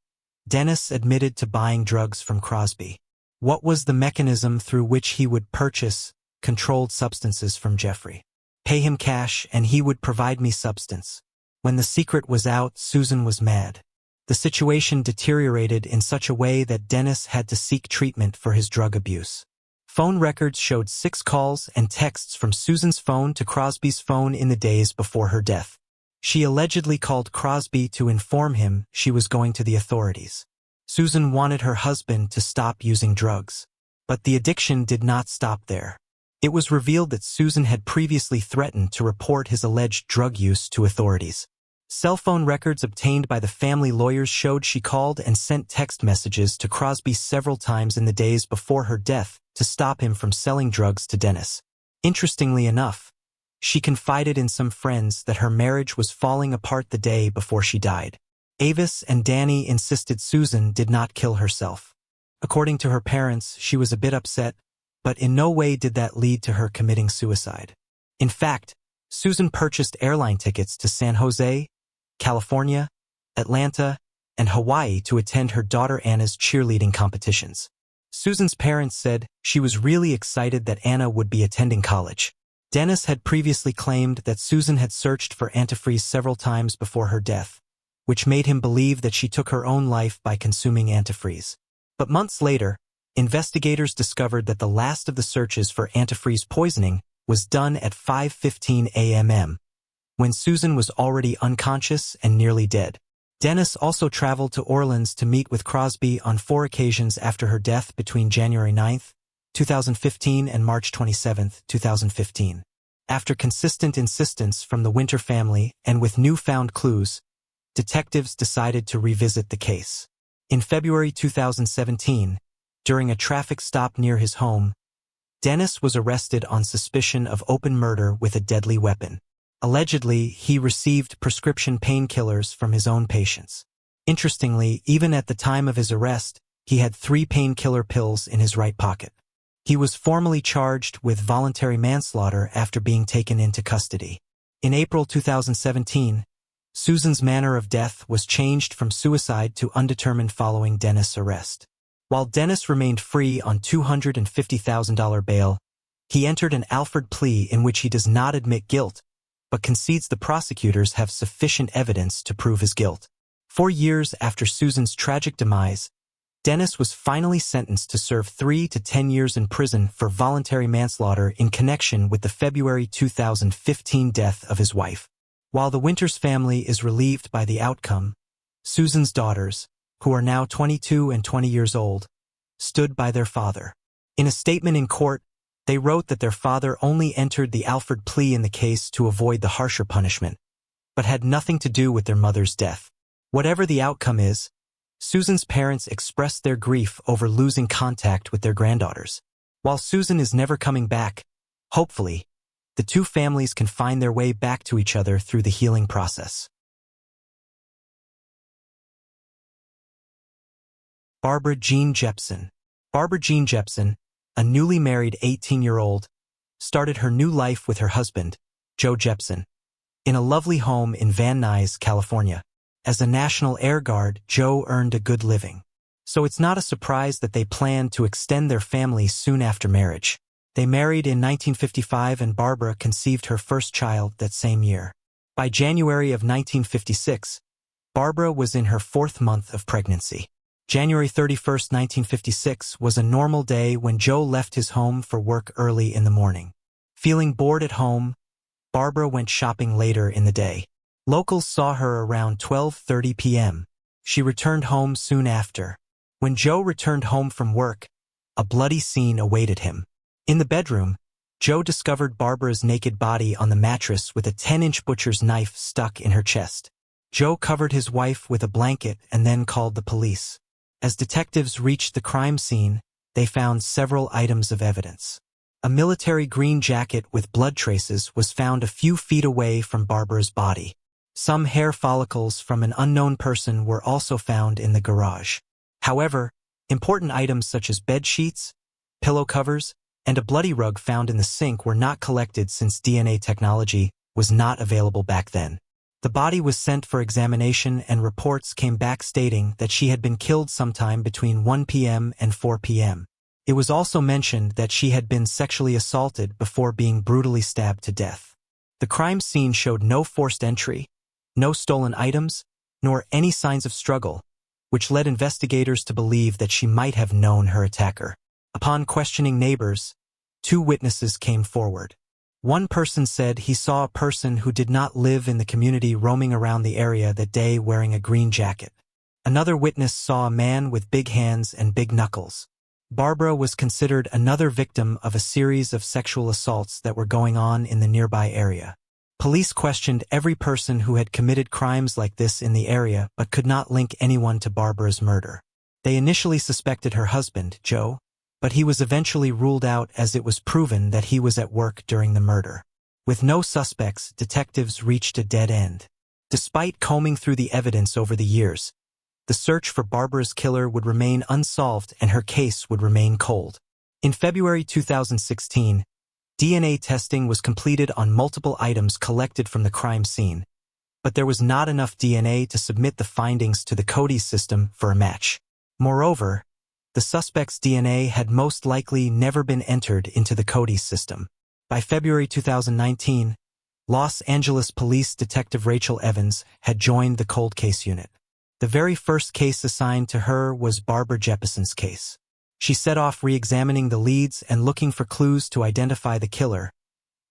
Dennis admitted to buying drugs from Crosby. What was the mechanism through which he would purchase controlled substances from Jeffrey? Pay him cash and he would provide me substance. When the secret was out, Susan was mad. The situation deteriorated in such a way that Dennis had to seek treatment for his drug abuse. Phone records showed 6 calls and texts from Susan's phone to Crosby's phone in the days before her death. She allegedly called Crosby to inform him she was going to the authorities. Susan wanted her husband to stop using drugs. But the addiction did not stop there. It was revealed that Susan had previously threatened to report his alleged drug use to authorities. Cell phone records obtained by the family lawyers showed she called and sent text messages to Crosby several times in the days before her death, to stop him from selling drugs to Dennis. Interestingly enough, she confided in some friends that her marriage was falling apart the day before she died. Avis and Danny insisted Susan did not kill herself. According to her parents, she was a bit upset, but in no way did that lead to her committing suicide. In fact, Susan purchased airline tickets to San Jose, California, Atlanta, and Hawaii to attend her daughter Anna's cheerleading competitions. Susan's parents said she was really excited that Anna would be attending college. Dennis had previously claimed that Susan had searched for antifreeze several times before her death, which made him believe that she took her own life by consuming antifreeze. But months later, investigators discovered that the last of the searches for antifreeze poisoning was done at 5:15 a.m., when Susan was already unconscious and nearly dead. Dennis also traveled to Orleans to meet with Crosby on 4 occasions after her death between January 9, 2015 and March 27, 2015. After consistent insistence from the Winter family and with newfound clues, detectives decided to revisit the case. In February 2017, during a traffic stop near his home, Dennis was arrested on suspicion of open murder with a deadly weapon. Allegedly, he received prescription painkillers from his own patients. Interestingly, even at the time of his arrest, he had 3 painkiller pills in his right pocket. He was formally charged with voluntary manslaughter after being taken into custody. In April 2017, Susan's manner of death was changed from suicide to undetermined following Dennis' arrest. While Dennis remained free on $250,000 bail, he entered an Alford plea in which he does not admit guilt, but concedes the prosecutors have sufficient evidence to prove his guilt. 4 years after Susan's tragic demise, Dennis was finally sentenced to serve 3 to 10 years in prison for voluntary manslaughter in connection with the February 2015 death of his wife. While the Winters family is relieved by the outcome, Susan's daughters, who are now 22 and 20 years old, stood by their father. In a statement in court, they wrote that their father only entered the Alford plea in the case to avoid the harsher punishment, but had nothing to do with their mother's death. Whatever the outcome is, Susan's parents expressed their grief over losing contact with their granddaughters. While Susan is never coming back, hopefully, the two families can find their way back to each other through the healing process. Barbara Jean Jepson. Barbara Jean Jepson, a newly married 18-year-old, started her new life with her husband, Joe Jepson, in a lovely home in Van Nuys, California. As a National Air Guard, Joe earned a good living. So it's not a surprise that they planned to extend their family soon after marriage. They married in 1955 and Barbara conceived her first child that same year. By January of 1956, Barbara was in her 4th month of pregnancy. January 31, 1956 was a normal day when Joe left his home for work early in the morning. Feeling bored at home, Barbara went shopping later in the day. Locals saw her around 12:30 p.m. She returned home soon after. When Joe returned home from work, a bloody scene awaited him. In the bedroom, Joe discovered Barbara's naked body on the mattress with a 10-inch butcher's knife stuck in her chest. Joe covered his wife with a blanket and then called the police. As detectives reached the crime scene, they found several items of evidence. A military green jacket with blood traces was found a few feet away from Barbara's body. Some hair follicles from an unknown person were also found in the garage. However, important items such as bed sheets, pillow covers, and a bloody rug found in the sink were not collected since DNA technology was not available back then. The body was sent for examination and reports came back stating that she had been killed sometime between 1 p.m. and 4 p.m. It was also mentioned that she had been sexually assaulted before being brutally stabbed to death. The crime scene showed no forced entry, no stolen items, nor any signs of struggle, which led investigators to believe that she might have known her attacker. Upon questioning neighbors, 2 witnesses came forward. One person said he saw a person who did not live in the community roaming around the area that day wearing a green jacket. Another witness saw a man with big hands and big knuckles. Barbara was considered another victim of a series of sexual assaults that were going on in the nearby area. Police questioned every person who had committed crimes like this in the area but could not link anyone to Barbara's murder. They initially suspected her husband, Joe, but he was eventually ruled out as it was proven that he was at work during the murder. With no suspects, detectives reached a dead end. Despite combing through the evidence over the years, the search for Barbara's killer would remain unsolved and her case would remain cold. In February 2016, DNA testing was completed on multiple items collected from the crime scene, but there was not enough DNA to submit the findings to the Cody's system for a match. Moreover, the suspect's DNA had most likely never been entered into the Cody's system. By February 2019, Los Angeles Police Detective Rachel Evans had joined the cold case unit. The very first case assigned to her was Barbara Jepson's case. She set off re-examining the leads and looking for clues to identify the killer,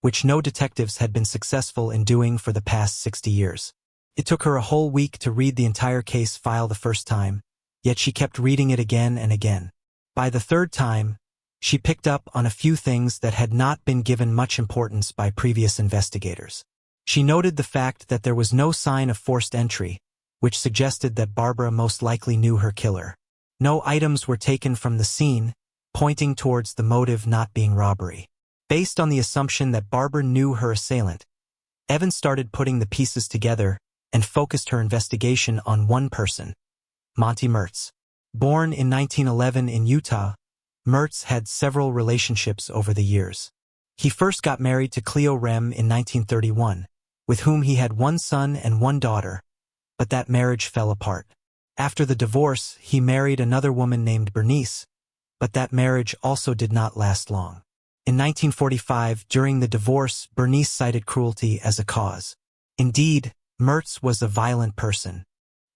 which no detectives had been successful in doing for the past 60 years. It took her a whole week to read the entire case file the first time, yet she kept reading it again and again. By the third time, she picked up on a few things that had not been given much importance by previous investigators. She noted the fact that there was no sign of forced entry, which suggested that Barbara most likely knew her killer. No items were taken from the scene, pointing towards the motive not being robbery. Based on the assumption that Barbara knew her assailant, Evans started putting the pieces together and focused her investigation on one person, Monty Mertz. Born in 1911 in Utah, Mertz had several relationships over the years. He first got married to Cleo Rem in 1931, with whom he had one son and one daughter, but that marriage fell apart. After the divorce, he married another woman named Bernice, but that marriage also did not last long. In 1945, during the divorce, Bernice cited cruelty as a cause. Indeed, Mertz was a violent person.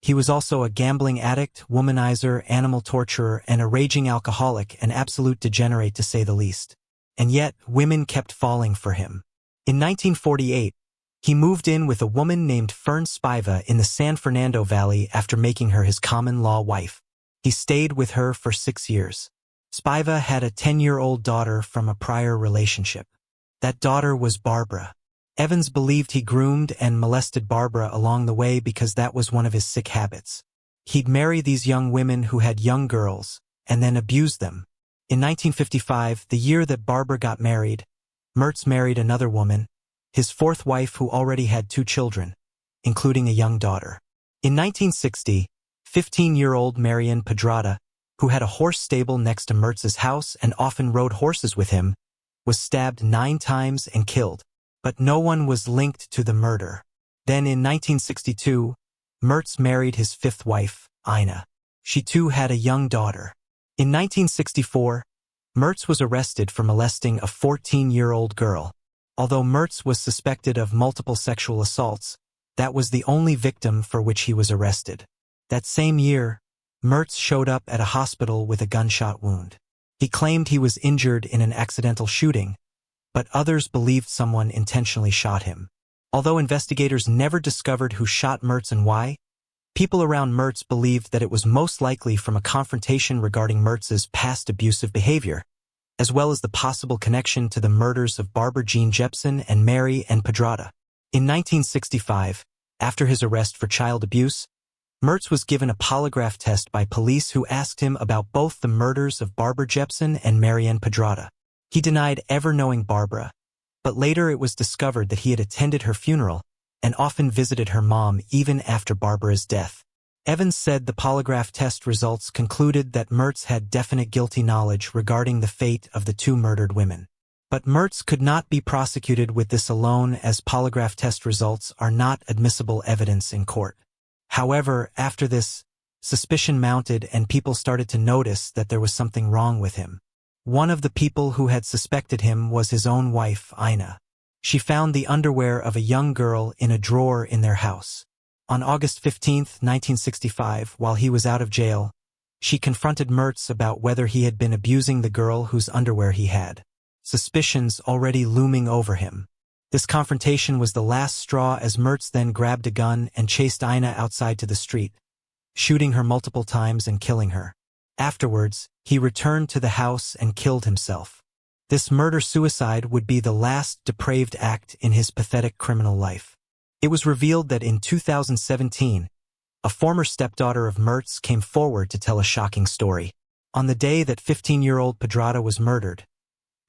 He was also a gambling addict, womanizer, animal torturer, and a raging alcoholic, an absolute degenerate to say the least. And yet, women kept falling for him. In 1948, he moved in with a woman named Fern Spiva in the San Fernando Valley after making her his common-law wife. He stayed with her for 6 years. Spiva had a 10-year-old daughter from a prior relationship. That daughter was Barbara. Evans believed he groomed and molested Barbara along the way because that was one of his sick habits. He'd marry these young women who had young girls, and then abuse them. In 1955, the year that Barbara got married, Mertz married another woman, his fourth wife who already had 2 children, including a young daughter. In 1960, 15-year-old Marian Pedrada, who had a horse stable next to Mertz's house and often rode horses with him, was stabbed 9 times and killed, but no one was linked to the murder. Then in 1962, Mertz married his 5th wife, Ina. She too had a young daughter. In 1964, Mertz was arrested for molesting a 14-year-old girl. Although Mertz was suspected of multiple sexual assaults, that was the only victim for which he was arrested. That same year, Mertz showed up at a hospital with a gunshot wound. He claimed he was injured in an accidental shooting, but others believed someone intentionally shot him. Although investigators never discovered who shot Mertz and why, people around Mertz believed that it was most likely from a confrontation regarding Mertz's past abusive behavior, as well as the possible connection to the murders of Barbara Jean Jepson and Mary Ann Pedrada. In 1965, after his arrest for child abuse, Mertz was given a polygraph test by police who asked him about both the murders of Barbara Jepson and Mary Ann Pedrada. He denied ever knowing Barbara, but later it was discovered that he had attended her funeral and often visited her mom even after Barbara's death. Evans said the polygraph test results concluded that Mertz had definite guilty knowledge regarding the fate of the 2 murdered women. But Mertz could not be prosecuted with this alone, as polygraph test results are not admissible evidence in court. However, after this, suspicion mounted and people started to notice that there was something wrong with him. One of the people who had suspected him was his own wife, Ina. She found the underwear of a young girl in a drawer in their house. On August 15, 1965, while he was out of jail, she confronted Mertz about whether he had been abusing the girl whose underwear he had. Suspicions already looming over him. This confrontation was the last straw, as Mertz then grabbed a gun and chased Ina outside to the street, shooting her multiple times and killing her. Afterwards, he returned to the house and killed himself. This murder-suicide would be the last depraved act in his pathetic criminal life. It was revealed that in 2017, a former stepdaughter of Mertz came forward to tell a shocking story. On the day that 15-year-old Pedrada was murdered,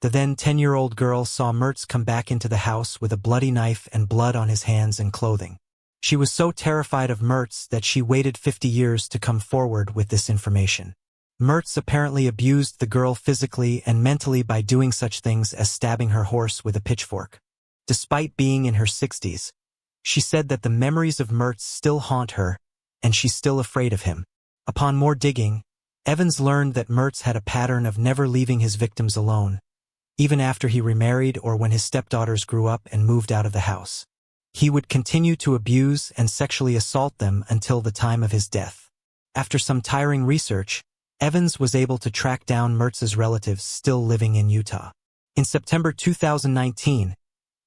the then 10-year-old girl saw Mertz come back into the house with a bloody knife and blood on his hands and clothing. She was so terrified of Mertz that she waited 50 years to come forward with this information. Mertz apparently abused the girl physically and mentally by doing such things as stabbing her horse with a pitchfork. Despite being in her 60s, she said that the memories of Mertz still haunt her, and she's still afraid of him. Upon more digging, Evans learned that Mertz had a pattern of never leaving his victims alone, even after he remarried or when his stepdaughters grew up and moved out of the house. He would continue to abuse and sexually assault them until the time of his death. After some tiring research, Evans was able to track down Mertz's relatives still living in Utah. In September 2019,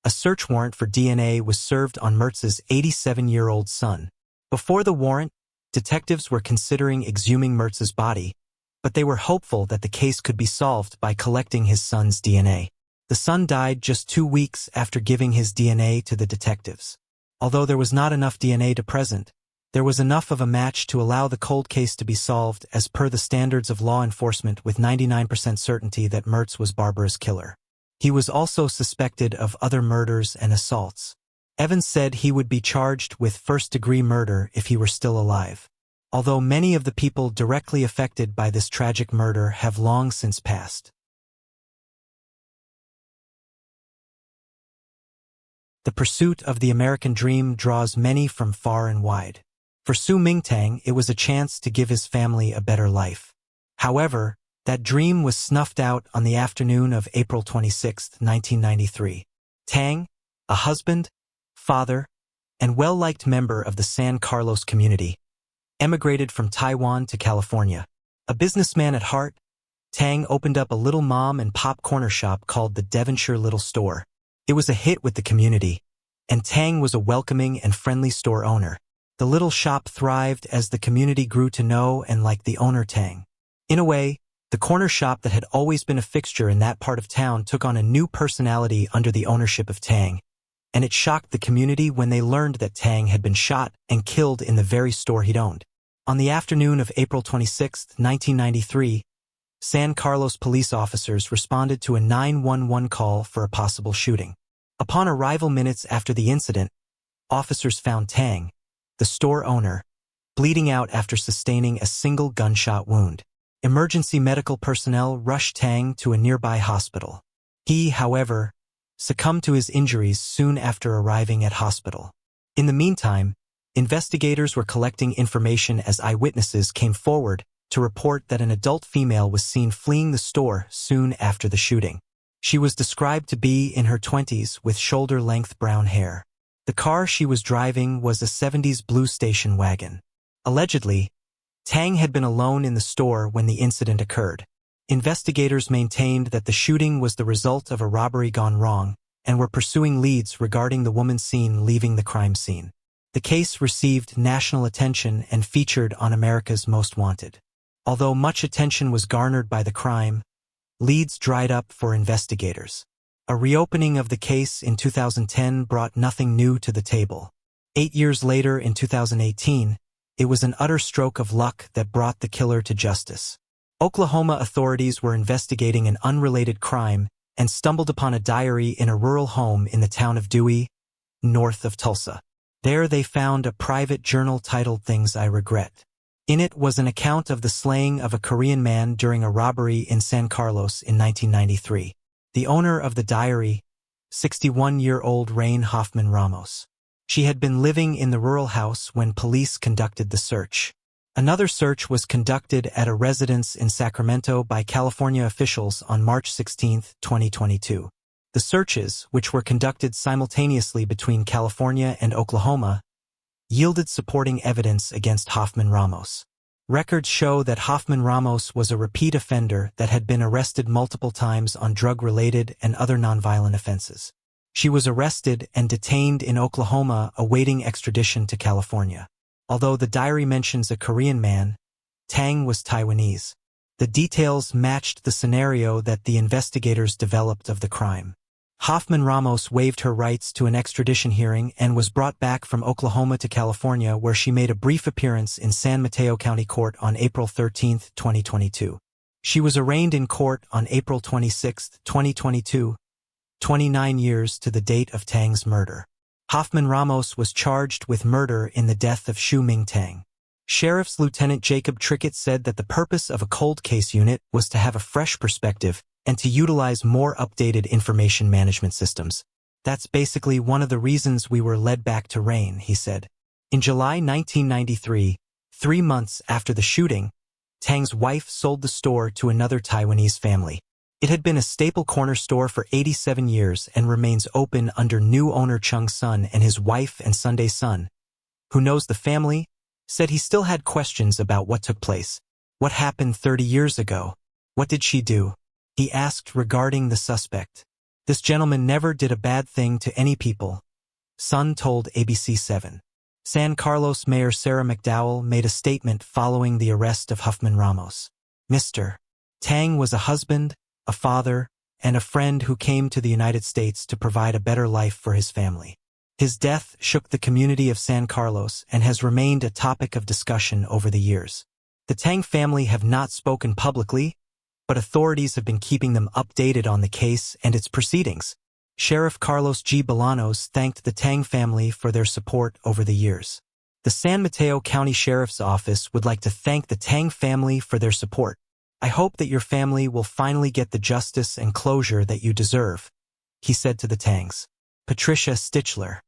a search warrant for DNA was served on Mertz's 87-year-old son. Before the warrant, detectives were considering exhuming Mertz's body, but they were hopeful that the case could be solved by collecting his son's DNA. The son died just 2 weeks after giving his DNA to the detectives. Although there was not enough DNA to present, there was enough of a match to allow the cold case to be solved as per the standards of law enforcement with 99% certainty that Mertz was Barbara's killer. He was also suspected of other murders and assaults. Evans said he would be charged with first-degree murder if he were still alive. Although many of the people directly affected by this tragic murder have long since passed. The pursuit of the American dream draws many from far and wide. For Su Mingtang, it was a chance to give his family a better life. However, that dream was snuffed out on the afternoon of April 26, 1993. Tang, a husband, father, and well-liked member of the San Carlos community, emigrated from Taiwan to California. A businessman at heart, Tang opened up a little mom and pop corner shop called the Devonshire Little Store. It was a hit with the community, and Tang was a welcoming and friendly store owner. The little shop thrived as the community grew to know and like the owner Tang. In a way, the corner shop that had always been a fixture in that part of town took on a new personality under the ownership of Tang, and it shocked the community when they learned that Tang had been shot and killed in the very store he'd owned. On the afternoon of April 26, 1993, San Carlos police officers responded to a 911 call for a possible shooting. Upon arrival minutes after the incident, officers found Tang, the store owner, bleeding out after sustaining a single gunshot wound. Emergency medical personnel rushed Tang to a nearby hospital. He, however, succumbed to his injuries soon after arriving at hospital. In the meantime, investigators were collecting information as eyewitnesses came forward to report that an adult female was seen fleeing the store soon after the shooting. She was described to be in her 20s with shoulder-length brown hair. The car she was driving was a 70s blue station wagon. Allegedly, Tang had been alone in the store when the incident occurred. Investigators maintained that the shooting was the result of a robbery gone wrong and were pursuing leads regarding the woman seen leaving the crime scene. The case received national attention and featured on America's Most Wanted. Although much attention was garnered by the crime, leads dried up for investigators. A reopening of the case in 2010 brought nothing new to the table. 8 years later, in 2018, it was an utter stroke of luck that brought the killer to justice. Oklahoma authorities were investigating an unrelated crime and stumbled upon a diary in a rural home in the town of Dewey, north of Tulsa. There they found a private journal titled Things I Regret. In it was an account of the slaying of a Korean man during a robbery in San Carlos in 1993. The owner of the diary, 61-year-old Rain Hoffman Ramos. She had been living in the rural house when police conducted the search. Another search was conducted at a residence in Sacramento by California officials on March 16, 2022. The searches, which were conducted simultaneously between California and Oklahoma, yielded supporting evidence against Hoffman Ramos. Records show that Hoffman Ramos was a repeat offender that had been arrested multiple times on drug-related and other nonviolent offenses. She was arrested and detained in Oklahoma awaiting extradition to California. Although the diary mentions a Korean man, Tang was Taiwanese. The details matched the scenario that the investigators developed of the crime. Hoffman Ramos waived her rights to an extradition hearing and was brought back from Oklahoma to California, where she made a brief appearance in San Mateo County Court on April 13, 2022. She was arraigned in court on April 26, 2022, 29 years to the date of Tang's murder. Hoffman Ramos was charged with murder in the death of Shu Ming Tang. Sheriff's Lieutenant Jacob Trickett said that the purpose of a cold case unit was to have a fresh perspective and to utilize more updated information management systems. That's basically one of the reasons we were led back to Rain, he said. In July 1993, 3 months after the shooting, Tang's wife sold the store to another Taiwanese family. It had been a staple corner store for 87 years and remains open under new owner Chung Sun and his wife and Sunday son, who knows the family, said he still had questions about what took place. What happened 30 years ago? What did she do? He asked regarding the suspect. This gentleman never did a bad thing to any people, Sun told ABC7. San Carlos Mayor Sarah McDowell made a statement following the arrest of Huffman Ramos. Mr. Tang was a husband, a father, and a friend who came to the United States to provide a better life for his family. His death shook the community of San Carlos and has remained a topic of discussion over the years. The Tang family have not spoken publicly, but authorities have been keeping them updated on the case and its proceedings. Sheriff Carlos G. Bolanos thanked the Tang family for their support over the years. The San Mateo County Sheriff's Office would like to thank the Tang family for their support. I hope that your family will finally get the justice and closure that you deserve, he said to the Tangs. Patricia Stichler.